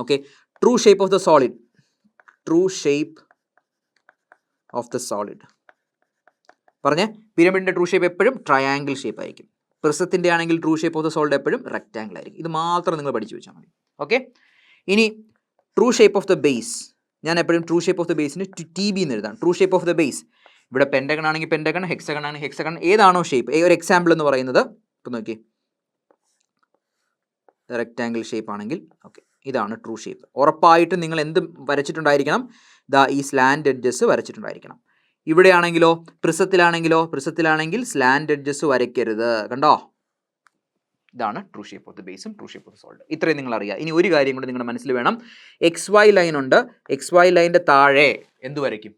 Okay, true shape of the solid, true shape of the solid പറഞ്ഞേ. പിരമിഡിൻ്റെ ട്രൂ ഷേപ്പ് എപ്പോഴും ട്രയാങ്കിൾ ഷേപ്പ് ആയിരിക്കും. പ്രിസത്തിൻ്റെ ആണെങ്കിൽ true shape of the solid എപ്പോഴും റെക്റ്റാങ്കിൾ ആയിരിക്കും. ഇത് മാത്രം നിങ്ങൾ പഠിച്ചു വെച്ചാൽ മതി. ഓക്കെ, ഇനി true shape of the base, ഞാൻ എപ്പോഴും true shape of the basin TB എന്ന് എഴുതാം. True shape of the base ഇവിടെ പെൻറ്റഗൺ ആണെങ്കിൽ പെൻറ്റഗൺ, ഹെക്സഗൺ ആണെങ്കിൽ ഹെക്സഗൺ, ഏതാണോ ഷേപ്പ്. ഒരു എക്സാമ്പിൾ എന്ന് പറയുന്നത് ഇപ്പം നോക്കി, റെക്റ്റാങ്കിൾ ഷേപ്പ് ആണെങ്കിൽ ഓക്കെ, ഇതാണ് ട്രൂ ഷേപ്പ്. ഉറപ്പായിട്ടും നിങ്ങൾ എന്ത് വരച്ചിട്ടുണ്ടായിരിക്കണം? ഈ സ്ലാൻഡ് എഡ്ജസ് വരച്ചിട്ടുണ്ടായിരിക്കണം. ഇവിടെയാണെങ്കിലോ, പ്രിസത്തിലാണെങ്കിൽ സ്ലാൻഡ് എഡ്ജസ് വരയ്ക്കരുത്. കണ്ടോ, ഇതാണ് ട്രൂ ഷേപ്പ് ഓഫ് ദ ബേസും true shape of the solid. ഇത്രയും നിങ്ങൾ അറിയുക. ഇനി ഒരു കാര്യം കൂടി നിങ്ങളുടെ മനസ്സിൽ വേണം. XY ലൈൻ ഉണ്ട്. XY ലൈൻ്റെ താഴെ എന്ത് വരയ്ക്കും?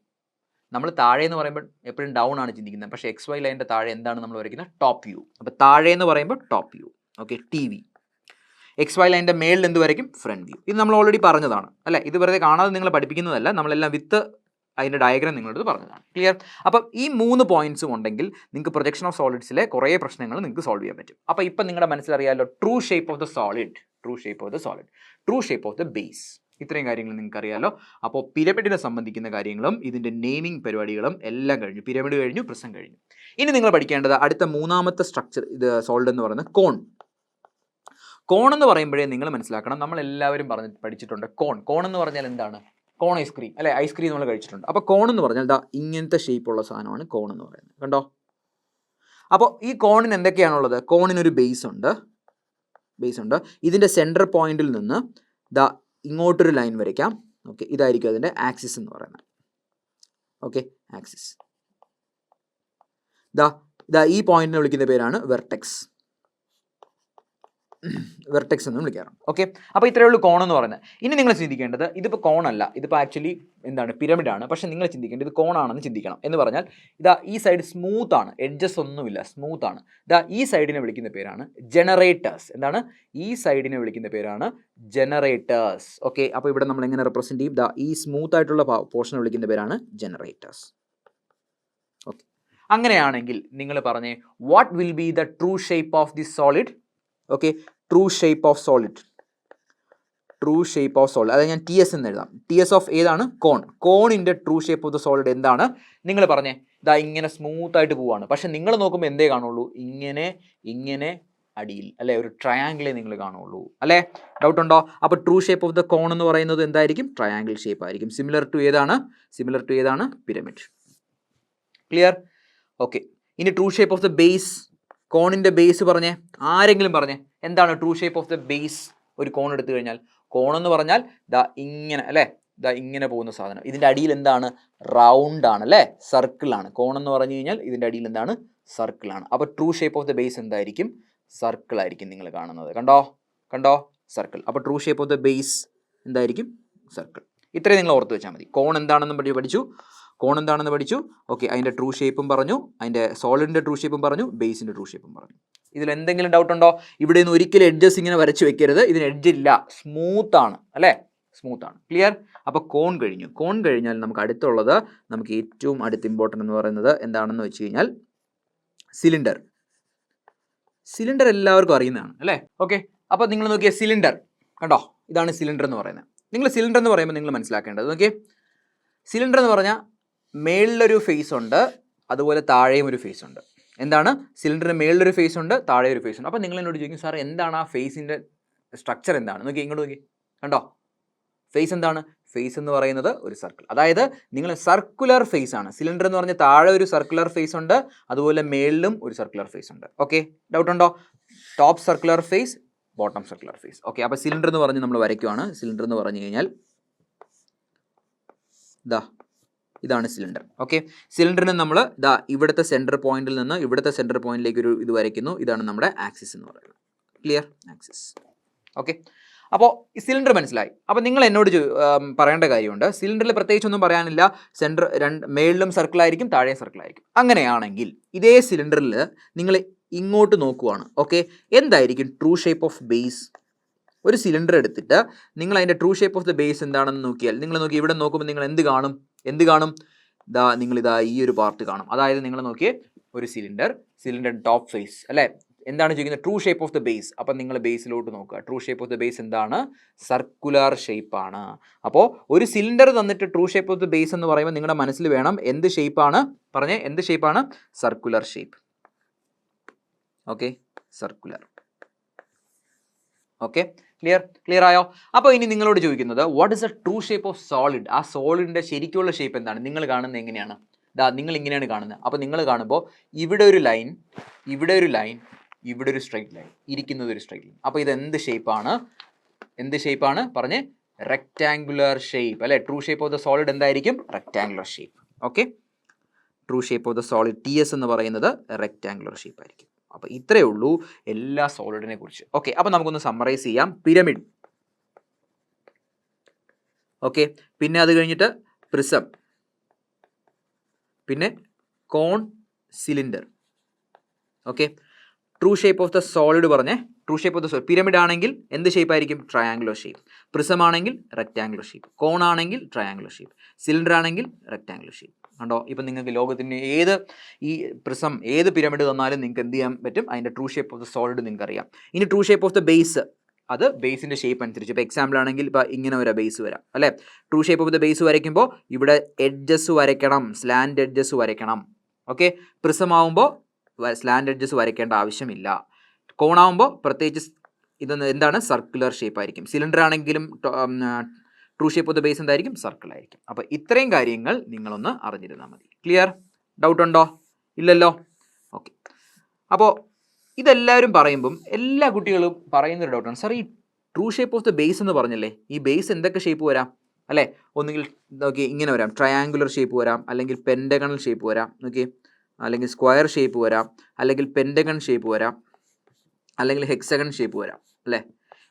നമ്മൾ താഴെ എന്ന് പറയുമ്പോൾ എപ്പോഴും ഡൗൺ ആണ് ചിന്തിക്കുന്നത്. പക്ഷേ XY ലൈൻ്റെ താഴെ എന്താണ് നമ്മൾ വരയ്ക്കുന്നത്? Top view. അപ്പോൾ താഴെ എന്ന് പറയുമ്പോൾ top view. Okay, TV. XY ലൈൻ്റെ മേളിൽ എന്ത് വരയ്ക്കും? Front view. ഇത് നമ്മൾ ഓൾറെഡി പറഞ്ഞതാണ് അല്ലേ. ഇത് വെറുതെ കാണാതെ നിങ്ങൾ പഠിപ്പിക്കുന്നതല്ല, നമ്മളെല്ലാം വിത്ത് അതിൻ്റെ ഡയഗ്രാം നിങ്ങളോട് പറഞ്ഞതാണ്. ക്ലിയർ? അപ്പം ഈ 3 പോയിന്റ്സും ഉണ്ടെങ്കിൽ നിങ്ങൾക്ക് പ്രൊജക്ഷൻ ഓഫ് സോളിഡ്സിലെ കുറേ പ്രശ്നങ്ങൾ നിങ്ങൾക്ക് സോൾവ് ചെയ്യാൻ പറ്റും. അപ്പോൾ ഇപ്പം നിങ്ങളുടെ മനസ്സിലറിയാമല്ലോ, true shape of the solid, true shape of the solid, true shape of the base. ഇത്രയും കാര്യങ്ങൾ നിങ്ങൾക്ക് അറിയാമല്ലോ. അപ്പോൾ പിരമിഡിനെ സംബന്ധിക്കുന്ന കാര്യങ്ങളും ഇതിൻ്റെ നെയിമിംഗ് പരിപാടികളും എല്ലാം കഴിഞ്ഞു. പിരമിഡ് കഴിഞ്ഞു, പ്രിസം കഴിഞ്ഞു. ഇനി നിങ്ങൾ പഠിക്കേണ്ടത് അടുത്ത മൂന്നാമത്തെ സ്ട്രക്ചർ, ഇത് സോളിഡ് എന്ന് പറയുന്നത് കോൺ. കോൺ എന്ന് പറയുമ്പോഴേ നിങ്ങൾ മനസ്സിലാക്കണം, നമ്മളെല്ലാവരും പഠിച്ചിട്ടുണ്ട് കോൺ എന്ന് പറഞ്ഞാൽ എന്താണ്? കോൺ ഐസ്ക്രീം അല്ലെ, ഐസ്ക്രീം നമ്മൾ കഴിച്ചിട്ടുണ്ട്. അപ്പോൾ കോൺ എന്ന് പറഞ്ഞാൽ ഇങ്ങനത്തെ ഷേപ്പുള്ള സാധനമാണ് കോൺ എന്ന് പറയുന്നത്. കണ്ടോ? അപ്പോൾ ഈ കോണിന് എന്തൊക്കെയാണുള്ളത്? കോണിനൊരു ബേസ് ഉണ്ട്. ഇതിൻ്റെ സെൻറ്റർ പോയിന്റിൽ നിന്ന് ഇങ്ങോട്ടൊരു ലൈൻ വരയ്ക്കാം. ഓക്കെ, ഇതായിരിക്കും അതിൻ്റെ ആക്സിസ് എന്ന് പറയുന്നത്. Okay, axis. ഈ പോയിന്റിനെ വിളിക്കുന്ന പേരാണ് വെർട്ടെക്സ് എന്ന് വിളിക്കാറുണ്ട്. ഓക്കെ, അപ്പോൾ ഇത്രയേ ഉള്ളൂ കോൺ എന്ന് പറയുന്നത്. ഇനി നിങ്ങൾ ചിന്തിക്കേണ്ടത്, ഇതിപ്പോൾ കോണല്ല, ഇതിപ്പോൾ ആക്ച്വലി എന്താണ്? പിരമിഡാണ്. പക്ഷേ നിങ്ങൾ ചിന്തിക്കേണ്ടത് ഇത് കോണാണെന്ന് ചിന്തിക്കണം. എന്ന് പറഞ്ഞാൽ ഈ സൈഡ് സ്മൂത്ത് ആണ്, എഡ്ജസ് ഒന്നുമില്ല, സ്മൂത്ത് ആണ്. ഈ സൈഡിനെ വിളിക്കുന്ന പേരാണ് ജനറേറ്റേഴ്സ്. എന്താണ്? ഈ സൈഡിനെ വിളിക്കുന്ന പേരാണ് ജനറേറ്റേഴ്സ്. ഓക്കെ, അപ്പോൾ ഇവിടെ നമ്മൾ എങ്ങനെ റെപ്രസെൻറ്റ് ചെയ്യും? ഈ സ്മൂത്ത് ആയിട്ടുള്ള പോർഷനെ വിളിക്കുന്ന പേരാണ് ജനറേറ്റേഴ്സ്. ഓക്കെ, അങ്ങനെയാണെങ്കിൽ നിങ്ങൾ പറഞ്ഞേ, what will be the true shape of the solid? Okay, true shape of solid, അതായത് ഞാൻ TS എന്ന് എഴുതാം. TS ഓഫ് ഏതാണ്? കോണിൻ്റെ true shape of the solid എന്താണ്? നിങ്ങൾ പറഞ്ഞേ, ഇങ്ങനെ സ്മൂത്ത് ആയിട്ട് പോവാണ്. പക്ഷെ നിങ്ങൾ നോക്കുമ്പോൾ എന്തേ കാണുള്ളൂ? ഇങ്ങനെ അടിയിൽ അല്ലെ, ഒരു ട്രയാങ്കിളെ നിങ്ങൾ കാണുള്ളൂ അല്ലേ. ഡൗട്ട് ഉണ്ടോ? അപ്പോൾ true shape of the cone എന്ന് പറയുന്നത് എന്തായിരിക്കും? ട്രയാങ്കിൾ ഷേപ്പ് ആയിരിക്കും. സിമിലർ ടു ഏതാണ്? പിരമിഡ്. ക്ലിയർ? ഓക്കെ, ഇനി true shape of the base, കോണിൻ്റെ ബേസ് പറഞ്ഞേ, ആരെങ്കിലും പറഞ്ഞേ എന്താണ് true shape of the base? ഒരു കോൺ എടുത്തു കഴിഞ്ഞാൽ, കോൺ എന്ന് പറഞ്ഞാൽ ഇങ്ങനെ അല്ലേ, ഇങ്ങനെ പോകുന്ന സാധനം. ഇതിൻ്റെ അടിയിൽ എന്താണ്? റൗണ്ട് ആണ് അല്ലേ, സർക്കിളാണ്. കോൺ എന്ന് പറഞ്ഞു കഴിഞ്ഞാൽ ഇതിൻ്റെ അടിയിൽ എന്താണ്? സർക്കിളാണ്. അപ്പോൾ true shape of the base എന്തായിരിക്കും? സർക്കിൾ ആയിരിക്കും നിങ്ങൾ കാണുന്നത്. കണ്ടോ? സർക്കിൾ. അപ്പോൾ true shape of the base എന്തായിരിക്കും? സർക്കിൾ. ഇത്രയും നിങ്ങൾ ഓർത്ത് വെച്ചാൽ മതി. കോൺ എന്താണെന്ന് പഠിച്ചു. ഓക്കെ, അതിൻ്റെ ട്രൂ ഷേപ്പും പറഞ്ഞു, അതിൻ്റെ സോളിഡിൻ്റെ ട്രൂ ഷേപ്പും പറഞ്ഞു, ബേസിൻ്റെ ട്രൂ ഷേപ്പും പറഞ്ഞു. ഇതിൽ എന്തെങ്കിലും ഡൗട്ട് ഉണ്ടോ? ഇവിടെ നിന്ന് ഒരിക്കലും എഡ്ജസ് ഇങ്ങനെ വരച്ച് വെക്കരുത്. ഇതിന് എഡ്ജില്ല, സ്മൂത്ത് ആണ് അല്ലേ, സ്മൂത്ത് ആണ്. ക്ലിയർ? അപ്പോൾ കോൺ കഴിഞ്ഞാൽ നമുക്ക് അടുത്തുള്ളത്, നമുക്ക് ഏറ്റവും അടുത്ത് ഇമ്പോർട്ടൻ്റ് എന്ന് പറയുന്നത് എന്താണെന്ന് വെച്ച് കഴിഞ്ഞാൽ സിലിണ്ടർ എല്ലാവർക്കും അറിയുന്നതാണ് അല്ലേ. ഓക്കെ, അപ്പോൾ നിങ്ങൾ നോക്കിയ സിലിണ്ടർ കണ്ടോ, ഇതാണ് സിലിണ്ടർ എന്ന് പറയുന്നത്. നിങ്ങൾ സിലിണ്ടർ എന്ന് പറയുമ്പോൾ നിങ്ങൾ മനസ്സിലാക്കേണ്ടത്, നോക്കിയേ, സിലിണ്ടർ എന്ന് പറഞ്ഞാൽ മേളിലൊരു ഫേസ് ഉണ്ട്, അതുപോലെ താഴെയും ഒരു ഫേസ് ഉണ്ട്. എന്താണ്? സിലിണ്ടറിന് മേളിലൊരു ഫേസ് ഉണ്ട്, താഴെ ഒരു ഫേസ് ഉണ്ട്. അപ്പോൾ നിങ്ങൾ എന്നോട് ചോദിക്കും, സാർ എന്താണ് ആ ഫേസിൻ്റെ സ്ട്രക്ചർ എന്താണ്? ഇങ്ങോട്ട് നോക്കി, കണ്ടോ ഫേസ് എന്താണ്? ഫേസ് എന്ന് പറയുന്നത് ഒരു സർക്കിൾ. അതായത് നിങ്ങൾ സർക്കുലർ ഫേസ് ആണ്. സിലിണ്ടർ എന്ന് പറഞ്ഞാൽ താഴെ ഒരു സർക്കുലർ ഫേസ് ഉണ്ട്, അതുപോലെ മേളിലും ഒരു സർക്കുലർ ഫേസ് ഉണ്ട്. ഓക്കെ, ഡൗട്ട് ഉണ്ടോ? Top circular face, bottom circular face. Okay, അപ്പോൾ സിലിണ്ടർ എന്ന് പറഞ്ഞ് നമ്മൾ വരയ്ക്കുവാണ്. സിലിണ്ടർ എന്ന് പറഞ്ഞു കഴിഞ്ഞാൽ ഇതാണ് സിലിണ്ടർ. ഓക്കെ, സിലിണ്ടറിന് നമ്മൾ ഇവിടുത്തെ സെൻറ്റർ പോയിന്റിൽ നിന്ന് ഇവിടുത്തെ സെൻറ്റർ പോയിന്റിലേക്ക് ഒരു ഇത് വരയ്ക്കുന്നു. ഇതാണ് നമ്മുടെ ആക്സിസ് എന്ന് പറയുന്നത്. ക്ലിയർ? ആക്സിസ്. ഓക്കെ, അപ്പോൾ ഈ സിലിണ്ടർ മനസ്സിലായി. അപ്പോൾ നിങ്ങൾ എന്നോട് പറയേണ്ട കാര്യമുണ്ട്, സിലിണ്ടറിൽ പ്രത്യേകിച്ചൊന്നും പറയാനില്ല. മേളിലും സർക്കിളായിരിക്കും, താഴെയും സർക്കിളായിരിക്കും. അങ്ങനെയാണെങ്കിൽ ഇതേ സിലിണ്ടറിൽ നിങ്ങൾ ഇങ്ങോട്ട് നോക്കുവാണ്. ഓക്കെ, എന്തായിരിക്കും ട്രൂ ഷേപ്പ് ഓഫ് ബേസ്? ഒരു സിലിണ്ടർ എടുത്തിട്ട് നിങ്ങൾ അതിൻ്റെ true shape of the base എന്താണെന്ന് നോക്കിയാൽ, നിങ്ങൾ നോക്കി ഇവിടെ നോക്കുമ്പോൾ നിങ്ങൾ എന്ത് കാണും? നിങ്ങളിതാ ഈ ഒരു പാർട്ട് കാണും. അതായത് നിങ്ങൾ നോക്കിയേ, ഒരു സിലിണ്ടർ ടോപ്പ് ഫേസ് അല്ലേ, എന്താണ് ചോദിക്കുന്നത്? True shape of the base. അപ്പം നിങ്ങൾ ബേസിലോട്ട് നോക്കുക. True shape of the base എന്താണ്? സർക്കുലർ ഷേപ്പാണ്. അപ്പോൾ ഒരു സിലിണ്ടർ തന്നിട്ട് true shape of the base എന്ന് പറയുമ്പോൾ നിങ്ങളുടെ മനസ്സിൽ വേണം എന്ത് ഷേപ്പാണ്? പറഞ്ഞേ, എന്ത് ഷേപ്പാണ്? Circular shape. Okay, circular. Okay, clear ആയോ? അപ്പോൾ ഇനി നിങ്ങളോട് ചോദിക്കുന്നത് what is a true shape of solid? ആ സോളിഡിൻ്റെ ശരിക്കുള്ള ഷേപ്പ് എന്താണ്? നിങ്ങൾ കാണുന്നത് എങ്ങനെയാണ്? നിങ്ങൾ ഇങ്ങനെയാണ് കാണുന്നത്. അപ്പോൾ നിങ്ങൾ കാണുമ്പോൾ ഇവിടെ ഒരു ലൈൻ, ഇവിടെ ഒരു ലൈൻ, ഇവിടെ ഒരു സ്ട്രൈറ്റ് ലൈൻ, ഇരിക്കുന്നത് ഒരു സ്ട്രൈറ്റ് ലൈൻ. അപ്പോൾ ഇത് എന്ത് ഷേപ്പാണ്? പറഞ്ഞ്, റെക്റ്റാങ്കുലർ ഷേപ്പ് അല്ലേ? True shape of the solid എന്തായിരിക്കും? Rectangular shape. Okay, true shape of the solid TS എന്ന് പറയുന്നത് റെക്റ്റാങ്കുലർ ഷേപ്പ് ആയിരിക്കും. അപ്പോൾ ഇത്രയേ ഉള്ളൂ എല്ലാ സോളിഡിനെ കുറിച്ച്. ഓക്കെ, അപ്പോൾ നമുക്കൊന്ന് സമ്മറൈസ് ചെയ്യാം. പിരമിഡ്, ഓക്കെ, പിന്നെ അത് കഴിഞ്ഞിട്ട് പ്രിസം, പിന്നെ cone, cylinder. Okay, true shape of the solid പറഞ്ഞേ, true shape of the solid pyramid ആണെങ്കിൽ എന്ത് ഷേപ്പ് ആയിരിക്കും? Triangular shape. പ്രിസം ആണെങ്കിൽ റെക്റ്റാങ്കുലർ ഷേപ്പ്. കോൺ ആണെങ്കിൽ ട്രയാങ്കുലർ ഷേപ്പ്. സിലിണ്ടർ ആണെങ്കിൽ റെക്റ്റാങ്കുലർ ഷേപ്പ്. കണ്ടോ? ഇപ്പം നിങ്ങൾക്ക് ലോകത്തിൻ്റെ ഈ പ്രിസം ഏത് പിരമിഡ് തന്നാലും നിങ്ങൾക്ക് എന്ത് ചെയ്യാൻ പറ്റും? അതിൻ്റെ true shape of the solid നിങ്ങൾക്ക് അറിയാം. ഇനി true shape of the base, അത് ബേസിൻ്റെ ഷേപ്പ് അനുസരിച്ച്. ഇപ്പോൾ എക്സാമ്പിൾ ആണെങ്കിൽ ഇപ്പോൾ ഇങ്ങനെ വരാം ബേസ് വരാം അല്ലേ? True shape of the base വരയ്ക്കുമ്പോൾ ഇവിടെ എഡ്ജസ് വരയ്ക്കണം, സ്ലാൻഡ് എഡ്ജസ് വരയ്ക്കണം. ഓക്കെ, പ്രിസം ആവുമ്പോൾ സ്ലാൻഡ് എഡ്ജസ് വരയ്ക്കേണ്ട ആവശ്യമില്ല. കോണാവുമ്പോൾ പ്രത്യേകിച്ച് എന്താണ്? സർക്കുലർ ഷേപ്പ് ആയിരിക്കും. സിലിണ്ടർ ആണെങ്കിലും true shape of the base എന്തായിരിക്കും? സർക്കിൾ ആയിരിക്കും. അപ്പോൾ ഇത്രയും കാര്യങ്ങൾ നിങ്ങളൊന്ന് അറിഞ്ഞിരുന്നാൽ മതി. ക്ലിയർ? ഡൗട്ട് ഉണ്ടോ? ഇല്ലല്ലോ? ഓക്കെ, അപ്പോൾ ഇതെല്ലാവരും പറയുമ്പം എല്ലാ കുട്ടികളും പറയുന്നൊരു ഡൗട്ടാണ്, സാർ ഈ true shape of the base എന്ന് പറഞ്ഞല്ലേ, ഈ ബേസ് എന്തൊക്കെ ഷേപ്പ് വരാം അല്ലേ? ഒന്നുകിൽ നോക്കി ഇങ്ങനെ വരാം, ട്രയാങ്കുലർ ഷേപ്പ് വരാം, അല്ലെങ്കിൽ പെൻഡഗണൽ ഷേപ്പ് വരാം, നോക്കി, അല്ലെങ്കിൽ സ്ക്വയർ ഷേപ്പ് വരാം, അല്ലെങ്കിൽ പെൻഡഗൺ ഷേപ്പ് വരാം, അല്ലെങ്കിൽ ഹെക്സഗൺ ഷേപ്പ് വരാം അല്ലേ?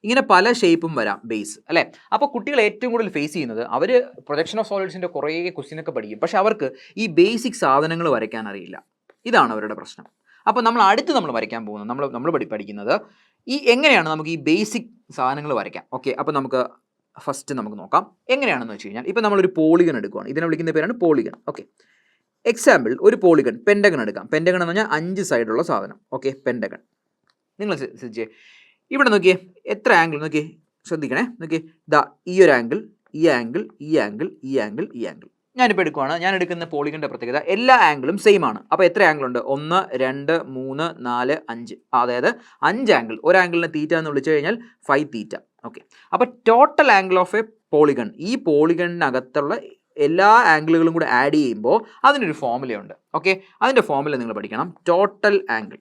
ഇങ്ങനെ പല ഷേപ്പും വരാം ബേസ് അല്ലേ? അപ്പോൾ കുട്ടികൾ ഏറ്റവും കൂടുതൽ ഫേസ് ചെയ്യുന്നത്, അവർ പ്രൊജക്ഷൻ ഓഫ് സോളിഡ്സിൻ്റെ കുറേ ക്വസ്റ്റ്യനൊക്കെ പഠിക്കും, പക്ഷേ അവർക്ക് ഈ ബേസിക് സാധനങ്ങൾ വരയ്ക്കാൻ അറിയില്ല. ഇതാണ് അവരുടെ പ്രശ്നം. അപ്പോൾ നമ്മൾ വരയ്ക്കാൻ പോകുന്നത്, നമ്മൾ പഠിക്കുന്നത് ഈ എങ്ങനെയാണ് നമുക്ക് ഈ ബേസിക് സാധനങ്ങൾ വരയ്ക്കാം. ഓക്കെ, അപ്പോൾ നമുക്ക് ഫസ്റ്റ് നമുക്ക് നോക്കാം എങ്ങനെയാണെന്ന് വെച്ച് കഴിഞ്ഞാൽ, ഇപ്പോൾ നമ്മളൊരു പോളിഗൺ എടുക്കുകയാണ്. ഇതിനെ വിളിക്കുന്ന പേരാണ് പോളിഗൺ. ഓക്കെ, എക്സാമ്പിൾ ഒരു പോളിഗൺ, പെൻഡഗൺ എടുക്കാം. പെൻഡഗൺ എന്ന് പറഞ്ഞാൽ 5 സൈഡുള്ള സാധനം. Okay, pentagon. നിങ്ങൾ ശ്രദ്ധിച്ചേ, ഇവിടെ നോക്കിയേ, എത്ര ആംഗിൾ നോക്കിയേ, ശ്രദ്ധിക്കണേ, നോക്കിയേ, ഈ ഒരു ആംഗിൾ, ഈ ആംഗിൾ, ഈ ആംഗിൾ, ഈ ആംഗിൾ, ഈ ആംഗിൾ. ഞാനിപ്പോൾ എടുക്കുവാണ്. ഞാൻ എടുക്കുന്ന പോളിഗണിൻ്റെ പ്രത്യേകത എല്ലാ ആംഗിളും സെയിം ആണ്. അപ്പോൾ എത്ര ആംഗിൾ ഉണ്ട്? 1, 2, 3, 4, 5. അതായത് 5 ആംഗിൾ. ഒരു ആംഗിളിനെ തീറ്റ എന്ന് വിളിച്ചു കഴിഞ്ഞാൽ 5 തീറ്റ. ഓക്കെ, അപ്പോൾ total angle of A polygon, ഈ പോളിഗണിനകത്തുള്ള എല്ലാ ആംഗിളുകളും കൂടെ ആഡ് ചെയ്യുമ്പോൾ അതിനൊരു ഫോർമുലയുണ്ട്. ഓക്കെ, അതിൻ്റെ ഫോർമുല നിങ്ങൾ പഠിക്കണം, ടോട്ടൽ ആംഗിൾ.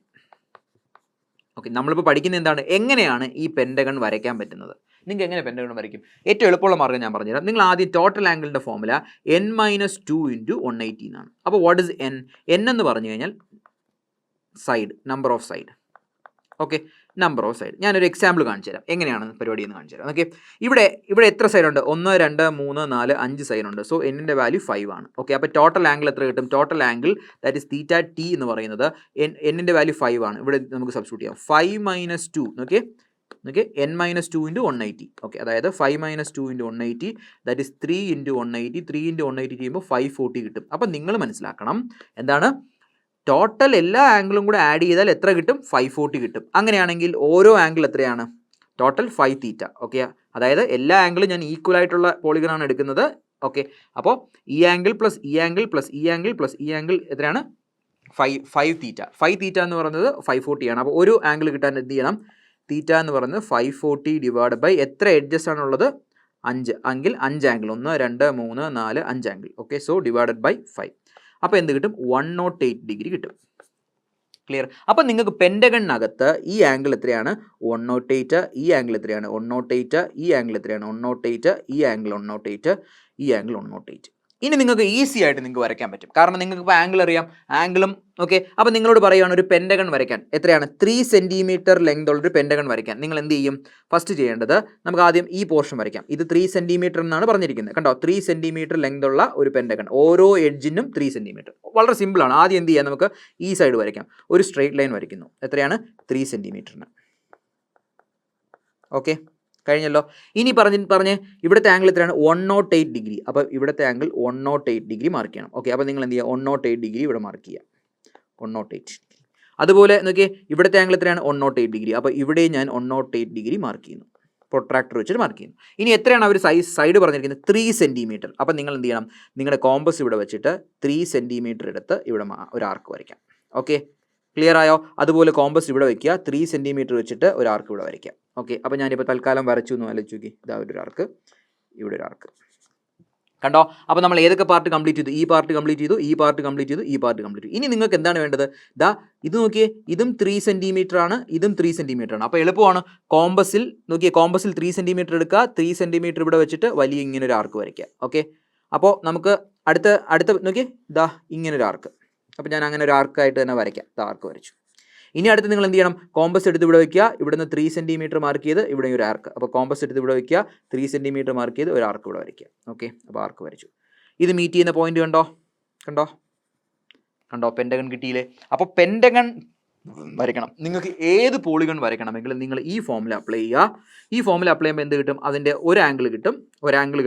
ഓക്കെ, നമ്മളിപ്പോൾ പഠിക്കുന്നത് എന്താണ്? എങ്ങനെയാണ് ഈ പെൻഡഗൺ വരയ്ക്കാൻ പറ്റുന്നത്? നിങ്ങൾക്ക് എങ്ങനെ പെൻഡഗൺ വരയ്ക്കും? ഏറ്റവും എളുപ്പമുള്ള മാർഗ്ഗം ഞാൻ പറഞ്ഞുതരാം. നിങ്ങൾ ആദ്യം ടോട്ടൽ ആംഗിളിൻ്റെ ഫോർമുല n-2 × 180 എന്നാണ്. അപ്പോൾ വാട്ട് ഇസ് n? n എന്ന് പറഞ്ഞു കഴിഞ്ഞാൽ side, number of side. Okay, number of side. ഞാനൊരു എക്സാമ്പിൾ കാണിച്ചു തരാം, എങ്ങനെയാണ് പരിപാടി എന്ന് കാണിച്ചു തരാം. ഓക്കെ, ഇവിടെ എത്ര സൈഡ് ഉണ്ട്? 1, 2, 3, 4, 5 സൈഡ് ഉണ്ട്. സോ എന്നിൻ്റെ വാല്യൂ 5 ആണ്. ഓക്കെ, അപ്പോൾ ടോട്ടൽ ആംഗിൾ എത്ര കിട്ടും? Total angle that is theta T എന്ന് പറയുന്നത് എന്നിൻ്റെ വാല്യൂ 5 ആണ്. ഇവിടെ നമുക്ക് സബ്സ്റ്റിറ്റ്യൂട്ട് ചെയ്യാം. 5 - 2 നോക്കിയേ, n-2 × 180. ഓക്കെ, അതായത് 5 - 2 × 180 ദാറ്റ് ഇസ് 3 × 180. 3 × 180 ചെയ്യുമ്പോൾ 540 കിട്ടും. അപ്പം നിങ്ങൾ മനസ്സിലാക്കണം എന്താണ്? ടോട്ടൽ എല്ലാ ആംഗിളും കൂടെ ആഡ് ചെയ്താൽ എത്ര കിട്ടും? 540 കിട്ടും. അങ്ങനെയാണെങ്കിൽ ഓരോ ആംഗിൾ എത്രയാണ്? ടോട്ടൽ 5 തീറ്റ. ഓക്കെ, അതായത് എല്ലാ ആംഗിളും ഞാൻ ഈക്വൽ ആയിട്ടുള്ള പോളിഗണാണ് എടുക്കുന്നത്. ഓക്കെ, അപ്പോൾ ഈ ആംഗിൾ പ്ലസ് ഈ ആംഗിൾ പ്ലസ് ഈ ആംഗിൾ പ്ലസ് ഈ ആംഗിൾ എത്രയാണ്? 5 തീറ്റ. 5 തീറ്റ എന്ന് പറയുന്നത് 540 ആണ്. അപ്പോൾ ഒരു ആംഗിൾ കിട്ടാൻ എന്ത് ചെയ്യണം? തീറ്റ എന്ന് പറയുന്നത് 540 ഡിവൈഡ് ബൈ എത്ര എഡ്ജസ് ആണുള്ളത്? 5 എങ്കിൽ 5 angle, 1, 2, 3, 4, 5 angle. Okay, so divided by 5. അപ്പോൾ എന്ത് കിട്ടും? 108 ഡിഗ്രി കിട്ടും. ക്ലിയർ? അപ്പം നിങ്ങൾക്ക് പെൻഡഗണിനകത്ത് ഈ ആംഗിൾ എത്രയാണ്? 108. ഈ ആംഗിൾ എത്രയാണ്? 108. ഈ ആംഗിൾ എത്രയാണ്? 108. ഈ ആംഗിൾ 108. ഈ ആംഗിൾ 108. ഇനി നിങ്ങൾക്ക് ഈസി ആയിട്ട് നിങ്ങൾക്ക് വരയ്ക്കാൻ പറ്റും. കാരണം നിങ്ങൾക്ക് ഇപ്പോൾ ആംഗിൾ അറിയാം, ആംഗിളും ഓക്കെ. അപ്പോൾ നിങ്ങളോട് പറയുകയാണ് ഒരു പെൻറ്റഗൺ വരയ്ക്കാൻ. എത്രയാണ്? 3 സെൻറ്റിമീറ്റർ ലെങ്ത് ഉള്ളൊരു പെൻറ്റഗൺ വരയ്ക്കാൻ. നിങ്ങൾ എന്ത് ചെയ്യും? ഫസ്റ്റ് ചെയ്യേണ്ടത് നമുക്ക് ആദ്യം ഈ പോർഷൻ വരയ്ക്കാം. ഇത് 3 സെൻറ്റിമീറ്റർ എന്നാണ് പറഞ്ഞിരിക്കുന്നത്. കണ്ടോ? 3 സെൻറ്റിമീറ്റർ ലെങ്ത് ഉള്ള ഒരു പെൻറ്റഗൺ. ഓരോ എഡ്ജിനും 3 സെൻറ്റിമീറ്റർ. വളരെ സിമ്പിളാണ്. ആദ്യം എന്ത് ചെയ്യാം? നമുക്ക് ഈ സൈഡ് വരയ്ക്കാം. ഒരു സ്ട്രെയിറ്റ് ലൈൻ വരയ്ക്കുന്നു. എത്രയാണ്? 3 സെൻറ്റിമീറ്ററിന്. ഓക്കെ, കഴിഞ്ഞല്ലോ. ഇനി പറഞ്ഞ് ഇവിടുത്തെ ആംഗിൾ എത്രയാണ്? 108 ഡിഗ്രി. അപ്പോൾ ഇവിടുത്തെ ആംഗിൾ 108 ഡിഗ്രി മാർക്ക് ചെയ്യണം. ഓക്കെ, അപ്പോൾ നിങ്ങൾ എന്ത് ചെയ്യുക? 108 ഡിഗ്രി ഇവിടെ മാർക്ക് ചെയ്യുക. 108 ഡിഗ്രി. അതുപോലെ നോക്കിയേ, ഇവിടുത്തെ ആംഗിൾ എത്രയാണ്? 108 ഡിഗ്രി. അപ്പോൾ ഇവിടെ ഞാൻ 108 ഡിഗ്രി മാർക്ക് ചെയ്യുന്നു. പ്രൊട്രാക്ടർ വെച്ചിട്ട് മാർക്ക് ചെയ്യുന്നു. ഇനി എത്രയാണ് അവർ സൈഡ് പറഞ്ഞിരിക്കുന്നത്? 3 സെൻറ്റിമീറ്റർ. അപ്പോൾ നിങ്ങൾ എന്ത് ചെയ്യണം? നിങ്ങളുടെ കോമ്പസ് ഇവിടെ വെച്ചിട്ട് 3 സെൻറ്റിമീറ്റർ എടുത്ത് ഇവിടെ ഒരു ആർക്ക് വരയ്ക്കാം. ഓക്കെ, ക്ലിയർ ആയോ? അതുപോലെ കോമ്പസ് ഇവിടെ വയ്ക്കുക. 3 സെൻറ്റിമീറ്റർ വെച്ചിട്ട് ഒരു ആർക്ക് ഇവിടെ വരയ്ക്കാം. ഓക്കെ, അപ്പോൾ ഞാനിപ്പോൾ തൽക്കാലം വരച്ചു എന്ന് ആലോചിച്ച് നോക്കി. ഇതാ ഒരു ആർക്ക്, ഇവിടെ ഒരു ആർക്ക്. കണ്ടോ? അപ്പോൾ നമ്മൾ ഏതൊക്കെ പാർട്ട് കംപ്ലീറ്റ് ചെയ്തു? ഈ പാർട്ട് കംപ്ലീറ്റ് ചെയ്തു, ഈ പാർട്ട് കംപ്ലീറ്റ് ചെയ്തു, ഈ പാർട്ട് കംപ്ലീറ്റ് ചെയ്തു. ഇനി നിങ്ങൾക്ക് എന്താണ് വേണ്ടത്? ദാ ഇത് നോക്കിയേ, ഇതും 3 സെൻറ്റിമീറ്റർ ആണ്, ഇതും 3 സെൻറ്റിമീറ്റർ ആണ്. അപ്പോൾ എളുപ്പമാണ്. കോമ്പസിൽ നോക്കിയേ, കോമ്പസിൽ 3 സെൻറ്റിമീറ്റർ എടുക്കുക, 3 സെൻറ്റിമീറ്റർ ഇവിടെ വെച്ചിട്ട് വലിയ ഇങ്ങനെ ഒരു ആർക്ക് വരയ്ക്കുക. ഓക്കെ, അപ്പോൾ നമുക്ക് അടുത്ത നോക്കിയേ, ഇതാ ഇങ്ങനെ ഒരു ആർക്ക്. അപ്പോൾ ഞാൻ അങ്ങനെ ഒരു ആർക്കായിട്ട് തന്നെ വരയ്ക്കാം. ഇതാ ആർക്ക് വരച്ചു. ഇനി അടുത്ത് നിങ്ങൾ എന്ത് ചെയ്യണം? കോമ്പസ് എടുത്ത് ഇവിടെ വയ്ക്കുക. ഇവിടുന്ന് 3 സെൻറ്റിമീറ്റർ മാർക്ക് ചെയ്ത് ഇവിടെ ഒരു ആർക്ക്. അപ്പോൾ കോമ്പസ് എടുത്ത് ഇവിടെ വയ്ക്കുക, 3 സെൻറ്റിമീറ്റർ മാർക്ക് ചെയ്ത് ഒരു ആർക്ക് ഇവിടെ വരയ്ക്കുക. ഓക്കെ, അപ്പോൾ ആർക്ക് വരച്ചു. ഇത് മീറ്റ് ചെയ്യുന്ന പോയിന്റ് കണ്ടോ? കണ്ടോ? കണ്ടോ? പെൻറ്റഗൺ കിട്ടിയില്ലേ? അപ്പോൾ പെൻറ്റഗൺ വരയ്ക്കണം. നിങ്ങൾക്ക് ഏത് പോളിഗൺ വരയ്ക്കണമെങ്കിലും നിങ്ങൾ ഈ ഫോമുല അപ്ലൈ ചെയ്യുക. ഈ ഫോമുല അപ്ലൈ ചെയ്യുമ്പോൾ എന്ത് കിട്ടും? അതിൻ്റെ ഒരു ആംഗിൾ കിട്ടും. ഒരു ആംഗിൾ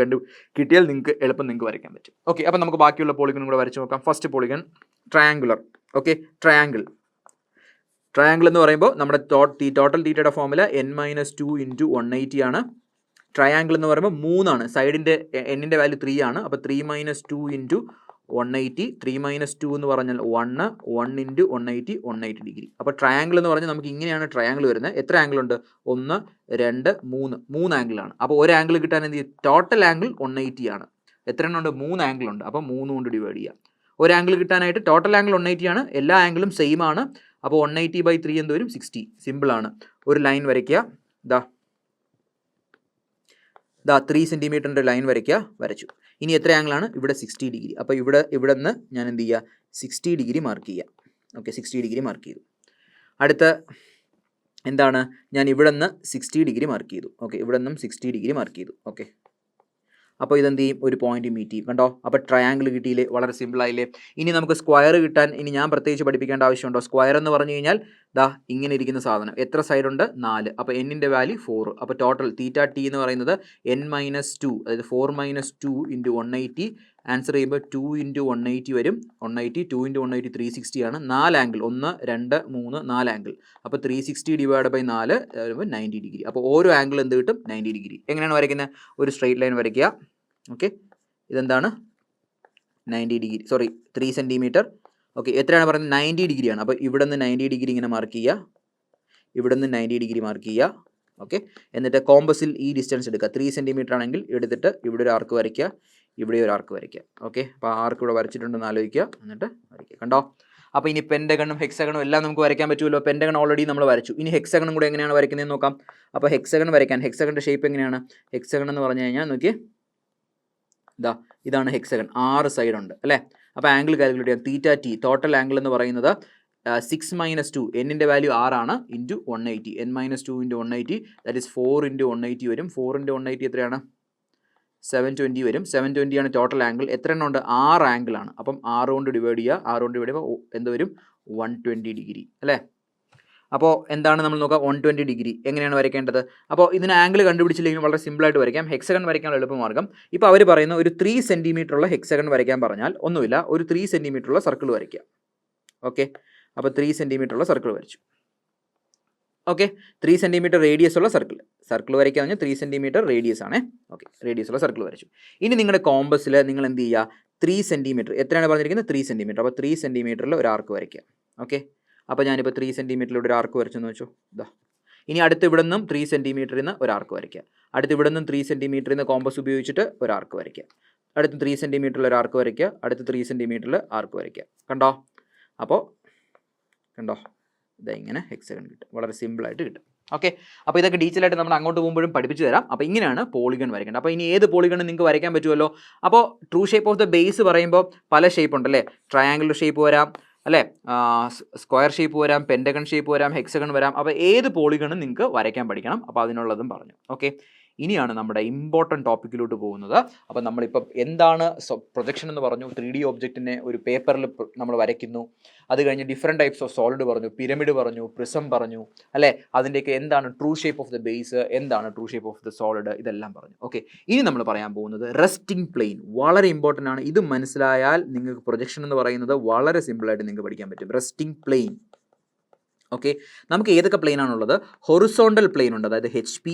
കിട്ടിയാൽ നിങ്ങൾക്ക് എളുപ്പം നിങ്ങൾക്ക് വരയ്ക്കാൻ പറ്റും. ഓക്കെ, അപ്പോൾ നമുക്ക് ബാക്കിയുള്ള പോളിഗൺ കൂടെ വരച്ച് നോക്കാം. First polygon triangular. Okay, triangle എന്ന് പറയുമ്പോൾ നമ്മുടെ ടോട്ടൽ തീറ്റയുടെ ഫോമുല n-2 × 180 ആണ്. ട്രയാങ്കിൾ എന്ന് പറയുമ്പോൾ 3 ആണ്. സൈഡിൻ്റെ എന്നിൻ്റെ വാല്യൂ 3 ആണ്. അപ്പോൾ 3 - 2 × 180. 3 - 2 എന്ന് പറഞ്ഞാൽ 1 × 180 180 ഡിഗ്രി. അപ്പോൾ ട്രയാങ്കിൾ എന്ന് പറഞ്ഞാൽ നമുക്ക് ഇങ്ങനെയാണ് ട്രയാങ്കിൾ വരുന്നത്. എത്ര ആംഗിൾ ഉണ്ട്? 1, 2, 3 ആംഗിളാണ്. അപ്പോൾ ഒരു ആംഗിൾ കിട്ടാൻ എന്ത് ചെയ്യും? ടോട്ടൽ ആംഗിൾ 180 ആണ്. എത്ര എണ്ണം ഉണ്ട്? 3 ആംഗിൾ ഉണ്ട്. അപ്പോൾ 3 കൊണ്ട് ഡിവൈഡ് ചെയ്യാം. ഒരു ആംഗിൾ കിട്ടാനായിട്ട് ടോട്ടൽ ആംഗിൾ 180 ആണ്. എല്ലാ ആംഗിളും സെയിം ആണ്. അപ്പോൾ 180/3 എന്ത് വരും? 60. സിമ്പിളാണ്. ഒരു ലൈൻ വരയ്ക്കുക. ദാ 3 സെൻറ്റിമീറ്ററിൻ്റെ ലൈൻ വരയ്ക്കുക. വരച്ചു. ഇനി എത്ര ആംഗിളാണ്? ഇവിടെ 60 ഡിഗ്രി. അപ്പോൾ ഇവിടെ നിന്ന് ഞാൻ എന്ത് ചെയ്യുക? 60 ഡിഗ്രി മാർക്ക് ചെയ്യുക. ഓക്കെ, 60 ഡിഗ്രി മാർക്ക് ചെയ്തു. അടുത്ത എന്താണ്? ഞാൻ ഇവിടെ നിന്ന് 60 ഡിഗ്രി മാർക്ക് ചെയ്തു. ഓക്കെ, ഇവിടെ നിന്നും 60 ഡിഗ്രി മാർക്ക് ചെയ്തു. ഓക്കെ, അപ്പോൾ ഇതെന്ത് ചെയ്യും? ഒരു പോയിന്റ് മീറ്റ് ചെയ്യും. കണ്ടോ? അപ്പോൾ ട്രയാങ്കിൾ കിട്ടിയില്ലേ? വളരെ സിമ്പിളായില്ലേ? ഇനി നമുക്ക് സ്ക്വയർ കിട്ടാൻ ഇനി ഞാൻ പ്രത്യേകിച്ച് പഠിപ്പിക്കേണ്ട ആവശ്യമുണ്ടോ? സ്ക്വയർ എന്ന് പറഞ്ഞു കഴിഞ്ഞാൽ ദാ ഇങ്ങനെ ഇരിക്കുന്ന സാധനം. എത്ര സൈഡ് ഉണ്ട്? 4. അപ്പോൾ എന്നിൻ്റെ വാല്യൂ 4. അപ്പോൾ ടോട്ടൽ തീറ്റ ടി എന്ന് പറയുന്നത് n-2, അതായത് 4 - 2 × 180. ആൻസർ ചെയ്യുമ്പോൾ 2 × 180 വരും. 180, 2 × 180 360 ആണ്. 4 ആംഗിൾ, 1, 2, 3, 4 ആംഗിൾ. അപ്പോൾ 360 / 4 90 ഡിഗ്രി. അപ്പോൾ ഓരോ ആംഗിൾ എന്ത് കിട്ടും? 90 ഡിഗ്രി. എങ്ങനെയാണ് വരയ്ക്കുന്നത്? ഒരു സ്ട്രെയിറ്റ് ലൈൻ വരയ്ക്കുക. ഓക്കെ, ഇതെന്താണ്? 90 ഡിഗ്രി, സോറി 3 സെൻറ്റിമീറ്റർ. ഓക്കെ, എത്രയാണ് പറയുന്നത്? 90 ഡിഗ്രിയാണ്. അപ്പോൾ ഇവിടെ നിന്ന് 90 ഡിഗ്രി ഇങ്ങനെ മാർക്ക് ചെയ്യുക. ഇവിടെ നിന്ന് 90 ഡിഗ്രി മാർക്ക് ചെയ്യുക. ഓക്കെ, എന്നിട്ട് കോമ്പസിൽ ഈ ഡിസ്റ്റൻസ് എടുക്കുക. 3 സെൻറ്റിമീറ്റർ ആണെങ്കിൽ എടുത്തിട്ട് ഇവിടെ ഒരു ആർക്ക് വരയ്ക്കുക, ഇവിടെ ഒരു ആർക്ക് വരയ്ക്കുക. ഓക്കെ, അപ്പോൾ ആർക്ക് ഇവിടെ വരച്ചിട്ടുണ്ടെന്ന് ആലോചിക്കുക, എന്നിട്ട് വരയ്ക്കുക. കണ്ടോ? അപ്പോൾ ഇനി പെൻറ്റഗണും ഹെക്സഗണും എല്ലാം നമുക്ക് വരയ്ക്കാൻ പറ്റുമല്ലോ. പെൻറ്റഗൺ ഓൾറെഡി നമ്മൾ വരച്ചു. ഇനി ഹെക്സഗണും കൂടെ എങ്ങനെയാണ് വരയ്ക്കുന്നതെന്ന് നോക്കാം. അപ്പോൾ ഹെക്സഗൺ വരയ്ക്കാൻ ഹെക്സഗണിൻ്റെ ഷേപ്പ് എങ്ങനെയാണ്? ഹെക്സഗൺ എന്ന് പറഞ്ഞു കഴിഞ്ഞാൽ നോക്കിയേ, ഇതാണ് ഹെക്സഗൺ. 6 സൈഡ് ഉണ്ട് അല്ലേ? അപ്പോൾ ആംഗിൾ കാൽക്കുലേറ്റ് ചെയ്യാം. തീറ്റ ടി ടോട്ടൽ ആംഗിൾ എന്ന് പറയുന്നത് 6 - 2, എന്നിൻ്റെ വാല്യൂ 6 ആണ്, ഇൻറ്റു 180. n-2 × 180, ദാറ്റ് ഈസ് 4 × 180 വരും. 4 × 180 എത്രയാണ്? 720 വരും. 720 ആണ് ടോട്ടൽ ആംഗിൾ. എത്ര എണ്ണം ഉണ്ട്? 6 ആംഗിളാണ്. അപ്പം 6 കൊണ്ട് ഡിവൈഡ് ചെയ്യുക. 6 കൊണ്ട് ഡിവൈഡ് ചെയ്യുമ്പോൾ എന്ത് വരും? 120 ഡിഗ്രി അല്ലേ? അപ്പോൾ എന്താണ് നമ്മൾ നോക്കുക? 120 ഡിഗ്രി എങ്ങനെയാണ് വരയ്ക്കേണ്ടത്? അപ്പോൾ ഇതിന് ആംഗിൾ കണ്ടുപിടിച്ചില്ലെങ്കിൽ വളരെ സിമ്പിളായിട്ട് വരയ്ക്കാം. ഹെക്സഗൺ വരയ്ക്കാനുള്ള എളുപ്പമാർഗ്ഗം, ഇപ്പോൾ അവർ പറയുന്ന ഒരു 3 സെൻറ്റിമീറ്റർ ഉള്ള ഹെക്സഗൺ വരയ്ക്കാൻ പറഞ്ഞാൽ ഒന്നുമില്ല, ഒരു 3 സെൻറ്റിമീറ്റർ ഉള്ള സർക്കിൾ വരയ്ക്കുക. ഓക്കെ, അപ്പോൾ 3 സെൻറ്റിമീറ്റർ ഉള്ള സർക്കിൾ വരച്ചു. ഓക്കെ, 3 സെൻറ്റിമീറ്റർ റേഡിയസ് ഉള്ള സർക്കിൾ വരയ്ക്കുക പറഞ്ഞാൽ 3 സെൻറ്റിമീറ്റർ റേഡിയസ് ആണ്. ഓക്കെ, റേഡിയസ് ഉള്ള സർക്കിൾ വരച്ചു. ഇനി നിങ്ങളുടെ കോമ്പസിൽ നിങ്ങൾ എന്ത് ചെയ്യുക? 3 സെൻറ്റിമീറ്റർ, എത്രയാണ് പറഞ്ഞിരിക്കുന്നത്? 3 സെൻറ്റിമീറ്റർ. അപ്പോൾ 3 സെൻറ്റിമീറ്ററിൽ ഒരു ആർക്ക് വരയ്ക്കുക. ഓക്കെ, അപ്പോൾ ഞാനിപ്പോൾ 3 സെൻറ്റിമീറ്ററിലൂടെ ഒരു ആർക്ക് വരച്ചെന്ന് വെച്ചു. ഇതാ, ഇനി അടുത്ത് ഇവിടെ നിന്നും 3 സെൻറ്റിമീറ്ററിൽ നിന്ന് ഒരു ആർക്ക് വരയ്ക്കുക. അടുത്ത് ഇവിടെ നിന്നും 3 സെൻറ്റിമീറ്ററിൽ നിന്ന് കോമ്പസ് ഉപയോഗിച്ചിട്ട് ഒരു ആർക്ക് വരയ്ക്കുക. അടുത്ത് 3 സെൻറ്റിമീറ്ററിൽ ഒരു ആർക്ക് വരയ്ക്കുക. അടുത്ത് 3 സെൻറ്റിമീറ്ററിൽ ആർക്ക് വരയ്ക്കുക. കണ്ടോ? അപ്പോൾ കണ്ടോ? ഇതാ ഇങ്ങനെ ഹെക്സഗൺ കിട്ടും. വളരെ സിമ്പിളായിട്ട് കിട്ടും. ഓക്കെ, അപ്പോൾ ഇതൊക്കെ ഡീറ്റെയിൽ ആയിട്ട് നമ്മൾ അങ്ങോട്ട് പോകുമ്പോഴും പഠിപ്പിച്ചു തരാം. അപ്പോൾ ഇങ്ങനെയാണ് പോളിഗൺ വരയ്ക്കേണ്ടത്. അപ്പോൾ ഇനി ഏത് പോളിഗൺ നിങ്ങൾക്ക് വരയ്ക്കാൻ പറ്റുമല്ലോ. അപ്പോൾ true shape of the base പറയുമ്പോൾ പല ഷേപ്പ് ഉണ്ടല്ലേ, ട്രയാങ്കുലർ ഷേപ്പ് വരാം അല്ലേ, സ്ക്വയർ ഷേപ്പ് വരാം, പെൻറ്റഗൺ ഷേപ്പ് വരാം, ഹെക്സഗൺ വരാം. അപ്പോൾ ഏത് പോളിഗണും നിങ്ങൾക്ക് വരയ്ക്കാൻ പഠിക്കണം. അപ്പോൾ അതിനുള്ളതും പറഞ്ഞു. ഓക്കെ, ഇനിയാണ് നമ്മുടെ ഇമ്പോർട്ടൻറ്റ് ടോപ്പിക്കിലോട്ട് പോകുന്നത്. അപ്പോൾ നമ്മളിപ്പം എന്താണ് പ്രൊജക്ഷൻ എന്ന് പറഞ്ഞു, 3D ഒബ്ജക്റ്റിനെ ഒരു പേപ്പറിൽ നമ്മൾ വരയ്ക്കുന്നു. അത് കഴിഞ്ഞ് ഡിഫറെൻറ്റ് ടൈപ്സ് ഓഫ് സോളിഡ് പറഞ്ഞു, പിരമിഡ് പറഞ്ഞു, പ്രിസം പറഞ്ഞു അല്ലേ, അതിൻ്റെയൊക്കെ എന്താണ് true shape of the base, എന്താണ് true shape of the solid, ഇതെല്ലാം പറഞ്ഞു. ഓക്കെ, ഇനി നമ്മൾ പറയാൻ പോകുന്നത് റെസ്റ്റിംഗ് പ്ലെയിൻ. വളരെ ഇമ്പോർട്ടൻ്റ് ആണ്. ഇത് മനസ്സിലായാൽ നിങ്ങൾക്ക് പ്രൊജക്ഷൻ എന്ന് പറയുന്നത് വളരെ സിമ്പിളായിട്ട് നിങ്ങൾക്ക് പഠിക്കാൻ പറ്റും. Resting plain. ഓക്കെ, നമുക്ക് ഏതൊക്കെ പ്ലെയിൻ ആണുള്ളത്? ഹൊറിസോണ്ടൽ പ്ലെയിൻ ഉണ്ട്, അതായത് HP,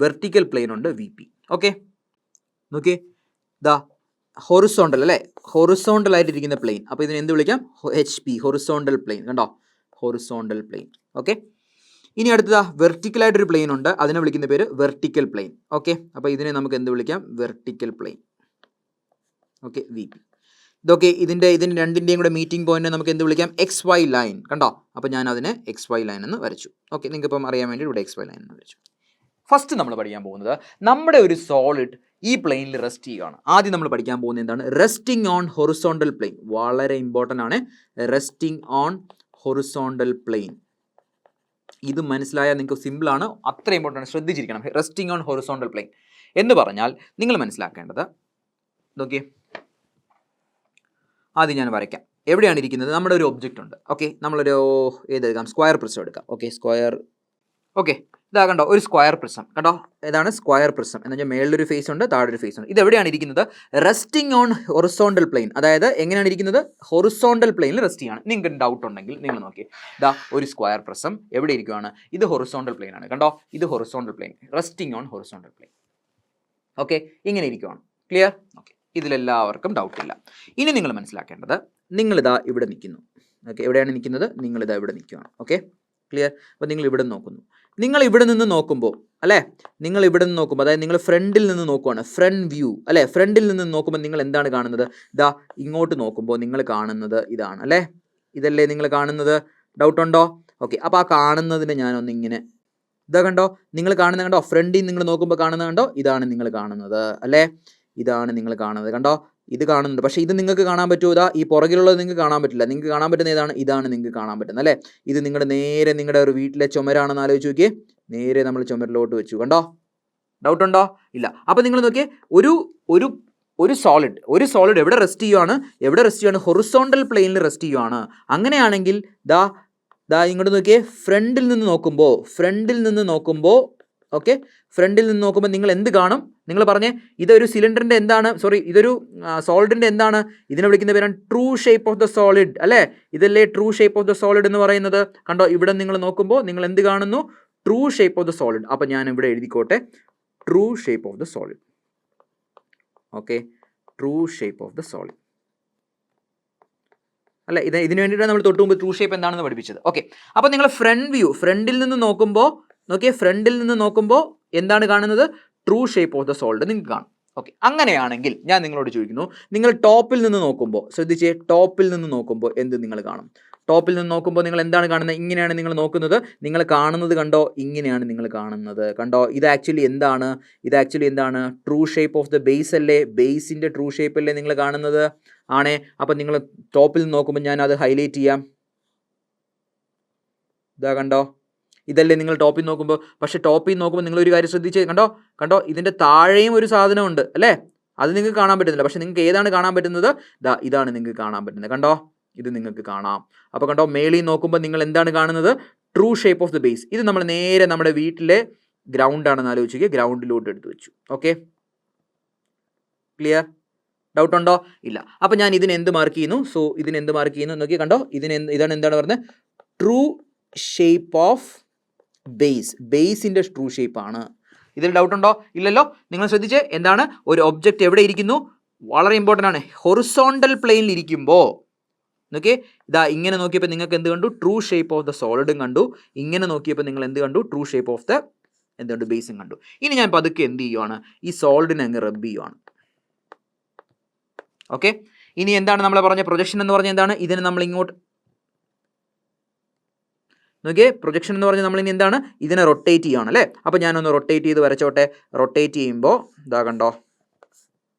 വെർട്ടിക്കൽ പ്ലെയിൻ ഉണ്ട്, VP. ഓക്കെ, നോക്കിയേ, ദാ ഹൊറിസോണ്ടൽ അല്ലേ, ഹൊറിസോണ്ടൽ ആയിട്ടിരിക്കുന്ന പ്ലെയിൻ. അപ്പോൾ ഇതിന് എന്ത് വിളിക്കാം? HP, horizontal plane. കണ്ടോ, ഹൊറിസോണ്ടൽ പ്ലെയിൻ. ഓക്കെ, ഇനി അടുത്തതാ വെർട്ടിക്കൽ ആയിട്ടൊരു പ്ലെയിൻ ഉണ്ട്, അതിനെ വിളിക്കുന്ന പേര് വെർട്ടിക്കൽ പ്ലെയിൻ. ഓക്കെ, അപ്പോൾ ഇതിനെ നമുക്ക് എന്ത് വിളിക്കാം? Vertical plane. Okay, VP. ഇതൊക്കെ ഇതിൻ്റെ രണ്ടിൻ്റെയും കൂടെ മീറ്റിംഗ് പോയിന്റ് നമുക്ക് എന്ത് വിളിക്കാം? XY line. കണ്ടോ, അപ്പോൾ ഞാൻ അതിനെ XY ലൈൻ എന്ന് വരച്ചു. ഓക്കെ, നിങ്ങൾക്ക് ഇപ്പം അറിയാൻ വേണ്ടി ഇവിടെ XY ലൈൻ എന്ന് വരച്ചു. ഫസ്റ്റ് നമ്മൾ പഠിക്കാൻ പോകുന്നത് നമ്മുടെ ഒരു സോളിഡ് ഈ പ്ലെയിനിൽ റെസ്റ്റ് ചെയ്യുകയാണ്. ആദ്യം നമ്മൾ പഠിക്കാൻ പോകുന്നത് എന്താണ്? Resting on horizontal plane. വളരെ ഇമ്പോർട്ടൻ്റ് ആണ്, റെസ്റ്റിംഗ് ഓൺ ഹൊറിസോണ്ടൽ പ്ലെയിൻ. ഇത് മനസ്സിലായാൽ നിങ്ങൾക്ക് സിമ്പിളാണ്, അത്ര ഇമ്പോർട്ടൻ്റ്, ശ്രദ്ധിച്ചിരിക്കണം. റെസ്റ്റിംഗ് ഓൺ ഹൊറിസോണ്ടൽ പ്ലെയിൻ എന്ന് പറഞ്ഞാൽ നിങ്ങൾ മനസ്സിലാക്കേണ്ടത്, നോക്കിയേ, ആദ്യം ഞാൻ വരയ്ക്കാം. എവിടെയാണ് ഇരിക്കുന്നത്? നമ്മുടെ ഒരു ഒബ്ജക്റ്റ് ഉണ്ട്. ഓക്കെ, നമ്മളൊരു ഏതെടുക്കാം? സ്ക്വയർ പ്രിസം എടുക്കാം. Okay, square. ഓക്കെ, ഇതാ കണ്ടോ, ഒരു സ്ക്വയർ പ്രിസം. കണ്ടോ, ഇതാണ് സ്ക്വയർ പ്രിസം എന്ന് വെച്ചാൽ മേളിലൊരു ഫേസ് ഉണ്ട്, താഴെ ഒരു ഫേസ് ഉണ്ട്. ഇത് എവിടെയാണ് ഇരിക്കുന്നത്? Resting on horizontal plain. അതായത് എങ്ങനെയാണ് ഇരിക്കുന്നത്? ഹൊറിസോണ്ടൽ പ്ലെയിനിൽ റെസ്റ്റ് ചെയ്യാണ്. നിങ്ങൾക്ക് ഡൗട്ട് ഉണ്ടെങ്കിൽ നിങ്ങൾ നോക്കി, ഇതാ ഒരു സ്ക്വയർ പ്രിസം എവിടെ ഇരിക്കുകയാണ്? ഇത് ഹൊറിസോണ്ടൽ പ്ലെയിൻ ആണ്. കണ്ടോ, ഇത് horizontal plane, resting on horizontal plain. Okay, ഇങ്ങനെ ഇരിക്കുകയാണ്. ക്ലിയർ? ഓക്കെ, ഇതിലെല്ലാവർക്കും ഡൗട്ടില്ല. ഇനി നിങ്ങൾ മനസ്സിലാക്കേണ്ടത്, നിങ്ങളിതാ ഇവിടെ നിൽക്കുന്നു. ഓക്കെ, എവിടെയാണ് നിൽക്കുന്നത്? നിങ്ങളിതാ ഇവിടെ നിൽക്കുകയാണ്. Okay, clear? അപ്പോൾ നിങ്ങൾ ഇവിടെ നോക്കുന്നു. നിങ്ങൾ ഇവിടെ നിന്ന് നോക്കുമ്പോൾ അല്ലേ, നിങ്ങൾ ഇവിടെ നിന്ന് നോക്കുമ്പോൾ, അതായത് നിങ്ങൾ ഫ്രണ്ടിൽ നിന്ന് നോക്കുവാണ്, ഫ്രണ്ട് വ്യൂ അല്ലേ, ഫ്രണ്ടിൽ നിന്ന് നോക്കുമ്പോൾ നിങ്ങൾ എന്താണ് കാണുന്നത്? ഇതാ ഇങ്ങോട്ട് നോക്കുമ്പോൾ നിങ്ങൾ കാണുന്നത് ഇതാണ് അല്ലേ, ഇതല്ലേ നിങ്ങൾ കാണുന്നത്? ഡൗട്ടുണ്ടോ? ഓക്കെ, അപ്പോൾ ആ കാണുന്നതിന് ഞാനൊന്നിങ്ങനെ, ഇതാ കണ്ടോ, നിങ്ങൾ കാണുന്നത് കണ്ടോ, ഫ്രണ്ടിൽ നിങ്ങൾ നോക്കുമ്പോൾ കാണുന്നത് കണ്ടോ, ഇതാണ് നിങ്ങൾ കാണുന്നത് അല്ലേ, ഇതാണ് നിങ്ങൾ കാണുന്നത്. കണ്ടോ, ഇത് കാണുന്നുണ്ട്. പക്ഷേ ഇത് നിങ്ങൾക്ക് കാണാൻ പറ്റുമോ? ഇതാ ഈ പുറകിലുള്ളത് നിങ്ങൾക്ക് കാണാൻ പറ്റില്ല. നിങ്ങൾക്ക് കാണാൻ പറ്റുന്ന ഏതാണ്? ഇതാണ് നിങ്ങൾക്ക് കാണാൻ പറ്റുന്നത് അല്ലേ. ഇത് നിങ്ങളുടെ നേരെ നിങ്ങളുടെ ഒരു വീട്ടിലെ ചുമരാണെന്ന് ആലോചിച്ച് നോക്കിയേ, നേരെ നമ്മൾ ചുമരിലോട്ട് വെച്ചു. കണ്ടോ, ഡൗട്ടുണ്ടോ? ഇല്ല. അപ്പോൾ നിങ്ങൾ നോക്കിയേ, ഒരു സോളിഡ് എവിടെ റെസ്റ്റ് ചെയ്യുകയാണ്? ഹൊറിസോണ്ടൽ പ്ലെയിനിൽ റെസ്റ്റ് ചെയ്യുകയാണ്. അങ്ങനെയാണെങ്കിൽ ദാ ഇങ്ങോട്ട് നോക്കിയേ, ഫ്രണ്ടിൽ നിന്ന് നോക്കുമ്പോൾ ഓക്കെ, ഫ്രണ്ടിൽ നിന്ന് നോക്കുമ്പോൾ നിങ്ങൾ എന്ത് കാണും? നിങ്ങൾ പറഞ്ഞേ, ഇതൊരു സിലിണ്ടറിൻ്റെ എന്താണ്, ഇതൊരു സോളിഡിൻ്റെ എന്താണ്? ഇതിനെ വിളിക്കുന്ന പേരാണ് true shape of the solid അല്ലേ. ഇതല്ലേ true shape of the solid എന്ന് പറയുന്നത്? കണ്ടോ, ഇവിടെ നിങ്ങൾ നോക്കുമ്പോൾ നിങ്ങൾ എന്ത് കാണുന്നു? True shape of the solid. അപ്പോൾ ഞാൻ ഇവിടെ എഴുതിക്കോട്ടെ, true shape of the solid. Okay, true shape of the solid അല്ല, ഇതിന് വേണ്ടിയിട്ടാണ് നമ്മൾ തൊട്ട് മുമ്പ് ട്രൂ ഷേപ്പ് എന്താണെന്ന് പഠിപ്പിച്ചത്. ഓക്കെ, അപ്പോൾ നിങ്ങൾ ഫ്രണ്ടിൽ നിന്ന് നോക്കുമ്പോൾ നോക്കിയേ, ഫ്രണ്ടിൽ നിന്ന് നോക്കുമ്പോൾ എന്താണ് കാണുന്നത്? True shape of the solid നിങ്ങൾക്ക് കാണും. ഓക്കെ, അങ്ങനെയാണെങ്കിൽ ഞാൻ നിങ്ങളോട് ചോദിക്കുന്നു, നിങ്ങൾ ടോപ്പിൽ നിന്ന് നോക്കുമ്പോൾ, ശ്രദ്ധിച്ചേ, ടോപ്പിൽ നിന്ന് നോക്കുമ്പോൾ എന്ത് നിങ്ങൾ കാണും? ടോപ്പിൽ നിന്ന് നോക്കുമ്പോൾ നിങ്ങൾ എന്താണ് കാണുന്നത്? ഇങ്ങനെയാണ് നിങ്ങൾ നോക്കുന്നത്. നിങ്ങൾ കാണുന്നത് കണ്ടോ, ഇങ്ങനെയാണ് നിങ്ങൾ കാണുന്നത്. കണ്ടോ, ഇത് ആക്ച്വലി എന്താണ്? True shape of the base അല്ലേ, ബേസിൻ്റെ ട്രൂ ഷേപ്പ് അല്ലേ നിങ്ങൾ കാണുന്നത്? ആണേ. അപ്പം നിങ്ങൾ ടോപ്പിൽ നിന്ന് നോക്കുമ്പോൾ ഞാൻ അത് ഹൈലൈറ്റ് ചെയ്യാം. ഇതാ കണ്ടോ, ഇതല്ലേ നിങ്ങൾ ടോപ്പിൽ നോക്കുമ്പോൾ. പക്ഷേ ടോപ്പിൽ നോക്കുമ്പോൾ നിങ്ങളൊരു കാര്യം ശ്രദ്ധിച്ച് കണ്ടോ, ഇതിൻ്റെ താഴെയും ഒരു സാധനമുണ്ട് അല്ലേ, അത് നിങ്ങൾക്ക് കാണാൻ പറ്റുന്നില്ല. പക്ഷേ നിങ്ങൾക്ക് ഏതാണ് കാണാൻ പറ്റുന്നത്? ഇതാണ് നിങ്ങൾക്ക് കാണാൻ പറ്റുന്നത്. കണ്ടോ, ഇത് നിങ്ങൾക്ക് കാണാം. അപ്പോൾ കണ്ടോ, മേളിൽ നോക്കുമ്പോൾ നിങ്ങൾ എന്താണ് കാണുന്നത്? True shape of the base. ഇത് നമ്മൾ നേരെ നമ്മുടെ വീട്ടിലെ ഗ്രൗണ്ടാണെന്ന് ആലോചിക്കുക, ഗ്രൗണ്ടിലോട്ട് എടുത്ത് വെച്ചു. Okay, clear? ഡൗട്ട് ഉണ്ടോ? ഇല്ല. അപ്പോൾ ഞാൻ ഇതിന് എന്ത് മാർക്ക് ചെയ്യുന്നു? നോക്കി, കണ്ടോ, ഇതാണ് എന്താണ് പറഞ്ഞത്? ട്രൂ ഷേപ്പ് ഓഫ് ബേസിൻ്റെ ട്രൂ ഷേപ്പാണ്. ഇതിൽ ഡൗട്ട് ഉണ്ടോ? ഇല്ലല്ലോ. നിങ്ങൾ ശ്രദ്ധിച്ച്, എന്താണ് ഒരു ഒബ്ജക്റ്റ് എവിടെ ഇരിക്കുന്നു? വളരെ ഇമ്പോർട്ടൻ്റ് ആണ്. ഹൊറിസോണ്ടൽ പ്ലെയിനിൽ ഇരിക്കുമ്പോൾ നോക്കിയേ, ഇങ്ങനെ നോക്കിയപ്പോൾ നിങ്ങൾക്ക് എന്ത് കണ്ടു? ട്രൂ ഷേപ്പ് ഓഫ് ദ സോളിഡും കണ്ടു. ഇങ്ങനെ നോക്കിയപ്പോൾ നിങ്ങൾ എന്ത് കണ്ടു? ട്രൂ ഷേപ്പ് ഓഫ് ദ ബേസും കണ്ടു. ഇനി ഞാൻ പതുക്കെ എന്ത് ചെയ്യുവാണ്? ഈ സോളിഡിനെ അങ്ങ് റബ്ബ് ചെയ്യുവാണ്. ഓക്കെ, ഇനി എന്താണ് നമ്മൾ പറഞ്ഞ പ്രൊജക്ഷൻ എന്ന് പറഞ്ഞാൽ എന്താണ്? ഇതിനെ നമ്മൾ ഇങ്ങോട്ട് നോക്കിയേ, പ്രൊജക്ഷൻ എന്ന് പറഞ്ഞാൽ നമ്മളിനി എന്താണ്, ഇതിനെ റൊട്ടേറ്റ് ചെയ്യുകയാണ് അല്ലേ. അപ്പോൾ ഞാനൊന്ന് റൊട്ടേറ്റ് ചെയ്ത് വരച്ചോട്ടെ. റൊട്ടേറ്റ് ചെയ്യുമ്പോൾ ഇതാ കണ്ടോ,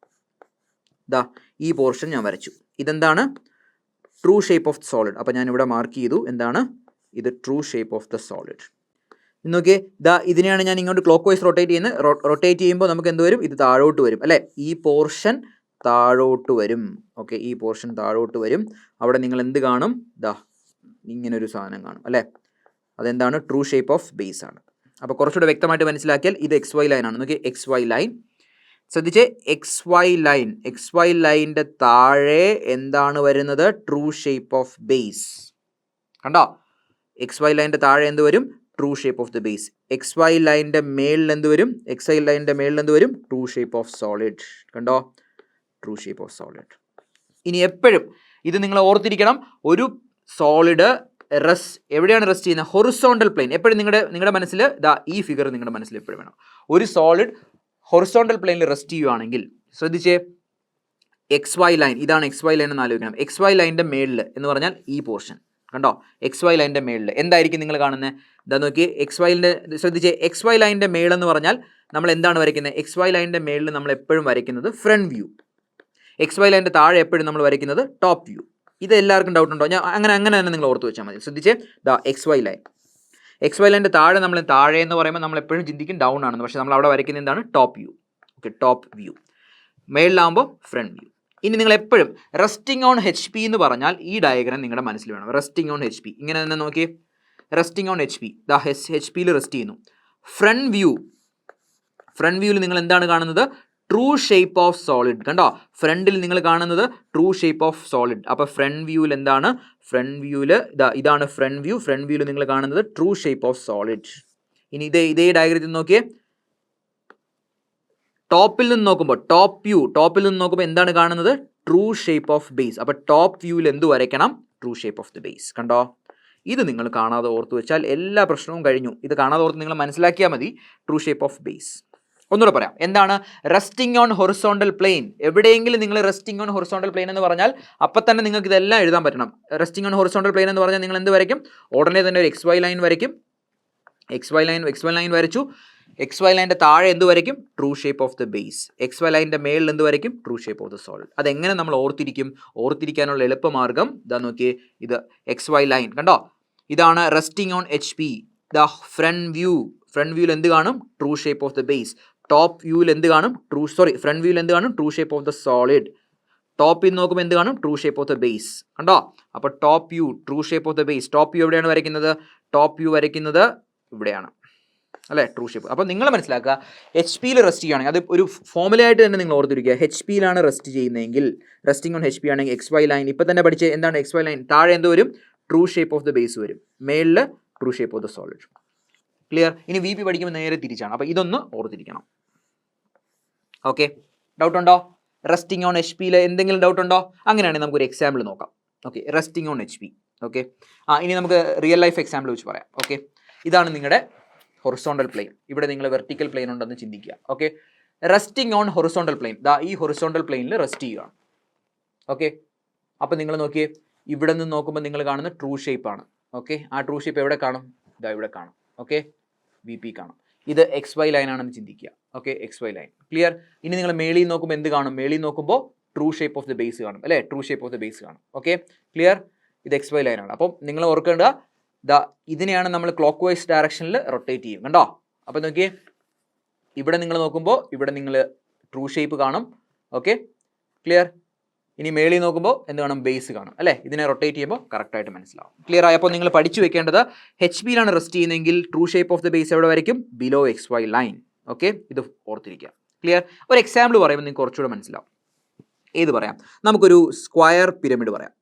ഇതാ ഈ പോർഷൻ ഞാൻ വരച്ചു. ഇതെന്താണ്, ട്രൂ ഷേപ്പ് ഓഫ് സോളിഡ്. അപ്പോൾ ഞാനിവിടെ മാർക്ക് ചെയ്തു എന്താണ്, ഇത് true shape of the solid. നോക്കിയേ, ഇതാ ഇതിനെയാണ് ഞാൻ ഇങ്ങോട്ട് ക്ലോക്ക് വൈസ് റൊട്ടേറ്റ് ചെയ്യുന്നത്. റൊട്ടേറ്റ് ചെയ്യുമ്പോൾ നമുക്ക് എന്ത് വരും, ഇത് താഴോട്ട് വരും അല്ലേ. ഈ പോർഷൻ താഴോട്ട് വരും. ഓക്കെ, ഈ പോർഷൻ താഴോട്ട് വരും. അവിടെ നിങ്ങൾ എന്ത് കാണും, ഇതാ ഇങ്ങനൊരു സാധനം കാണും അല്ലേ. അതെന്താണ്, ട്രൂ ഷേപ്പ് ഓഫ് ബേസ് ആണ്. അപ്പോൾ കുറച്ചുകൂടെ വ്യക്തമായിട്ട് മനസ്സിലാക്കിയാൽ ഇത് എക്സ് വൈ ലൈൻ ആണ്. നോക്കിയേ, എക്സ് വൈ ലൈൻ ശ്രദ്ധിച്ചേ, X Y line, X Y ലൈനിൻ്റെ താഴെ എന്താണ് വരുന്നത്, ട്രൂ ഷേപ്പ് ഓഫ് ബേസ്. കണ്ടോ, എക്സ് വൈ ലൈനിൻ്റെ താഴെ എന്ത് വരും, true shape of the base. X Y ലൈനിൻ്റെ മേളിൽ എന്ത് വരും, എക്സ് വൈ ലൈനിൻ്റെ മേളിൽ എന്ത് വരും, ട്രൂ ഷേപ്പ് ഓഫ് സോളിഡ്. കണ്ടോ, ട്രൂ ഷേപ്പ് ഓഫ് സോളിഡ്. ഇനി എപ്പോഴും ഇത് നിങ്ങൾ ഓർത്തിരിക്കണം, ഒരു സോളിഡ് എവിടെയാണ് റെസ്റ്റ് ചെയ്യുന്നത്, ഹൊറിസോണ്ടൽ പ്ലെയിൻ. എപ്പോഴും നിങ്ങളുടെ മനസ്സിൽ ഇതാ ഈ ഫിഗർ നിങ്ങളുടെ മനസ്സിൽ എപ്പോഴും വേണം. ഒരു സോളിഡ് ഹൊറിസോണ്ടൽ പ്ലെയിനിൽ റെസ്റ്റ് ചെയ്യുവാണെങ്കിൽ ശ്രദ്ധിച്ചേ, എക്സ് വൈ ലൈൻ, ഇതാണ് എക്സ് വൈ ലൈൻ എന്ന് ആലോചിക്കണം. എക്സ് വൈ ലൈനിൻ്റെ മേളിൽ എന്ന് പറഞ്ഞാൽ ഈ പോർഷൻ കണ്ടോ, എക്സ് വൈ ലൈനിൻ്റെ മേളിൽ എന്തായിരിക്കും നിങ്ങൾ കാണുന്നത്, ഇതാ നോക്കി, എക്സ് വൈലിൻ്റെ ശ്രദ്ധിച്ചേ, എക്സ് വൈ ലൈനിൻ്റെ മേളെന്ന് പറഞ്ഞാൽ നമ്മൾ എന്താണ് വരയ്ക്കുന്നത്, എക്സ് വൈ ലൈനിൻ്റെ മേളിൽ നമ്മൾ എപ്പോഴും വരയ്ക്കുന്നത് ഫ്രണ്ട് വ്യൂ. എക്സ് വൈ ലൈനിൻ്റെ താഴെ എപ്പോഴും നമ്മൾ വരയ്ക്കുന്നത് ടോപ്പ് വ്യൂ. ഇത് എല്ലാവർക്കും ഡൗട്ട് ഉണ്ടോ, ഞാൻ അങ്ങനെ തന്നെ നിങ്ങൾ ഓർത്ത് വെച്ചാൽ മതി. ശ്രദ്ധിച്ചേ, ദാ X Y line, X Y ലൈനിൻ്റെ താഴെ നമ്മൾ താഴെ എന്ന് പറയുമ്പോൾ നമ്മൾ എപ്പോഴും ചിന്തിക്കും ഡൗൺ ആണെന്ന്. പക്ഷേ നമ്മൾ അവിടെ വരയ്ക്കുന്നത് എന്താണ്, top view. Okay, top view. മേളിലാകുമ്പോൾ ഫ്രണ്ട് വ്യൂ. ഇനി നിങ്ങൾ എപ്പോഴും റെസ്റ്റിംഗ് ഓൺ എച്ച് പി എന്ന് പറഞ്ഞാൽ ഈ ഡയഗ്രാം നിങ്ങളുടെ മനസ്സിൽ വേണം. റെസ്റ്റിംഗ് ഓൺ എച്ച് പി ഇങ്ങനെ തന്നെ നോക്കി, റെസ്റ്റിംഗ് ഓൺ എച്ച് പി, ദാ എച്ച് പിയിൽ റെസ്റ്റ് ചെയ്യുന്നു. ഫ്രണ്ട് വ്യൂവിൽ നിങ്ങൾ എന്താണ് കാണുന്നത്, ട്രൂ ഷേപ്പ് ഓഫ് സോളിഡ്. കണ്ടോ, ഫ്രണ്ടിൽ നിങ്ങൾ കാണുന്നത് ട്രൂ ഷേപ്പ് ഓഫ് സോളിഡ്. അപ്പോൾ ഫ്രണ്ട് വ്യൂവിൽ എന്താണ്, ഫ്രണ്ട് വ്യൂവിൽ ഇതാണ് ഫ്രണ്ട് വ്യൂ. ഫ്രണ്ട് വ്യൂവിൽ നിങ്ങൾ കാണുന്നത് ട്രൂ ഷേപ്പ് ഓഫ് സോളിഡ്. ഇനി ഇതേ ഡയഗ്രത്തിൽ നോക്കിയേ, ടോപ്പിൽ നിന്ന് നോക്കുമ്പോൾ എന്താണ് കാണുന്നത്, ട്രൂ ഷേപ്പ് ഓഫ് ബേസ്. അപ്പോൾ ടോപ്പ് വ്യൂവിൽ എന്ത് വരയ്ക്കണം, true shape of the base. കണ്ടോ, ഇത് നിങ്ങൾ കാണാതെ ഓർത്ത് വെച്ചാൽ എല്ലാ പ്രശ്നവും കഴിഞ്ഞു. ഇത് കാണാതെ ഓർത്ത് നിങ്ങൾ മനസ്സിലാക്കിയാൽ മതി, ട്രൂ ഷേപ്പ് ഓഫ് ബേസ്. ഒന്നുകൂടെ പറയാം, എന്താണ് റെസ്റ്റിംഗ് ഓൺ ഹൊറിസോണ്ടൽ പ്ലെയിൻ. എവിടെയെങ്കിലും നിങ്ങൾ റെസ്റ്റിംഗ് ഓൺ ഹൊറിസോണ്ടൽ പ്ലെയിൻ എന്ന് പറഞ്ഞാൽ അപ്പം തന്നെ നിങ്ങൾക്ക് ഇതെല്ലാം എഴുതാൻ പറ്റണം. റെസ്റ്റിംഗ് ഓൺ ഹൊറിസോണ്ടൽ പ്ലെയിൻ എന്ന് പറഞ്ഞാൽ നിങ്ങൾ എന്ത് വരയ്ക്കും, ഉടനെ തന്നെ ഒരു എക്സ് വൈ ലൈൻ വരയ്ക്കും. എക്സ് വൈ ലൈൻ വരച്ചു. എക്സ് വൈ ലൈനിൻ്റെ താഴെ എന്ത് വരയ്ക്കും, true shape of the base. X Y ലൈനിൻ്റെ മേളിൽ എന്ത് വരയ്ക്കും, true shape of the solid. അതെങ്ങനെ നമ്മൾ ഓർത്തിരിക്കാനുള്ള എളുപ്പമാർഗ്ഗം ഇതാ നോക്കിയേ, ഇത് എക്സ് വൈ ലൈൻ കണ്ടോ, ഇതാണ് resting on H P. The front വ്യൂവിൽ എന്ത് കാണും, true shape of the base. Top വ്യൂവിൽ എന്ത് കാണും, ഫ്രണ്ട് വ്യൂവിൽ എന്ത് കാണും, true shape of the solid. ടോപ്പിൽ നോക്കുമ്പോൾ എന്ത് കാണും, true shape of the base. കണ്ടോ, അപ്പോൾ top view, true shape of the base. Top view എവിടെയാണ് വരയ്ക്കുന്നത്, ടോപ്പ് വ്യൂ വരയ്ക്കുന്നത് ഇവിടെയാണ് അല്ലേ, ട്രൂ ഷേപ്പ്. അപ്പോൾ നിങ്ങൾ മനസ്സിലാക്കുക, എച്ച് പിയിൽ റെസ്റ്റ് ചെയ്യുകയാണെങ്കിൽ അത് ഒരു ഫോമുലയായിട്ട് തന്നെ നിങ്ങൾ ഓർത്തിരിക്കുക. എച്ച് പിയിലാണ് റെസ്റ്റ് ചെയ്യുന്നതെങ്കിൽ, റെസ്റ്റിംഗ് ഓൺ എച്ച് പി ആണെങ്കിൽ എക്സ് വൈ ലൈൻ ഇപ്പം തന്നെ പഠിച്ച് എന്താണ് എക്സ് വൈ ലൈൻ, താഴെ എന്ത് വരും, true shape of the base വരും, മേളിൽ true shape of the solid. Clear. ഇനി വി പി പഠിക്കുമ്പോൾ നേരെ തിരിച്ചാണ്. അപ്പോൾ ഇതൊന്ന് ഓർത്തിരിക്കണം. ഓക്കെ, ഡൗട്ട് ഉണ്ടോ, റെസ്റ്റിംഗ് ഓൺ എച്ച് പിയിൽ എന്തെങ്കിലും ഡൗട്ട് ഉണ്ടോ? അങ്ങനെയാണെങ്കിൽ നമുക്കൊരു എക്സാമ്പിൾ നോക്കാം. Okay, resting on H P. Okay, ഇനി നമുക്ക് റിയൽ ലൈഫ് എക്സാമ്പിൾ വെച്ച് പറയാം. ഓക്കെ, ഇതാണ് നിങ്ങളുടെ ഹൊറിസോണ്ടൽ പ്ലെയിൻ. ഇവിടെ നിങ്ങൾ വെർട്ടിക്കൽ പ്ലെയിൻ ഉണ്ടെന്ന് ചിന്തിക്കുക. Okay, resting on horizontal plain, ദാ ഈ ഹൊറിസോണ്ടൽ പ്ലെയിനിൽ റെസ്റ്റ് ചെയ്യുകയാണ്. ഓക്കെ, അപ്പോൾ നിങ്ങൾ നോക്കിയേ, ഇവിടെ നിന്ന് നോക്കുമ്പോൾ നിങ്ങൾ കാണുന്ന ട്രൂ ഷേപ്പ് ആണ്. ഓക്കെ, ആ ട്രൂ ഷേപ്പ് എവിടെ കാണും, ഇതാ ഇവിടെ കാണും. ഓക്കെ, വി പി കാണും. ഇത് എക്സ് വൈ ലൈൻ ആണെന്ന് ചിന്തിക്കുക. Okay, X Y line. Clear. ഇനി നിങ്ങൾ മേളിൽ നോക്കുമ്പോൾ എന്ത് കാണും, മേളിൽ നോക്കുമ്പോൾ true shape of the base കാണും അല്ലേ, true shape of the base കാണും. Okay, clear. ഇത് എക്സ് വൈ ലൈൻ ആണ്. അപ്പം നിങ്ങൾ ഓർക്കേണ്ട, ഇതിനെയാണ് നമ്മൾ ക്ലോക്ക് വൈസ് ഡയറക്ഷനിൽ റൊട്ടേറ്റ് ചെയ്യും. കണ്ടോ, അപ്പോൾ നോക്കിയേ, ഇവിടെ നിങ്ങൾ നോക്കുമ്പോൾ ഇവിടെ നിങ്ങൾ ട്രൂ ഷേപ്പ് കാണും. Okay, clear. ഇനി മേളിൽ നോക്കുമ്പോൾ എന്ത് കാണും, ബേസ് കാണും അല്ലേ. ഇതിനെ റൊട്ടേറ്റ് ചെയ്യുമ്പോൾ കറക്റ്റായിട്ട് മനസ്സിലാവും. ക്ലിയർ ആയപ്പോൾ നിങ്ങൾ പഠിച്ചു വെക്കേണ്ടത്, എച്ച് പിയിലാണ് റെസ്റ്റ് ചെയ്യുന്നതെങ്കിൽ true shape of the base എവിടെ വരയ്ക്കും, below X Y line. Okay, ഇത് ഓർത്തിരിക്കുക. ക്ലിയർ. ഒരു എക്സാമ്പിൾ പറയുമ്പോൾ നിങ്ങൾക്ക് കുറച്ചുകൂടെ മനസ്സിലാവും. ഏത് പറയാം, നമുക്കൊരു സ്ക്വയർ പിരമിഡ് പറയാം.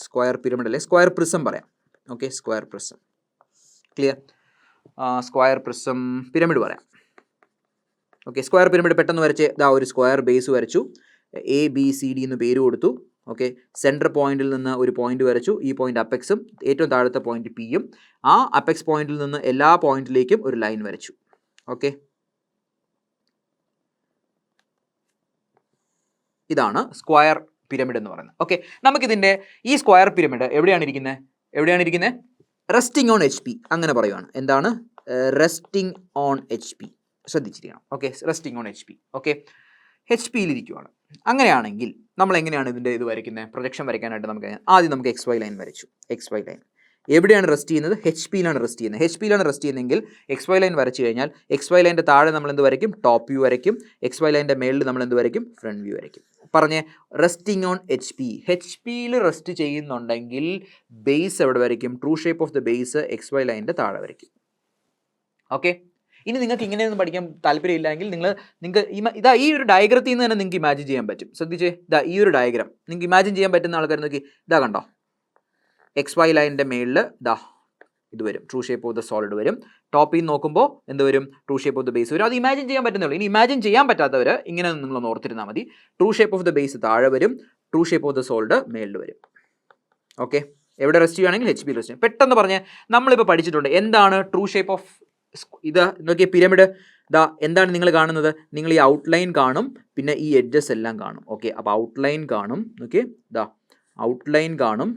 സ്ക്വയർ പിരമിഡ് അല്ലേ, സ്ക്വയർ പ്രിസം പറയാം. Okay, square prism. Clear. Square prism pyramid പറയാം. ഓക്കെ, സ്ക്വയർ പിരമിഡ് പെട്ടെന്ന് വരച്ച് ഇതാ ഒരു സ്ക്വയർ ബേസ് വരച്ചു, ABCD എന്ന് പേര് കൊടുത്തു. ഓക്കെ, സെൻറ്റർ പോയിന്റിൽ നിന്ന് ഒരു പോയിന്റ് വരച്ചു. ഈ പോയിന്റ് അപ്പെക്സും ഏറ്റവും താഴത്തെ പോയിന്റ് പിയും. ആ അപ്പെക്സ് പോയിന്റിൽ നിന്ന് എല്ലാ പോയിന്റിലേക്കും ഒരു ലൈൻ വരച്ചു. ഓക്കെ, ഇതാണ് സ്ക്വയർ പിരമിഡ് എന്ന് പറയുന്നത്. ഓക്കെ, നമുക്കിതിൻ്റെ ഈ സ്ക്വയർ പിരമിഡ് എവിടെയാണ് ഇരിക്കുന്നത്, റെസ്റ്റിംഗ് ഓൺ HP അങ്ങനെ പറയുവാണ്. എന്താണ് റെസ്റ്റിംഗ് ഓൺ HP? ശ്രദ്ധിച്ചിരിക്കണം. Okay, resting on HP. Okay, HP-യിലിരിക്കുവാണ്. അങ്ങനെയാണെങ്കിൽ നമ്മൾ എങ്ങനെയാണ് ഇതിൻ്റെ ഇത് വരയ്ക്കുന്നത്? പ്രൊജക്ഷൻ വരയ്ക്കാനായിട്ട് ആദ്യം നമുക്ക് XY ലൈൻ വരച്ചു. XY ലൈൻ എവിടെയാണ് റെസ്റ്റ് ചെയ്യുന്നത്? HP-യിലാണ് റെസ്റ്റ് ചെയ്യുന്നത്. HP-യിലാണ് റെസ്റ്റ് ചെയ്യുന്നതെങ്കിൽ XY ലൈൻ വരച്ചു കഴിഞ്ഞാൽ XY ലൈൻ്റെ താഴെ നമ്മൾ എന്ത് വരയ്ക്കും? ടോപ്പ് വ്യൂ വരയ്ക്കും. XY ലൈൻ്റെ മേളിൽ നമ്മൾ എന്ത് വരയ്ക്കും? ഫ്രണ്ട് വ്യൂ വരയ്ക്കും. പറഞ്ഞേ, റെസ്റ്റിംഗ് ഓൺ HP-യിൽ റെസ്റ്റ് ചെയ്യുന്നുണ്ടെങ്കിൽ ബേസ് എവിടെ വരയ്ക്കും? True shape of the base XY ലൈൻ്റെ താഴെ വരയ്ക്കും. ഓക്കെ, ഇനി നിങ്ങൾക്ക് ഇങ്ങനെയൊന്നും പഠിക്കാൻ താല്പര്യമില്ലെങ്കിൽ നിങ്ങൾക്ക് ഇതാ ഈ ഒരു ഡയഗ്രത്തിൽ നിന്ന് തന്നെ നിങ്ങൾക്ക് ഇമാജിൻ ചെയ്യാൻ പറ്റും. ശ്രദ്ധിച്ചേ, ഇതാ ഈ ഒരു ഡയഗ്രാം നിങ്ങൾക്ക് ഇമാജിൻ ചെയ്യാൻ പറ്റുന്ന ആൾക്കാർ നോക്കി, ഇതാ കണ്ടോ, XY ലൈനിൻ്റെ മേളിൽ ഇതാ ഇത് വരും, true shape of the solid വരും. ടോപ്പിൽ നിന്ന് നോക്കുമ്പോൾ എന്ത് വരും? True shape of the base വരും. അത് ഇമാജിൻ ചെയ്യാൻ പറ്റുന്നുള്ളൂ. ഇനി ഇമാജിൻ ചെയ്യാൻ പറ്റാത്തവർ ഇങ്ങനെ നിങ്ങളൊന്ന് ഓർത്തിരുന്നാൽ മതി. True shape of the base താഴെ വരും, true shape of the solid മേളിൽ വരും. ഓക്കെ, എവിടെ റെസ്റ്റ് ചെയ്യുകയാണെങ്കിൽ HP റെസ്റ്റ് ചെയ്യും. പെട്ടെന്ന് പറഞ്ഞ് നമ്മളിപ്പോൾ പഠിച്ചിട്ടുണ്ട് എന്താണ് ട്രൂ ഷേപ്പ് ഓഫ് ഇത്. നോക്കിയ പിരമിഡ് ദാ എന്താണ് നിങ്ങൾ കാണുന്നത്? നിങ്ങൾ ഈ ഔട്ട്ലൈൻ കാണും, പിന്നെ ഈ എഡ്ജസ് എല്ലാം കാണും. ഓക്കെ, അപ്പോൾ ഔട്ട്ലൈൻ കാണും. ഓക്കെ, ദാ ഔട്ട്ലൈൻ കാണും,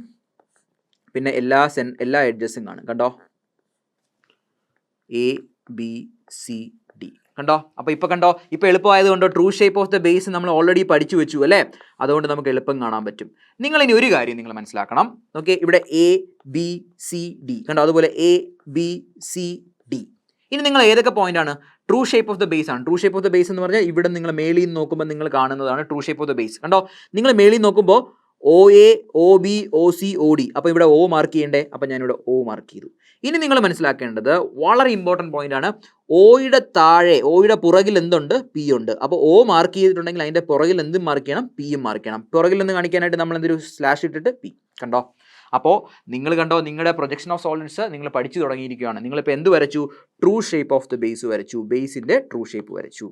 പിന്നെ എല്ലാ എഡ്ജസും കാണും. കണ്ടോ, ABCD കണ്ടോ? അപ്പോൾ ഇപ്പോൾ കണ്ടോ, ഇപ്പോൾ എളുപ്പമായത് കൊണ്ടോ true shape of the base നമ്മൾ ഓൾറെഡി പഠിച്ചു വെച്ചു അല്ലേ? അതുകൊണ്ട് നമുക്ക് എളുപ്പം കാണാൻ പറ്റും. നിങ്ങളിനി ഒരു കാര്യം നിങ്ങൾ മനസ്സിലാക്കണം. ഓക്കെ, ഇവിടെ ABCD കണ്ടോ, അതുപോലെ ABCD. ഇനി നിങ്ങൾ ഏതൊക്കെ പോയിന്റാണ്? True shape of the base ആണ്. True shape of the base എന്ന് പറഞ്ഞാൽ ഇവിടെ നിങ്ങൾ മേളിൽ നിന്ന് നോക്കുമ്പോൾ നിങ്ങൾ കാണുന്നതാണ് true shape of the base. കണ്ടോ, നിങ്ങൾ മേളിൽ നോക്കുമ്പോൾ OA OB OC OD. അപ്പോൾ ഇവിടെ O മാർക്ക് ചെയ്യണ്ടേ? അപ്പോൾ ഞാനിവിടെ O മാർക്ക് ചെയ്തു. ഇനി നിങ്ങൾ മനസ്സിലാക്കേണ്ടത് വളരെ ഇമ്പോർട്ടൻറ്റ് പോയിന്റ് ആണ്. ഓയുടെ താഴെ, ഓയുടെ പുറകിൽ എന്തുണ്ട്? P ഉണ്ട്. അപ്പോൾ O മാർക്ക് ചെയ്തിട്ടുണ്ടെങ്കിൽ അതിൻ്റെ പുറകിൽ എന്തും മാർക്ക് ചെയ്യണം? P യും മാർക്ക് ചെയ്യണം. പുറകിൽ നിന്ന് കാണിക്കാനായിട്ട് നമ്മൾ എന്തൊരു സ്ലാഷ് ഇട്ടിട്ട് P. കണ്ടോ, അപ്പോൾ നിങ്ങൾ കണ്ടോ, നിങ്ങളുടെ പ്രൊജക്ഷൻ ഓഫ് സോളിഡ്സ് നിങ്ങൾ പഠിച്ചു തുടങ്ങിയിരിക്കുകയാണ്. നിങ്ങളിപ്പോൾ എന്ത് വരച്ചു? True shape of the base വരച്ചു, ബേസിൻ്റെ ട്രൂ ഷേപ്പ് വരച്ചു.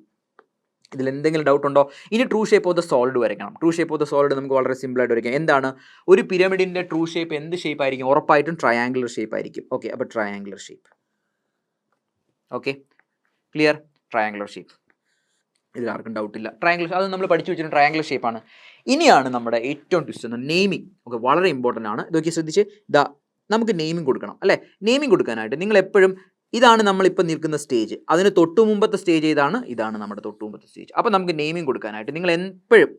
ഇതിൽ എന്തെങ്കിലും ഡൗട്ട് ഉണ്ടോ? ഇനി true shape of the solid വരയ്ക്കണം. True shape of the solid നമുക്ക് വളരെ സിമ്പിളായിട്ട് വരയ്ക്കാം. എന്താണ്? ഒരു പിരമിഡിൻ്റെ ട്രൂ ഷേപ്പ് എന്ത് ഷേപ്പ് ആയിരിക്കും? ഉറപ്പായിട്ടും ട്രയാങ്കുലർ ഷേപ്പ് ആയിരിക്കും. ഓക്കെ, അപ്പോൾ triangular shape. Okay, clear? Triangular shape, ഇതിൽ ആർക്കും ഡൗട്ടില്ല. ട്രയാങ്കുലർ അത് നമ്മൾ പഠിച്ചു വെച്ചിട്ട് ട്രയാങ്കുലർ ഷേപ്പാണ്. ഇനിയാണ് നമ്മുടെ ഏറ്റവും ട്വിസ്റ്റ് എന്ന് നെയിമിങ്. ഓക്കെ, വളരെ ഇമ്പോർട്ടൻ്റ് ആണ്. ഇതൊക്കെ ശ്രദ്ധിച്ച് ഇതാ നമുക്ക് നെയിമിങ് കൊടുക്കണം അല്ലേ? നെയിമിങ് കൊടുക്കാനായിട്ട് നിങ്ങൾ എപ്പോഴും ഇതാണ് നമ്മളിപ്പോൾ നിൽക്കുന്ന സ്റ്റേജ്, അതിന് തൊട്ടു മുമ്പത്തെ സ്റ്റേജ് ഇതാണ് നമ്മുടെ തൊട്ടു മുമ്പത്തെ സ്റ്റേജ്. അപ്പോൾ നമുക്ക് നെയിമിങ് കൊടുക്കാനായിട്ട് നിങ്ങൾ എപ്പോഴും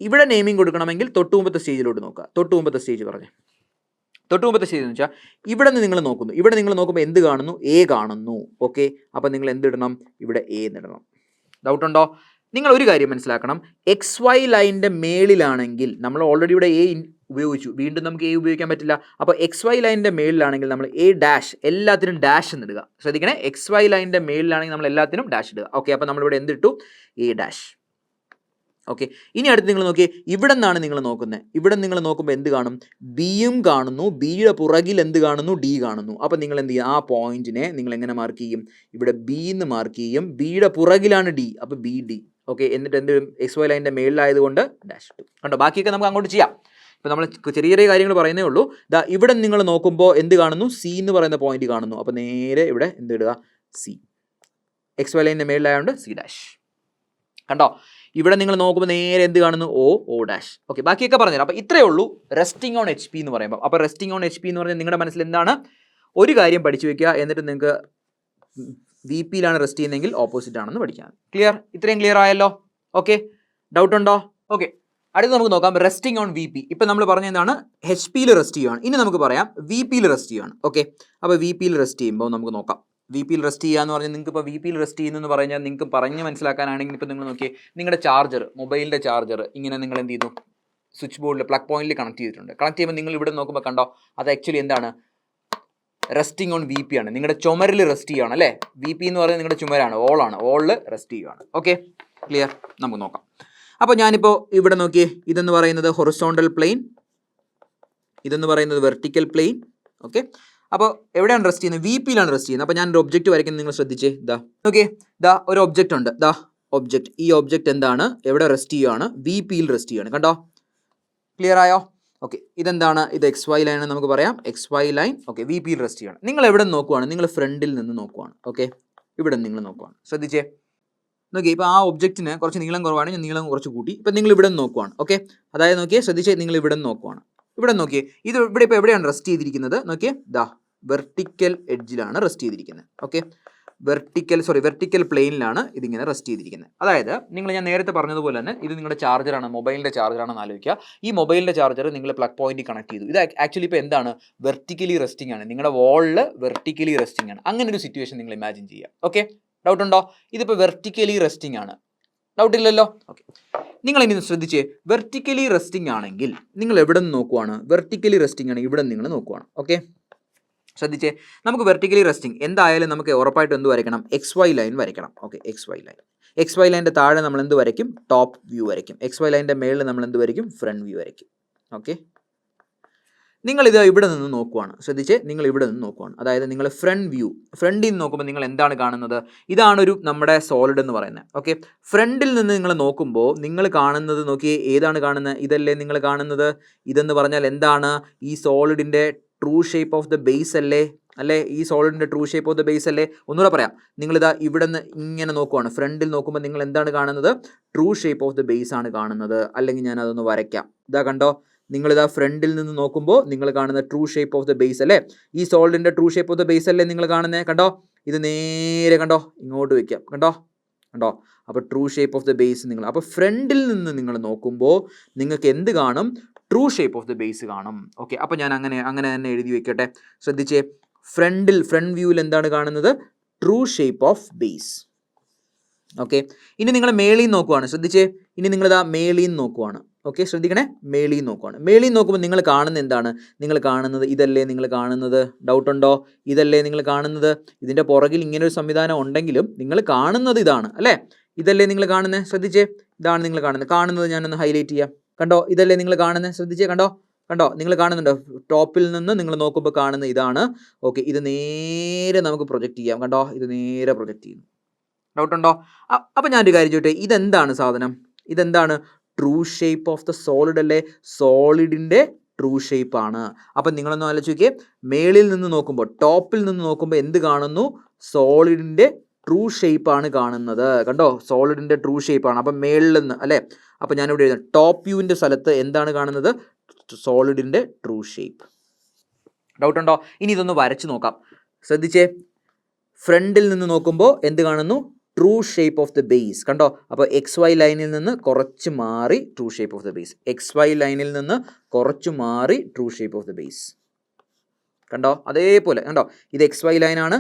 ഇവിടെ നെയിമിങ് കൊടുക്കണമെങ്കിൽ തൊട്ടു മുമ്പത്തെ സ്റ്റേജിലോട്ട് നോക്കുക. തൊട്ടു മുമ്പത്തെ സ്റ്റേജ് പറഞ്ഞേ, തൊട്ടു മുമ്പത്തെ സ്റ്റേജ് എന്ന് വെച്ചാൽ ഇവിടെ നിന്ന് നിങ്ങൾ നോക്കുന്നു. ഇവിടെ നിങ്ങൾ നോക്കുമ്പോൾ എന്ത് കാണുന്നു? A കാണുന്നു. ഓക്കെ, അപ്പോൾ നിങ്ങൾ എന്തിടണം? ഇവിടെ A എന്നിടണം. ഡൗട്ടുണ്ടോ? നിങ്ങൾ ഒരു കാര്യം മനസ്സിലാക്കണം. XY ലൈനിൻ്റെ മേളിലാണെങ്കിൽ നമ്മൾ ഓൾറെഡി ഇവിടെ A ഉപയോഗിച്ചു, വീണ്ടും നമുക്ക് A ഉപയോഗിക്കാൻ പറ്റില്ല. അപ്പോൾ XY ലൈനിൻ്റെ മേളിലാണെങ്കിൽ നമ്മൾ A' എല്ലാത്തിനും ഡാഷ് എന്നിടുക. ശ്രദ്ധിക്കണേ, XY ലൈനിൻ്റെ മേളിലാണെങ്കിൽ നമ്മൾ എല്ലാത്തിനും ഡാഷ് ഇടുക. ഓക്കെ, അപ്പോൾ നമ്മളിവിടെ എന്തിട്ടു? A'. ഓക്കെ, ഇനി അടുത്ത് നിങ്ങൾ നോക്കിയേ, ഇവിടെ നിന്നാണ് നിങ്ങൾ നോക്കുന്നത്. ഇവിടെ നിങ്ങൾ നോക്കുമ്പോൾ എന്ത് കാണും? ബിയും കാണുന്നു, ബിയുടെ പുറകിൽ എന്ത് കാണുന്നു? D കാണുന്നു. അപ്പോൾ നിങ്ങൾ എന്ത് ചെയ്യും? ആ പോയിന്റിനെ നിങ്ങൾ എങ്ങനെ മാർക്ക് ചെയ്യും? ഇവിടെ B എന്ന് മാർക്ക് ചെയ്യും. ബിയുടെ പുറകിലാണ് D, അപ്പോൾ BD. ഓക്കെ, എന്നിട്ട് എന്ത്? XY ലൈനിൻ്റെ മേളിലായതുകൊണ്ട് ഡാഷ് ഇട്ടു. കണ്ടോ, ബാക്കിയൊക്കെ നമുക്ക് അങ്ങോട്ട് ചെയ്യാം. ഇപ്പോൾ നമ്മൾ ചെറിയ ചെറിയ കാര്യങ്ങൾ പറയുന്നേ ഉള്ളൂ. ദാ ഇവിടെ നിങ്ങൾ നോക്കുമ്പോൾ എന്ത് കാണുന്നു? C എന്ന് പറയുന്ന പോയിന്റ് കാണുന്നു. അപ്പോൾ നേരെ ഇവിടെ എന്ത് ഇടുക? C. XY ലൈനിൻ്റെ മേളിലായതുകൊണ്ട് C'. കണ്ടോ, ഇവിടെ നിങ്ങൾ നോക്കുമ്പോൾ നേരെ എന്ത് കാണുന്നു? O'. ഓക്കെ, ബാക്കിയൊക്കെ പറഞ്ഞുതരാം. അപ്പോൾ ഇത്രയേ ഉള്ളൂ റെസ്റ്റിംഗ് ഓൺ HP എന്ന് പറയുമ്പോൾ. അപ്പോൾ റെസ്റ്റിംഗ് ഓൺ HP എന്ന് പറഞ്ഞാൽ നിങ്ങളുടെ മനസ്സിൽ എന്താണ്? ഒരു കാര്യം പഠിച്ചു വെക്കുക, എന്നിട്ട് നിങ്ങൾക്ക് VP-യിലാണ് റെസ്റ്റ് ചെയ്യുന്നതെങ്കിൽ ഓപ്പോസിറ്റ് ആണെന്ന് പഠിക്കാം. ക്ലിയർ? ഇത്രയും ക്ലിയർ ആയല്ലോ? ഓക്കെ, ഡൗട്ട് ഉണ്ടോ? ഓക്കെ, അടുത്ത് നമുക്ക് നോക്കാം റെസ്റ്റിംഗ് ഓൺ VP. ഇപ്പം നമ്മൾ പറഞ്ഞ എന്താണ്? HP-യിൽ റെസ്റ്റ് ചെയ്യുകയാണ്. ഇനി നമുക്ക് പറയാം VP-യിൽ റെസ്റ്റ് ചെയ്യുകയാണ്. ഓക്കെ, അപ്പോൾ VP-യിൽ റെസ്റ്റ് ചെയ്യുമ്പോൾ നമുക്ക് നോക്കാം. VP-യിൽ റെസ്റ്റ് ചെയ്യുക എന്ന് പറഞ്ഞാൽ നിങ്ങൾക്ക് ഇപ്പോൾ VP-യിൽ റെസ്റ്റ് ചെയ്യുന്നു പറഞ്ഞാൽ നിങ്ങൾക്ക് പറഞ്ഞ് മനസ്സിലാക്കാനാണെങ്കിൽ ഇപ്പോൾ നിങ്ങൾ നോക്കിയേ, നിങ്ങളുടെ ചാർജർ, മൊബൈലിൻ്റെ ചാർജർ ഇങ്ങനെ നിങ്ങൾ എന്ത് ചെയ്തു? സ്വിച്ച് ബോർഡിൽ പ്ലഗ് പോയിന്റിൽ കണക്ട് ചെയ്തിട്ടുണ്ട്. കണക്ട് ചെയ്യുമ്പോൾ നിങ്ങൾ ഇവിടെ നോക്കുമ്പോൾ കണ്ടോ, അത് ആക്ച്വലി എന്താണ്? റെസ്റ്റിംഗ് ഓൺ VP ആണ്. നിങ്ങളുടെ ചുമരിൽ റെസ്റ്റ് ചെയ്യുകയാണ് അല്ലേ? VP എന്ന് പറയുന്നത് നിങ്ങളുടെ ചുമരാണ്, ഓളാണ്, ഓളിൽ റെസ്റ്റ് ചെയ്യുകയാണ്. Okay, clear? നമുക്ക് നോക്കാം. അപ്പോൾ ഞാനിപ്പോൾ ഇവിടെ നോക്കിയേ, ഇതെന്ന് പറയുന്നത് ഹൊറിസോണ്ടൽ പ്ലെയിൻ, ഇതെന്ന് പറയുന്നത് വെർട്ടിക്കൽ പ്ലെയിൻ. ഓക്കെ, അപ്പോൾ എവിടെയാണ് റെസ്റ്റ് ചെയ്യുന്നത്? VP-യിലാണ് റെസ്റ്റ് ചെയ്യുന്നത്. അപ്പോൾ ഞാനൊരു ഒബ്ജക്റ്റ് വരയ്ക്കുന്നത് നിങ്ങൾ ശ്രദ്ധിച്ചേ. ഇതാ ഓക്കെ, ഇതാ ഒരു ഒബ്ജക്റ്റ് ഉണ്ട്. ദാ ഒബ്ജക്റ്റ്, ഈ ഒബ്ജക്റ്റ് എന്താണ്? എവിടെ റെസ്റ്റ് ചെയ്യുകയാണ്? VP-യിൽ റെസ്റ്റ് ചെയ്യുകയാണ്. കണ്ടോ, ക്ലിയർ ആയോ? ഓക്കെ, ഇതെന്താണ്? ഇത് XY ലൈൻ എന്ന് നമുക്ക് പറയാം. XY line. ഓക്കെ, VP-യിൽ റെസ്റ്റ് ചെയ്യണം. നിങ്ങൾ എവിടെ നിന്ന് നോക്കുവാണ്? നിങ്ങൾ ഫ്രണ്ടിൽ നിന്ന് നോക്കുവാണ്. ഓക്കെ, ഇവിടെ നിങ്ങൾ നോക്കുവാണ്. ശ്രദ്ധിച്ചേ, നോക്കിയേ, ഇപ്പോൾ ആ ഒബ്ജക്റ്റിന് കുറച്ച് നീളം കുറവാണ്, ഞാൻ നീളം കുറച്ച് കൂട്ടി. ഇപ്പം നിങ്ങൾ ഇവിടെ നിന്ന് നോക്കുവാണ്. ഓക്കെ, അതായത് നോക്കിയേ, ശ്രദ്ധിച്ചേ, നിങ്ങൾ ഇവിടെ നിന്ന് നോക്കുവാണ്. ഇവിടെ നോക്കിയേ, ഇത് ഇവിടെ ഇപ്പോൾ എവിടെയാണ് റെസ്റ്റ് ചെയ്തിരിക്കുന്നത് നോക്കിയേ, ദാ വെർട്ടിക്കൽ എഡ്ജിലാണ് റെസ്റ്റ് ചെയ്തിരിക്കുന്നത്. ഓക്കെ, വെർട്ടിക്കൽ പ്ലെയിനിലാണ് ഇതിങ്ങനെ റെസ്റ്റ് ചെയ്തിരിക്കുന്നത്. അതായത് ഞാൻ നേരത്തെ പറഞ്ഞതുപോലെ തന്നെ ഇത് നിങ്ങളുടെ ചാർജറാണ്, മൊബൈലിൻ്റെ ചാർജറാണെന്ന് ആലോചിക്കുക. ഈ മൊബൈലിൻ്റെ ചാർജർ നിങ്ങൾ പ്ലഗ് പോയിന്റ് കണക്ട് ചെയ്തു. ഇത് ആക്ച്വലി ഇപ്പോൾ എന്താണ്, വെർട്ടിക്കലി റെസ്റ്റിംഗ് ആണ്, നിങ്ങളുടെ വാളിൽ വെർട്ടിക്കലി റെസ്റ്റിംഗ് ആണ്. അങ്ങനെ ഒരു സിറ്റുവേഷൻ നിങ്ങൾ ഇമാജിൻ ചെയ്യുക. ഓക്കെ, ഡൗട്ട് ഉണ്ടോ? ഇതിപ്പോൾ വെർട്ടിക്കലി റെസ്റ്റിംഗ് ആണ്, ഡൗട്ട് ഇല്ലല്ലോ? ഓക്കെ, നിങ്ങൾ ഇനി ശ്രദ്ധിച്ചേ, വെർട്ടിക്കലി റെസ്റ്റിംഗ് ആണെങ്കിൽ നിങ്ങൾ എവിടെ നിന്ന് നോക്കുവാണ്? വെർട്ടിക്കലി റെസ്റ്റിംഗ് ആണ് ഇവിടെ നിങ്ങൾ നോക്കുവാണ്. ഓക്കെ, ശ്രദ്ധിച്ചേ, നമുക്ക് വെർട്ടിക്കലി റെസ്റ്റിംഗ് എന്തായാലും നമുക്ക് ഉറപ്പായിട്ട് എന്ത് വരയ്ക്കണം? XY ലൈൻ വരയ്ക്കണം. ഓക്കെ, XY ലൈൻ്റെ താഴെ നമ്മൾ എന്ത് വരയ്ക്കും? ടോപ്പ് വ്യൂ വരയ്ക്കും. XY ലൈൻ്റെ മേളിൽ നമ്മൾ എന്ത് വരയ്ക്കും? ഫ്രണ്ട് വ്യൂ വരയ്ക്കും. ഓക്കെ, നിങ്ങളിത് ഇവിടെ നിന്ന് നോക്കുവാണ്. ശ്രദ്ധിച്ചേ, നിങ്ങൾ ഇവിടെ നിന്ന് നോക്കുവാണ്. അതായത് നിങ്ങൾ ഫ്രണ്ടിൽ നിന്ന് നോക്കുമ്പോൾ നിങ്ങൾ എന്താണ് കാണുന്നത്? ഇതാണൊരു നമ്മുടെ സോളിഡ് എന്ന് പറയുന്നത്. ഓക്കെ, ഫ്രണ്ടിൽ നിന്ന് നിങ്ങൾ നോക്കുമ്പോൾ നിങ്ങൾ കാണുന്നത് നോക്കിയേ, ഏതാണ് കാണുന്നത്? ഇതല്ലേ നിങ്ങൾ കാണുന്നത്? ഇതെന്ന് പറഞ്ഞാൽ എന്താണ്? ഈ സോളിഡിൻ്റെ true shape of the base അല്ലേ? ഈ സോളിഡിൻ്റെ true shape of the base അല്ലേ? ഒന്നുകൂടെ പറയാം, നിങ്ങളിതാ ഇവിടെ നിന്ന് ഇങ്ങനെ നോക്കുവാണ്. ഫ്രണ്ടിൽ നോക്കുമ്പോൾ നിങ്ങൾ എന്താണ് കാണുന്നത്? True shape of the base ആണ് കാണുന്നത്. അല്ലെങ്കിൽ ഞാൻ അതൊന്ന് വരയ്ക്കാം. ഇതാ കണ്ടോ, നിങ്ങളിതാ ഫ്രണ്ടിൽ നിന്ന് നോക്കുമ്പോൾ നിങ്ങൾ കാണുന്ന true shape of the base അല്ലേ? ഈ സോളിഡിൻ്റെ true shape of the base അല്ലേ നിങ്ങൾ കാണുന്നത്? കണ്ടോ, ഇത് നേരെ കണ്ടോ ഇങ്ങോട്ട് വയ്ക്കാം. കണ്ടോ, അപ്പോൾ true shape of the base അപ്പോൾ ഫ്രണ്ടിൽ നിന്ന് നിങ്ങൾ നോക്കുമ്പോൾ നിങ്ങൾക്ക് എന്ത് കാണും? True shape of the base കാണും. ഓക്കെ, അപ്പോൾ ഞാൻ അങ്ങനെ തന്നെ എഴുതി വെക്കട്ടെ. ശ്രദ്ധിച്ചേ, ഫ്രണ്ട് വ്യൂവിൽ എന്താണ് കാണുന്നത്? True shape of base. Okay, ഇനി നിങ്ങൾ മേളിൽ നോക്കുവാണ്. ശ്രദ്ധിച്ചേ, ഇനി നിങ്ങളിതാ മേളിൽ നോക്കുവാണ്. ഓക്കെ, ശ്രദ്ധിക്കണേ, മേളിൽ നോക്കുമ്പോൾ നിങ്ങൾ കാണുന്നത് എന്താണ്? നിങ്ങൾ കാണുന്നത് ഇതല്ലേ നിങ്ങൾ കാണുന്നത്? ഡൗട്ട് ഉണ്ടോ? ഇതല്ലേ നിങ്ങൾ കാണുന്നത്? ഇതിൻ്റെ പുറകിൽ ഇങ്ങനെ ഒരു സംവിധാനം ഉണ്ടെങ്കിലും നിങ്ങൾ കാണുന്നത് ഇതാണ് അല്ലേ? ഇതല്ലേ നിങ്ങൾ കാണുന്നത്? ശ്രദ്ധിച്ചേ, ഇതാണ് നിങ്ങൾ കാണുന്നത് ഞാനൊന്ന് ഹൈലൈറ്റ് ചെയ്യാം. കണ്ടോ, ഇതല്ലേ നിങ്ങൾ കാണുന്നത്? ശ്രദ്ധിച്ചേ, കണ്ടോ, നിങ്ങൾ കാണുന്നുണ്ടോ? ടോപ്പിൽ നിന്ന് നിങ്ങൾ നോക്കുമ്പോൾ കാണുന്ന ഇതാണ്. ഓക്കെ, ഇത് നേരെ നമുക്ക് പ്രൊജക്റ്റ് ചെയ്യാം. കണ്ടോ, ഇത് നേരെ പ്രൊജക്റ്റ് ചെയ്യുന്നു. ഡൗട്ട് ഉണ്ടോ? അപ്പം ഞാനൊരു കാര്യം ചോദിച്ചോട്ടെ, ഇതെന്താണ് സാധനം? ഇതെന്താണ്? True shape of the solid അല്ലേ? സോളിഡിൻ്റെ ട്രൂ ഷേപ്പ് ആണ്. അപ്പം നിങ്ങളൊന്ന് ആലോചിക്കേ, മേളിൽ നിന്ന് നോക്കുമ്പോൾ, ടോപ്പിൽ നിന്ന് നോക്കുമ്പോൾ എന്ത് കാണുന്നു? സോളിഡിൻ്റെ ട്രൂ ഷേപ്പ് ആണ് കാണുന്നത്. കണ്ടോ, സോളിഡിൻ്റെ ട്രൂ ഷേപ്പ് ആണ്. അപ്പം മേളിൽ നിന്ന് അല്ലേ? അപ്പം ഞാനിവിടെ എഴുതാം, ടോപ്പ് വ്യൂവിൻ്റെ സ്ഥലത്ത് എന്താണ് കാണുന്നത്? സോളിഡിൻ്റെ ട്രൂ ഷേപ്പ്. ഡൗട്ട് ഉണ്ടോ? ഇനി ഇതൊന്ന് വരച്ച് നോക്കാം. ശ്രദ്ധിച്ചേ, ഫ്രണ്ടിൽ നിന്ന് നോക്കുമ്പോൾ എന്ത് കാണുന്നു? True shape of the base. കണ്ടോ, അപ്പോൾ XY ലൈനിൽ നിന്ന് കുറച്ച് മാറി true shape of the base. XY ലൈനിൽ നിന്ന് കുറച്ച് മാറി true shape of the base. കണ്ടോ, അതേപോലെ കണ്ടോ, ഇത് XY ലൈനാണ്.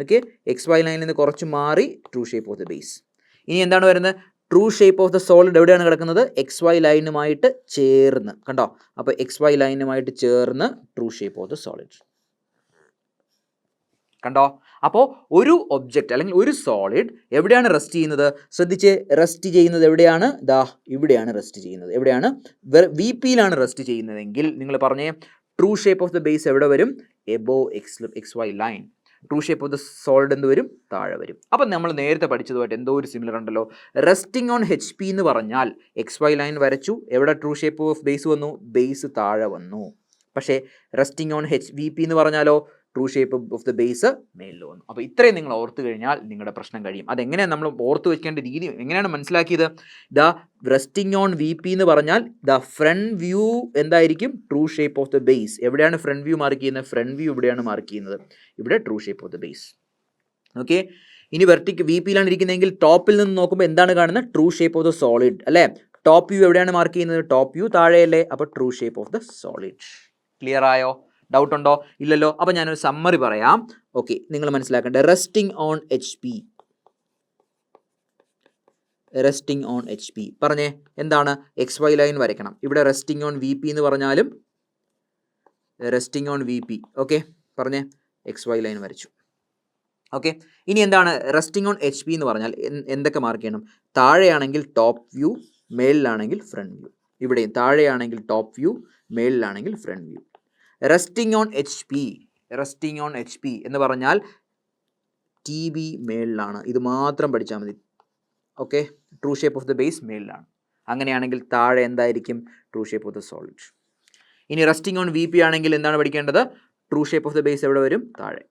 ഓക്കെ, XY ലൈനിൽ നിന്ന് കുറച്ച് മാറി true shape of the base. ഇനി എന്താണ് വരുന്നത്? True shape of the solid എവിടെയാണ് കിടക്കുന്നത്? XY ലൈനുമായിട്ട് ചേർന്ന്. കണ്ടോ, അപ്പോൾ XY ലൈനുമായിട്ട് ചേർന്ന് true shape of the solid. കണ്ടോ, അപ്പോൾ ഒരു ഒബ്ജക്റ്റ് അല്ലെങ്കിൽ ഒരു സോളിഡ് എവിടെയാണ് റെസ്റ്റ് ചെയ്യുന്നത്? ശ്രദ്ധിച്ച്, റെസ്റ്റ് ചെയ്യുന്നത് എവിടെയാണ്? ദാ ഇവിടെയാണ് റെസ്റ്റ് ചെയ്യുന്നത്. എവിടെയാണ്? VPയിലാണ് റെസ്റ്റ് ചെയ്യുന്നതെങ്കിൽ നിങ്ങൾ പറഞ്ഞേ, true shape of the base എവിടെ വരും? Above XY line. True shape of the solid എന്ത് വരും? താഴെ വരും. അപ്പം നമ്മൾ നേരത്തെ പഠിച്ചതുമായിട്ട് എന്തോ ഒരു സിമിലർ ഉണ്ടല്ലോ. റെസ്റ്റിംഗ് ഓൺ HP എന്ന് പറഞ്ഞാൽ XY ലൈൻ വരച്ചു, എവിടെ ട്രൂ ഷേപ്പ് ഓഫ് ബേസ് വന്നു? ബേസ് താഴെ വന്നു. പക്ഷേ റെസ്റ്റിംഗ് ഓൺ VP എന്ന് പറഞ്ഞാലോ true shape of the base മേലിൽ വന്നു. അപ്പോൾ ഇത്രയും നിങ്ങൾ ഓർത്ത് കഴിഞ്ഞാൽ നിങ്ങളുടെ പ്രശ്നം കഴിയും. അതെങ്ങനെയാണ് നമ്മൾ ഓർത്ത് വെക്കേണ്ട രീതി എങ്ങനെയാണ് മനസ്സിലാക്കിയത്? ദ റെസ്റ്റിംഗ് ഓൺ VP എന്ന് പറഞ്ഞാൽ ദ ഫ്രണ്ട് വ്യൂ എന്തായിരിക്കും? True shape of the base. എവിടെയാണ് ഫ്രണ്ട് വ്യൂ മാർക്ക് ചെയ്യുന്നത്? ഫ്രണ്ട് വ്യൂ ഇവിടെയാണ് മാർക്ക് ചെയ്യുന്നത്. ഇവിടെ true shape of the base. Okay, ഇനി VPയിലാണ് ഇരിക്കുന്നതെങ്കിൽ ടോപ്പിൽ നിന്ന് നോക്കുമ്പോൾ എന്താണ് കാണുന്നത്? True shape of the solid അല്ലേ? ടോപ്പ് വ്യൂ എവിടെയാണ് മാർക്ക് ചെയ്യുന്നത്? ടോപ്പ് വ്യൂ താഴെയല്ലേ? അപ്പോൾ true shape of the solid. Clear ആയോ? ഡൗട്ട് ഉണ്ടോ? ഇല്ലല്ലോ. അപ്പോൾ ഞാനൊരു സമ്മറി പറയാം. ഓക്കെ, നിങ്ങൾ മനസ്സിലാക്കേണ്ടത് റെസ്റ്റിംഗ് ഓൺ HP പറഞ്ഞേ എന്താണ്? XY ലൈൻ വരയ്ക്കണം. ഇവിടെ റെസ്റ്റിംഗ് ഓൺ VP എന്ന് പറഞ്ഞാലും റെസ്റ്റിംഗ് ഓൺ VP. ഓക്കെ, പറഞ്ഞേ XY ലൈൻ വരച്ചു. ഓക്കെ, ഇനി എന്താണ് റെസ്റ്റിംഗ് ഓൺ HP എന്ന് പറഞ്ഞാൽ? എന്തൊക്കെ മാർക്ക് ചെയ്യണം? താഴെയാണെങ്കിൽ ടോപ്പ് വ്യൂ, മേളിലാണെങ്കിൽ ഫ്രണ്ട് വ്യൂ. ഇവിടെയും താഴെയാണെങ്കിൽ ടോപ്പ് വ്യൂ, മേളിലാണെങ്കിൽ front view. Resting on HP എന്ന് പറഞ്ഞാൽ TB മേളിലാണ്. ഇത് മാത്രം പഠിച്ചാൽ മതി. Okay, true shape of the base മേളിലാണ്. അങ്ങനെയാണെങ്കിൽ താഴെ എന്തായിരിക്കും? True shape of the solid. ഇനി റെസ്റ്റിംഗ് ഓൺ VP ആണെങ്കിൽ എന്താണ് പഠിക്കേണ്ടത്? True shape of the base എവിടെ വരും? താഴെ.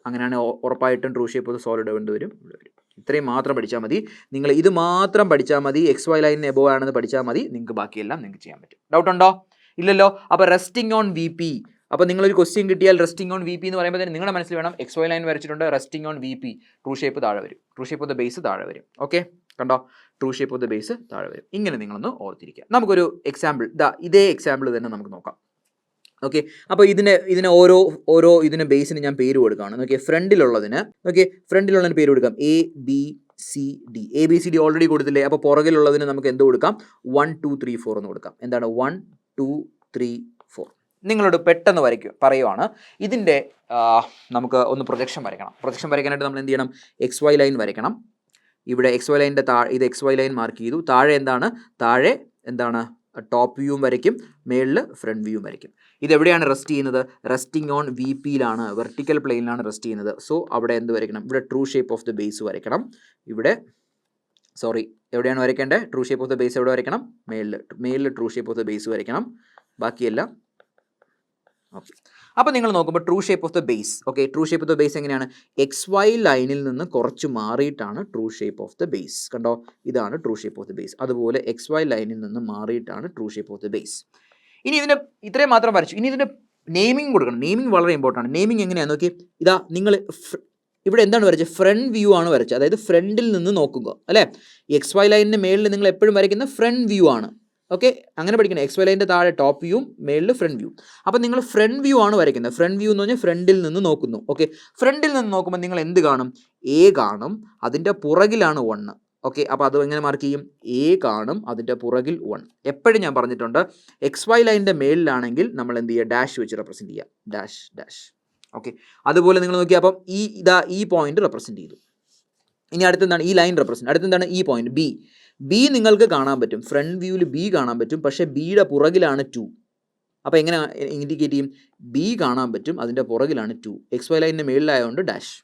അങ്ങനെയാണ് ഉറപ്പായിട്ടും true shape of the solid എവിടെ വരും? ഇവിടെ വരും. ഇത്രയും മാത്രം പഠിച്ചാൽ മതി. നിങ്ങൾ ഇത് മാത്രം പഠിച്ചാൽ മതി. XY ലൈനിന് എബോവ് ആണെന്ന് പഠിച്ചാൽ മതി. നിങ്ങൾക്ക് ബാക്കിയെല്ലാം നിങ്ങൾക്ക് ചെയ്യാൻ പറ്റും. ഡൗട്ട് ഉണ്ടോ? ഇല്ലല്ലോ. അപ്പോൾ റെസ്റ്റിംഗ് ഓൺ വി പി. അപ്പോൾ നിങ്ങളൊരു ക്വസ്റ്റ്യൻ കിട്ടിയാൽ റെസ്റ്റിംഗ് ഓൺ വി പി എന്ന് പറയുമ്പോൾ തന്നെ നിങ്ങളുടെ മനസ്സിൽ വേണം എക്സ് വൈ ലൈൻ വരച്ചിട്ടുണ്ട്, resting on V P, true shape താഴെ വരും, true shape of the base താഴെ വരും. ഓക്കെ, കണ്ടോ, true shape of the base താഴെ വരും. ഇങ്ങനെ നിങ്ങളൊന്ന് ഓർത്തിരിക്കുക. നമുക്കൊരു എക്സാമ്പിൾ, ഇതേ എക്സാമ്പിൾ തന്നെ നമുക്ക് നോക്കാം. ഓക്കെ, അപ്പോൾ ഇതിന് ഓരോ ഇതിന് ബേസിന് ഞാൻ പേര് കൊടുക്കുകയാണ്. നോക്കിയേ, ഫ്രണ്ടിലുള്ളതിന് പേര് കൊടുക്കാം ABCD. ABCD ഓൾറെഡി കൊടുത്തില്ലേ? അപ്പോൾ പുറകിലുള്ളതിന് നമുക്ക് എന്ത് കൊടുക്കാം? 1 2 3 4 എന്ന് കൊടുക്കാം. എന്താണ് 1 2 3 4? നിങ്ങളോട് പെട്ടെന്ന് പറയുവാണ്, ഇതിൻ്റെ നമുക്ക് ഒന്ന് പ്രൊജക്ഷൻ വരയ്ക്കണം. പ്രൊജക്ഷൻ വരയ്ക്കാനായിട്ട് നമ്മൾ എന്ത് ചെയ്യണം? XY ലൈൻ വരയ്ക്കണം. ഇവിടെ XY ലൈനിൻ്റെ ഇത് XY ലൈൻ മാർക്ക് ചെയ്തു. താഴെ എന്താണ് ടോപ്പ് വ്യൂവും വരയ്ക്കും, മേളിൽ ഫ്രണ്ട് വ്യൂവും വരയ്ക്കും. ഇതെവിടെയാണ് റെസ്റ്റ് ചെയ്യുന്നത്? റെസ്റ്റിംഗ് ഓൺ വി പിയിലാണ്, വെർട്ടിക്കൽ പ്ലെയിനിലാണ് റെസ്റ്റ് ചെയ്യുന്നത്. സോ അവിടെ എന്ത് വരയ്ക്കണം? ഇവിടെ true shape of the base വരയ്ക്കണം. എവിടെയാണ് വരയ്ക്കേണ്ടത്? True shape of the base എവിടെ വരയ്ക്കണം? മേളിൽ true shape of the base വരയ്ക്കണം. ബാക്കിയെല്ലാം ഓക്കെ. അപ്പോൾ നിങ്ങൾ നോക്കുമ്പോൾ true shape of the base, okay, true shape of the base എങ്ങനെയാണ്? XY ലൈനിൽ നിന്ന് കുറച്ച് മാറിയിട്ടാണ് true shape of the base. കണ്ടോ, ഇതാണ് true shape of the base. അതുപോലെ XY ലൈനിൽ നിന്ന് മാറിയിട്ടാണ് true shape of the base. ഇനി ഇതിൻ്റെ ഇത്രയും മാത്രം വരച്ചു. ഇനി ഇതിൻ്റെ നെയിമിംഗ് കൊടുക്കണം. നെയിമിംഗ് വളരെ ഇമ്പോർട്ടൻ്റ് ആണ്. നെയിമിംഗ് എങ്ങനെയാണ് നോക്കി, നിങ്ങൾ ഇവിടെ എന്താണ് വരച്ചത്? ഫ്രണ്ട് വ്യൂ ആണ് വരച്ചത്. അതായത് ഫ്രണ്ടിൽ നിന്ന് നോക്കുക, അല്ലേ? XY ലൈനിൻ്റെ മേളിൽ നിങ്ങൾ എപ്പോഴും വരയ്ക്കുന്ന ഫ്രണ്ട് വ്യൂ ആണ്. ഓക്കെ, അങ്ങനെ പഠിക്കണം. XY ലൈനിൻ്റെ താഴെ ടോപ്പ് വ്യൂവും മേളിൽ ഫ്രണ്ട് വ്യൂ. അപ്പോൾ നിങ്ങൾ ഫ്രണ്ട് വ്യൂ ആണ് വരയ്ക്കുന്നത്. ഫ്രണ്ട് വ്യൂ എന്ന് പറഞ്ഞാൽ ഫ്രണ്ടിൽ നിന്ന് നോക്കുന്നു. ഓക്കെ, ഫ്രണ്ടിൽ നിന്ന് നോക്കുമ്പോൾ നിങ്ങൾ എന്ത് കാണും? A കാണും, അതിൻ്റെ പുറകിലാണ് 1. ഓക്കെ, അപ്പോൾ അത് എങ്ങനെ മാർക്ക് ചെയ്യും? A കാണും, അതിൻ്റെ പുറകിൽ 1. എപ്പോഴും ഞാൻ പറഞ്ഞിട്ടുണ്ട്, XY ലൈനിൻ്റെ മേളിലാണെങ്കിൽ നമ്മൾ എന്ത് ചെയ്യുക? ഡാഷ് വെച്ച് റെപ്രസെൻറ്റ് ചെയ്യുക. ഡാഷ്. ഓക്കെ, അതുപോലെ നിങ്ങൾ നോക്കിയാൽ അപ്പം ഈ പോയിന്റ് റെപ്രസെൻറ്റ് ചെയ്തു. ഇനി അടുത്തെന്താണ്? ഈ ലൈൻ റെപ്രസെൻറ്റ്. അടുത്തെന്താണ്? ഈ പോയിന്റ് ബി നിങ്ങൾക്ക് കാണാൻ പറ്റും. ഫ്രണ്ട് വ്യൂവിൽ B കാണാൻ പറ്റും, പക്ഷേ ബിയുടെ പുറകിലാണ് 2. അപ്പോൾ എങ്ങനെ ഇൻഡിക്കേറ്റ് ചെയ്യും? B കാണാൻ പറ്റും, അതിൻ്റെ പുറകിലാണ് 2. XY ലൈനിൻ്റെ മേളിലായതുകൊണ്ട് ഡാഷ്.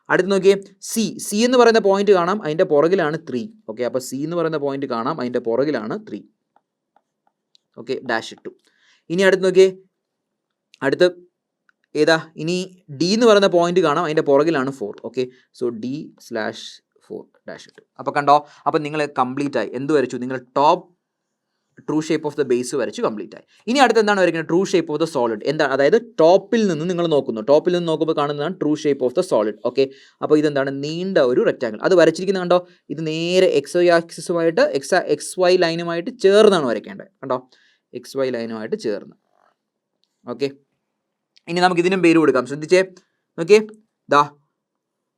അടുത്ത് നോക്കിയേ, സി എന്ന് പറയുന്ന പോയിന്റ് കാണാം, അതിൻ്റെ പുറകിലാണ് 3. ഓക്കെ, അപ്പോൾ C എന്ന് പറയുന്ന പോയിന്റ് കാണാം, അതിൻ്റെ പുറകിലാണ് 3. ഓക്കെ, ഡാഷ് ഇട്ടു. ഇനി അടുത്ത് നോക്കിയേ, ഇനി D എന്ന് പറയുന്ന പോയിന്റ് കാണാം, അതിൻ്റെ പുറകിലാണ് 4. ഓക്കെ, സോ D/4 ഡാഷ് ഇട്ടു. അപ്പോൾ കണ്ടോ, അപ്പോൾ നിങ്ങൾ കംപ്ലീറ്റ് ആയി. എന്ത് വരച്ചു? നിങ്ങൾ top true shape of the base വരച്ചു കംപ്ലീറ്റ് ആയി. ഇനി അടുത്ത് എന്താണ് വരയ്ക്കുന്നത്? True shape of the solid. എന്താണ്? അതായത് ടോപ്പിൽ നിന്ന് നിങ്ങൾ നോക്കുന്നു. ടോപ്പിൽ നിന്ന് നോക്കുമ്പോൾ കാണുന്നതാണ് true shape of the solid. Okay, അപ്പോൾ ഇതെന്താണ്? നീണ്ട ഒരു റെക്റ്റാങ്കിൾ. അത് വരച്ചിരിക്കുന്നത് കണ്ടോ, ഇത് നേരെ XY ആക്സിസുമായിട്ട് XY ലൈനുമായിട്ട് ചേർന്നാണ് വരയ്ക്കേണ്ടത്. കണ്ടോ, XY ലൈനുമായിട്ട് ചേർന്ന്. ഓക്കെ, ഇനി നമുക്ക് ഇതിനും പേര് കൊടുക്കാം. ശ്രദ്ധിച്ചേ, നോക്കിയേ,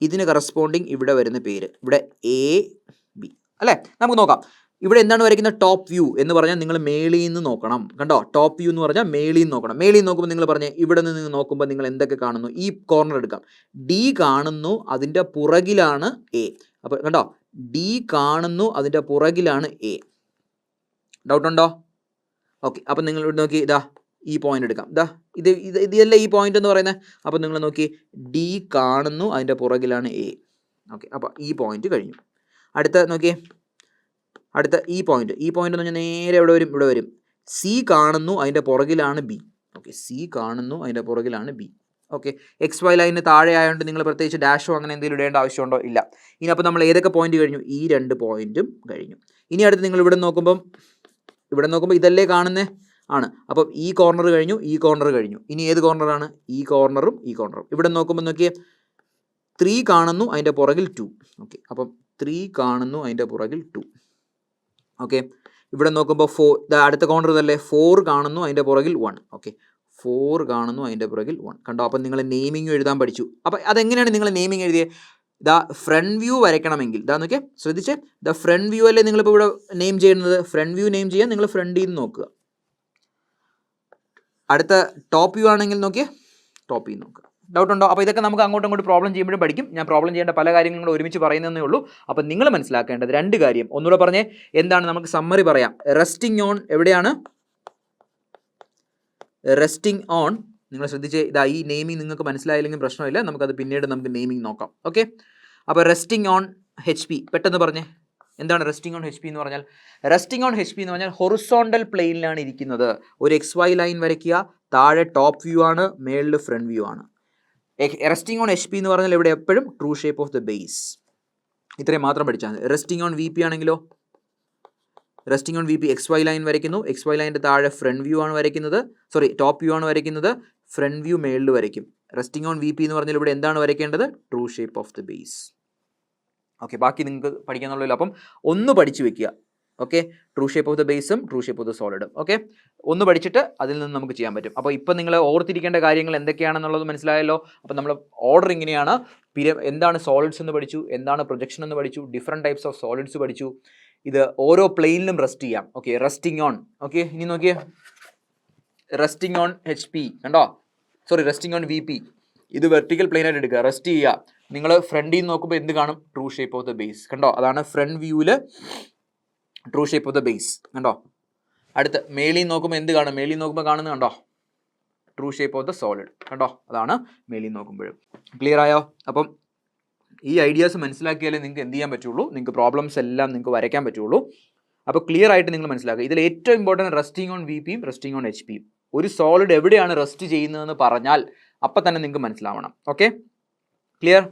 ഇതിന് കറസ്പോണ്ടിങ് ഇവിടെ വരുന്ന പേര്, ഇവിടെ AB, അല്ലേ? നമുക്ക് നോക്കാം. ഇവിടെ എന്താണ് വരയ്ക്കുന്നത്? ടോപ്പ് വ്യൂ എന്ന് പറഞ്ഞാൽ നിങ്ങൾ മേളിൽ നിന്ന് നോക്കണം. കണ്ടോ, ടോപ്പ് വ്യൂ എന്ന് പറഞ്ഞാൽ മേളിൽ നിന്ന് നോക്കണം. മേളിൽ നിന്ന് നോക്കുമ്പോൾ നിങ്ങൾ പറഞ്ഞേ, ഇവിടെ നിന്ന് നോക്കുമ്പോൾ നിങ്ങൾ എന്തൊക്കെ കാണുന്നു? ഈ കോർണർ എടുക്കാം. D കാണുന്നു, അതിൻ്റെ പുറകിലാണ് A. അപ്പോൾ കണ്ടോ, D കാണുന്നു, അതിൻ്റെ പുറകിലാണ് A. ഡൗട്ട് ഉണ്ടോ? ഓക്കെ, അപ്പം നിങ്ങൾ ഇവിടെ നോക്കി, ഈ പോയിന്റ് എടുക്കാം. ഇതല്ലേ ഈ പോയിന്റ് എന്ന് പറയുന്നത്. അപ്പോൾ നിങ്ങൾ നോക്കി, D കാണുന്നു, അതിൻ്റെ പുറകിലാണ് A. ഓക്കെ, അപ്പോൾ ഈ പോയിന്റ് കഴിഞ്ഞു. അടുത്ത ഈ പോയിന്റ് എന്ന് പറഞ്ഞാൽ നേരെ ഇവിടെ വരും. C കാണുന്നു, അതിൻ്റെ പുറകിലാണ് B. ഓക്കെ, C കാണുന്നു, അതിൻ്റെ പുറകിലാണ് B. ഓക്കെ, XY ലൈനിന് താഴെ ആയതുകൊണ്ട് നിങ്ങൾ പ്രത്യേകിച്ച് ഡാഷോ അങ്ങനെ എന്തെങ്കിലും ഇടേണ്ട ആവശ്യമുണ്ടോ? ഇല്ല. ഇനി അപ്പോൾ നമ്മൾ ഏതൊക്കെ പോയിന്റ് കഴിഞ്ഞു? ഈ 2 പോയിന്റും കഴിഞ്ഞു. ഇനി അടുത്ത് നിങ്ങൾ ഇവിടെ നോക്കുമ്പോൾ ഇതല്ലേ കാണുന്നേ? ആണ്. അപ്പം ഈ കോർണർ കഴിഞ്ഞു, ഈ കോർണർ കഴിഞ്ഞു. ഇനി ഏത് കോർണറാണ്? ഈ കോർണറും ഈ കോർണറും. ഇവിടെ നോക്കുമ്പോൾ നോക്കിയേ, 3 കാണുന്നു, അതിൻ്റെ പുറകിൽ 2. ഓക്കെ, അപ്പം 3 കാണുന്നു, അതിൻ്റെ പുറകിൽ 2. ഓക്കെ, ഇവിടെ നോക്കുമ്പോൾ അടുത്ത കോർണർ ഇതല്ലേ, 4 കാണുന്നു, അതിൻ്റെ പുറകിൽ 1. ഓക്കെ, 4 കാണുന്നു, അതിൻ്റെ പുറകിൽ 1. കണ്ടോ, അപ്പം നിങ്ങൾ നെയിമിംഗ് എഴുതാൻ പഠിച്ചു. അപ്പം അതെങ്ങനെയാണ് നിങ്ങൾ നെയിമിംഗ് എഴുതിയത്? ഫ്രണ്ട് വ്യൂ വരയ്ക്കണമെങ്കിൽ നോക്കിയേ, ശ്രദ്ധിച്ചേ, ഫ്രണ്ട് വ്യൂ അല്ലേ നിങ്ങളിപ്പോൾ ഇവിടെ നെയിം ചെയ്യുന്നത്. ഫ്രണ്ട് വ്യൂ നെയിം ചെയ്യാൻ നിങ്ങൾ ഫ്രണ്ടിൽ നിന്ന് നോക്കുക. അടുത്ത ടോപ്പ് വ്യൂ ആണെങ്കിൽ നോക്കിയേ, ടോപ്പിൽ നിന്ന് നോക്കുക. ഡൗട്ട് ഉണ്ടോ? അപ്പോൾ ഇതൊക്കെ നമുക്ക് അങ്ങോട്ടും ഇങ്ങോട്ട് പ്രോബ്ലം ചെയ്യുമ്പോഴും പഠിക്കും. ഞാൻ പ്രോബ്ലം ചെയ്യേണ്ട പല കാര്യങ്ങളും ഒരുമിച്ച് പറയുന്നതേ ഉള്ളൂ. അപ്പോൾ നിങ്ങൾ മനസ്സിലാക്കേണ്ടത് 2 കാര്യം. ഒന്നുകൂടെ പറഞ്ഞേ, എന്താണ്? നമുക്ക് സമ്മറി പറയാം. റെസ്റ്റിംഗ് ഓൺ എവിടെയാണ്? Resting on. നിങ്ങൾ ശ്രദ്ധിച്ചേ, ഈ നെയിമിംഗ് നിങ്ങൾക്ക് മനസ്സിലായില്ലെങ്കിൽ പ്രശ്നമില്ല, നമുക്കത് പിന്നീട് നെയിമിംഗ് നോക്കാം. ഓക്കെ, അപ്പോൾ റെസ്റ്റിംഗ് ഓൺ HP പെട്ടെന്ന് പറഞ്ഞേ. എന്താണ് റെസ്റ്റിംഗ് ഓൺ HP എന്ന് പറഞ്ഞാൽ? റെസ്റ്റിംഗ് ഓൺ HP എന്ന് പറഞ്ഞാൽ ഹൊറിസോണ്ടൽ പ്ലെയിനിലാണ് ഇരിക്കുന്നത്. ഒരു XY ലൈൻ വരയ്ക്കുക, താഴെ ടോപ്പ് വ്യൂ ആണ്, മേളിൽ ഫ്രണ്ട് വ്യൂ ആണ്. റെസ്റ്റിംഗ് ഓൺ HP എന്ന് പറഞ്ഞാൽ ഇവിടെ എപ്പോഴും true shape of the base. ഇത്രയും മാത്രം പഠിച്ചാൽ മതി. റെസ്റ്റിംഗ് ഓൺ VP ആണെങ്കിലോ resting on V P X Y line വരയ്ക്കുന്നു. എക്സ് വൈ ലൈൻ്റെ താഴെ ഫ്രണ്ട് വ്യൂ ആണ് വരയ്ക്കുന്നത്, ടോപ്പ് വ്യൂ ആണ് വരയ്ക്കുന്നത്. ഫ്രണ്ട് വ്യൂ മേളിൽ വരയ്ക്കും. റെസ്റ്റിംഗ് ഓൺ വി പി എന്ന് പറഞ്ഞാൽ ഇവിടെ എന്താണ് വരയ്ക്കേണ്ടത്? True shape of the base. Okay, ബാക്കി നിങ്ങൾക്ക് പഠിക്കാന്നുള്ളൂ. അപ്പം ഒന്ന് പഠിച്ചു വെക്കുക. Okay, true shape of the ബേസും ട്രൂ ഷേപ്പ് ഓഫ് ദ സോളിഡും. ഓക്കെ, ഒന്ന് പഠിച്ചിട്ട് അതിൽ നിന്ന് നമുക്ക് ചെയ്യാൻ പറ്റും. അപ്പോൾ ഇപ്പം നിങ്ങൾ ഓർത്തിരിക്കേണ്ട കാര്യങ്ങൾ എന്തൊക്കെയാണെന്നുള്ളത് മനസ്സിലായല്ലോ. അപ്പോൾ നമ്മൾ ഓർഡർ ഇങ്ങനെയാണ്. എന്താണ് സോളിഡ്സ് എന്ന് പഠിച്ചു, എന്താണ് പ്രൊജക്ഷൻ എന്ന് പഠിച്ചു, ഡിഫറെൻറ്റ് ടൈപ്സ് ഓഫ് സോളിഡ്സ് പഠിച്ചു. ഇത് ഓരോ പ്ലെയിനിലും റെസ്റ്റ് ചെയ്യാം. Okay, resting on. ഓക്കെ, ഇനി നോക്കിയേ, റെസ്റ്റിംഗ് ഓൺ എച്ച് പി കണ്ടോ, റെസ്റ്റിംഗ് ഓൺ വി പി. ഇത് വെർട്ടിക്കൽ പ്ലെയിൻ ആയിട്ട് എടുക്കുക, റെസ്റ്റ് ചെയ്യുക. നിങ്ങൾ ഫ്രണ്ടിൽ നിന്ന് നോക്കുമ്പോൾ എന്ത് കാണും? True shape of the base. കണ്ടോ, അതാണ് ഫ്രണ്ട് വ്യൂവിൽ true shape of the base. കണ്ടോ, അടുത്ത് മേളിൽ നോക്കുമ്പോൾ എന്ത് കാണും? മേളിൽ നോക്കുമ്പോൾ കാണുന്നത് കണ്ടോ? True shape of the solid. കണ്ടോ, അതാണ് മേളിൽ നോക്കുമ്പോഴും. ക്ലിയർ ആയോ? അപ്പം ഈ ഐഡിയാസ് മനസ്സിലാക്കിയാലേ നിങ്ങൾക്ക് എന്ത് ചെയ്യാൻ പറ്റുള്ളൂ, നിങ്ങൾക്ക് പ്രോബ്ലംസ് എല്ലാം നിങ്ങൾക്ക് വരയ്ക്കാൻ പറ്റുള്ളൂ. അപ്പോൾ ക്ലിയർ ആയിട്ട് നിങ്ങൾ മനസ്സിലാക്കുക. ഇതിൽ ഏറ്റവും ഇമ്പോർട്ടൻറ്റ് റെസ്റ്റിംഗ് ഓൺ വി പിയും റെസ്റ്റിംഗ് ഓൺ എച്ച് പിയും. ഒരു സോളിഡ് എവിടെയാണ് റെസ്റ്റ് ചെയ്യുന്നതെന്ന് പറഞ്ഞാൽ അപ്പം തന്നെ നിങ്ങൾക്ക് മനസ്സിലാവണം. Okay, clear?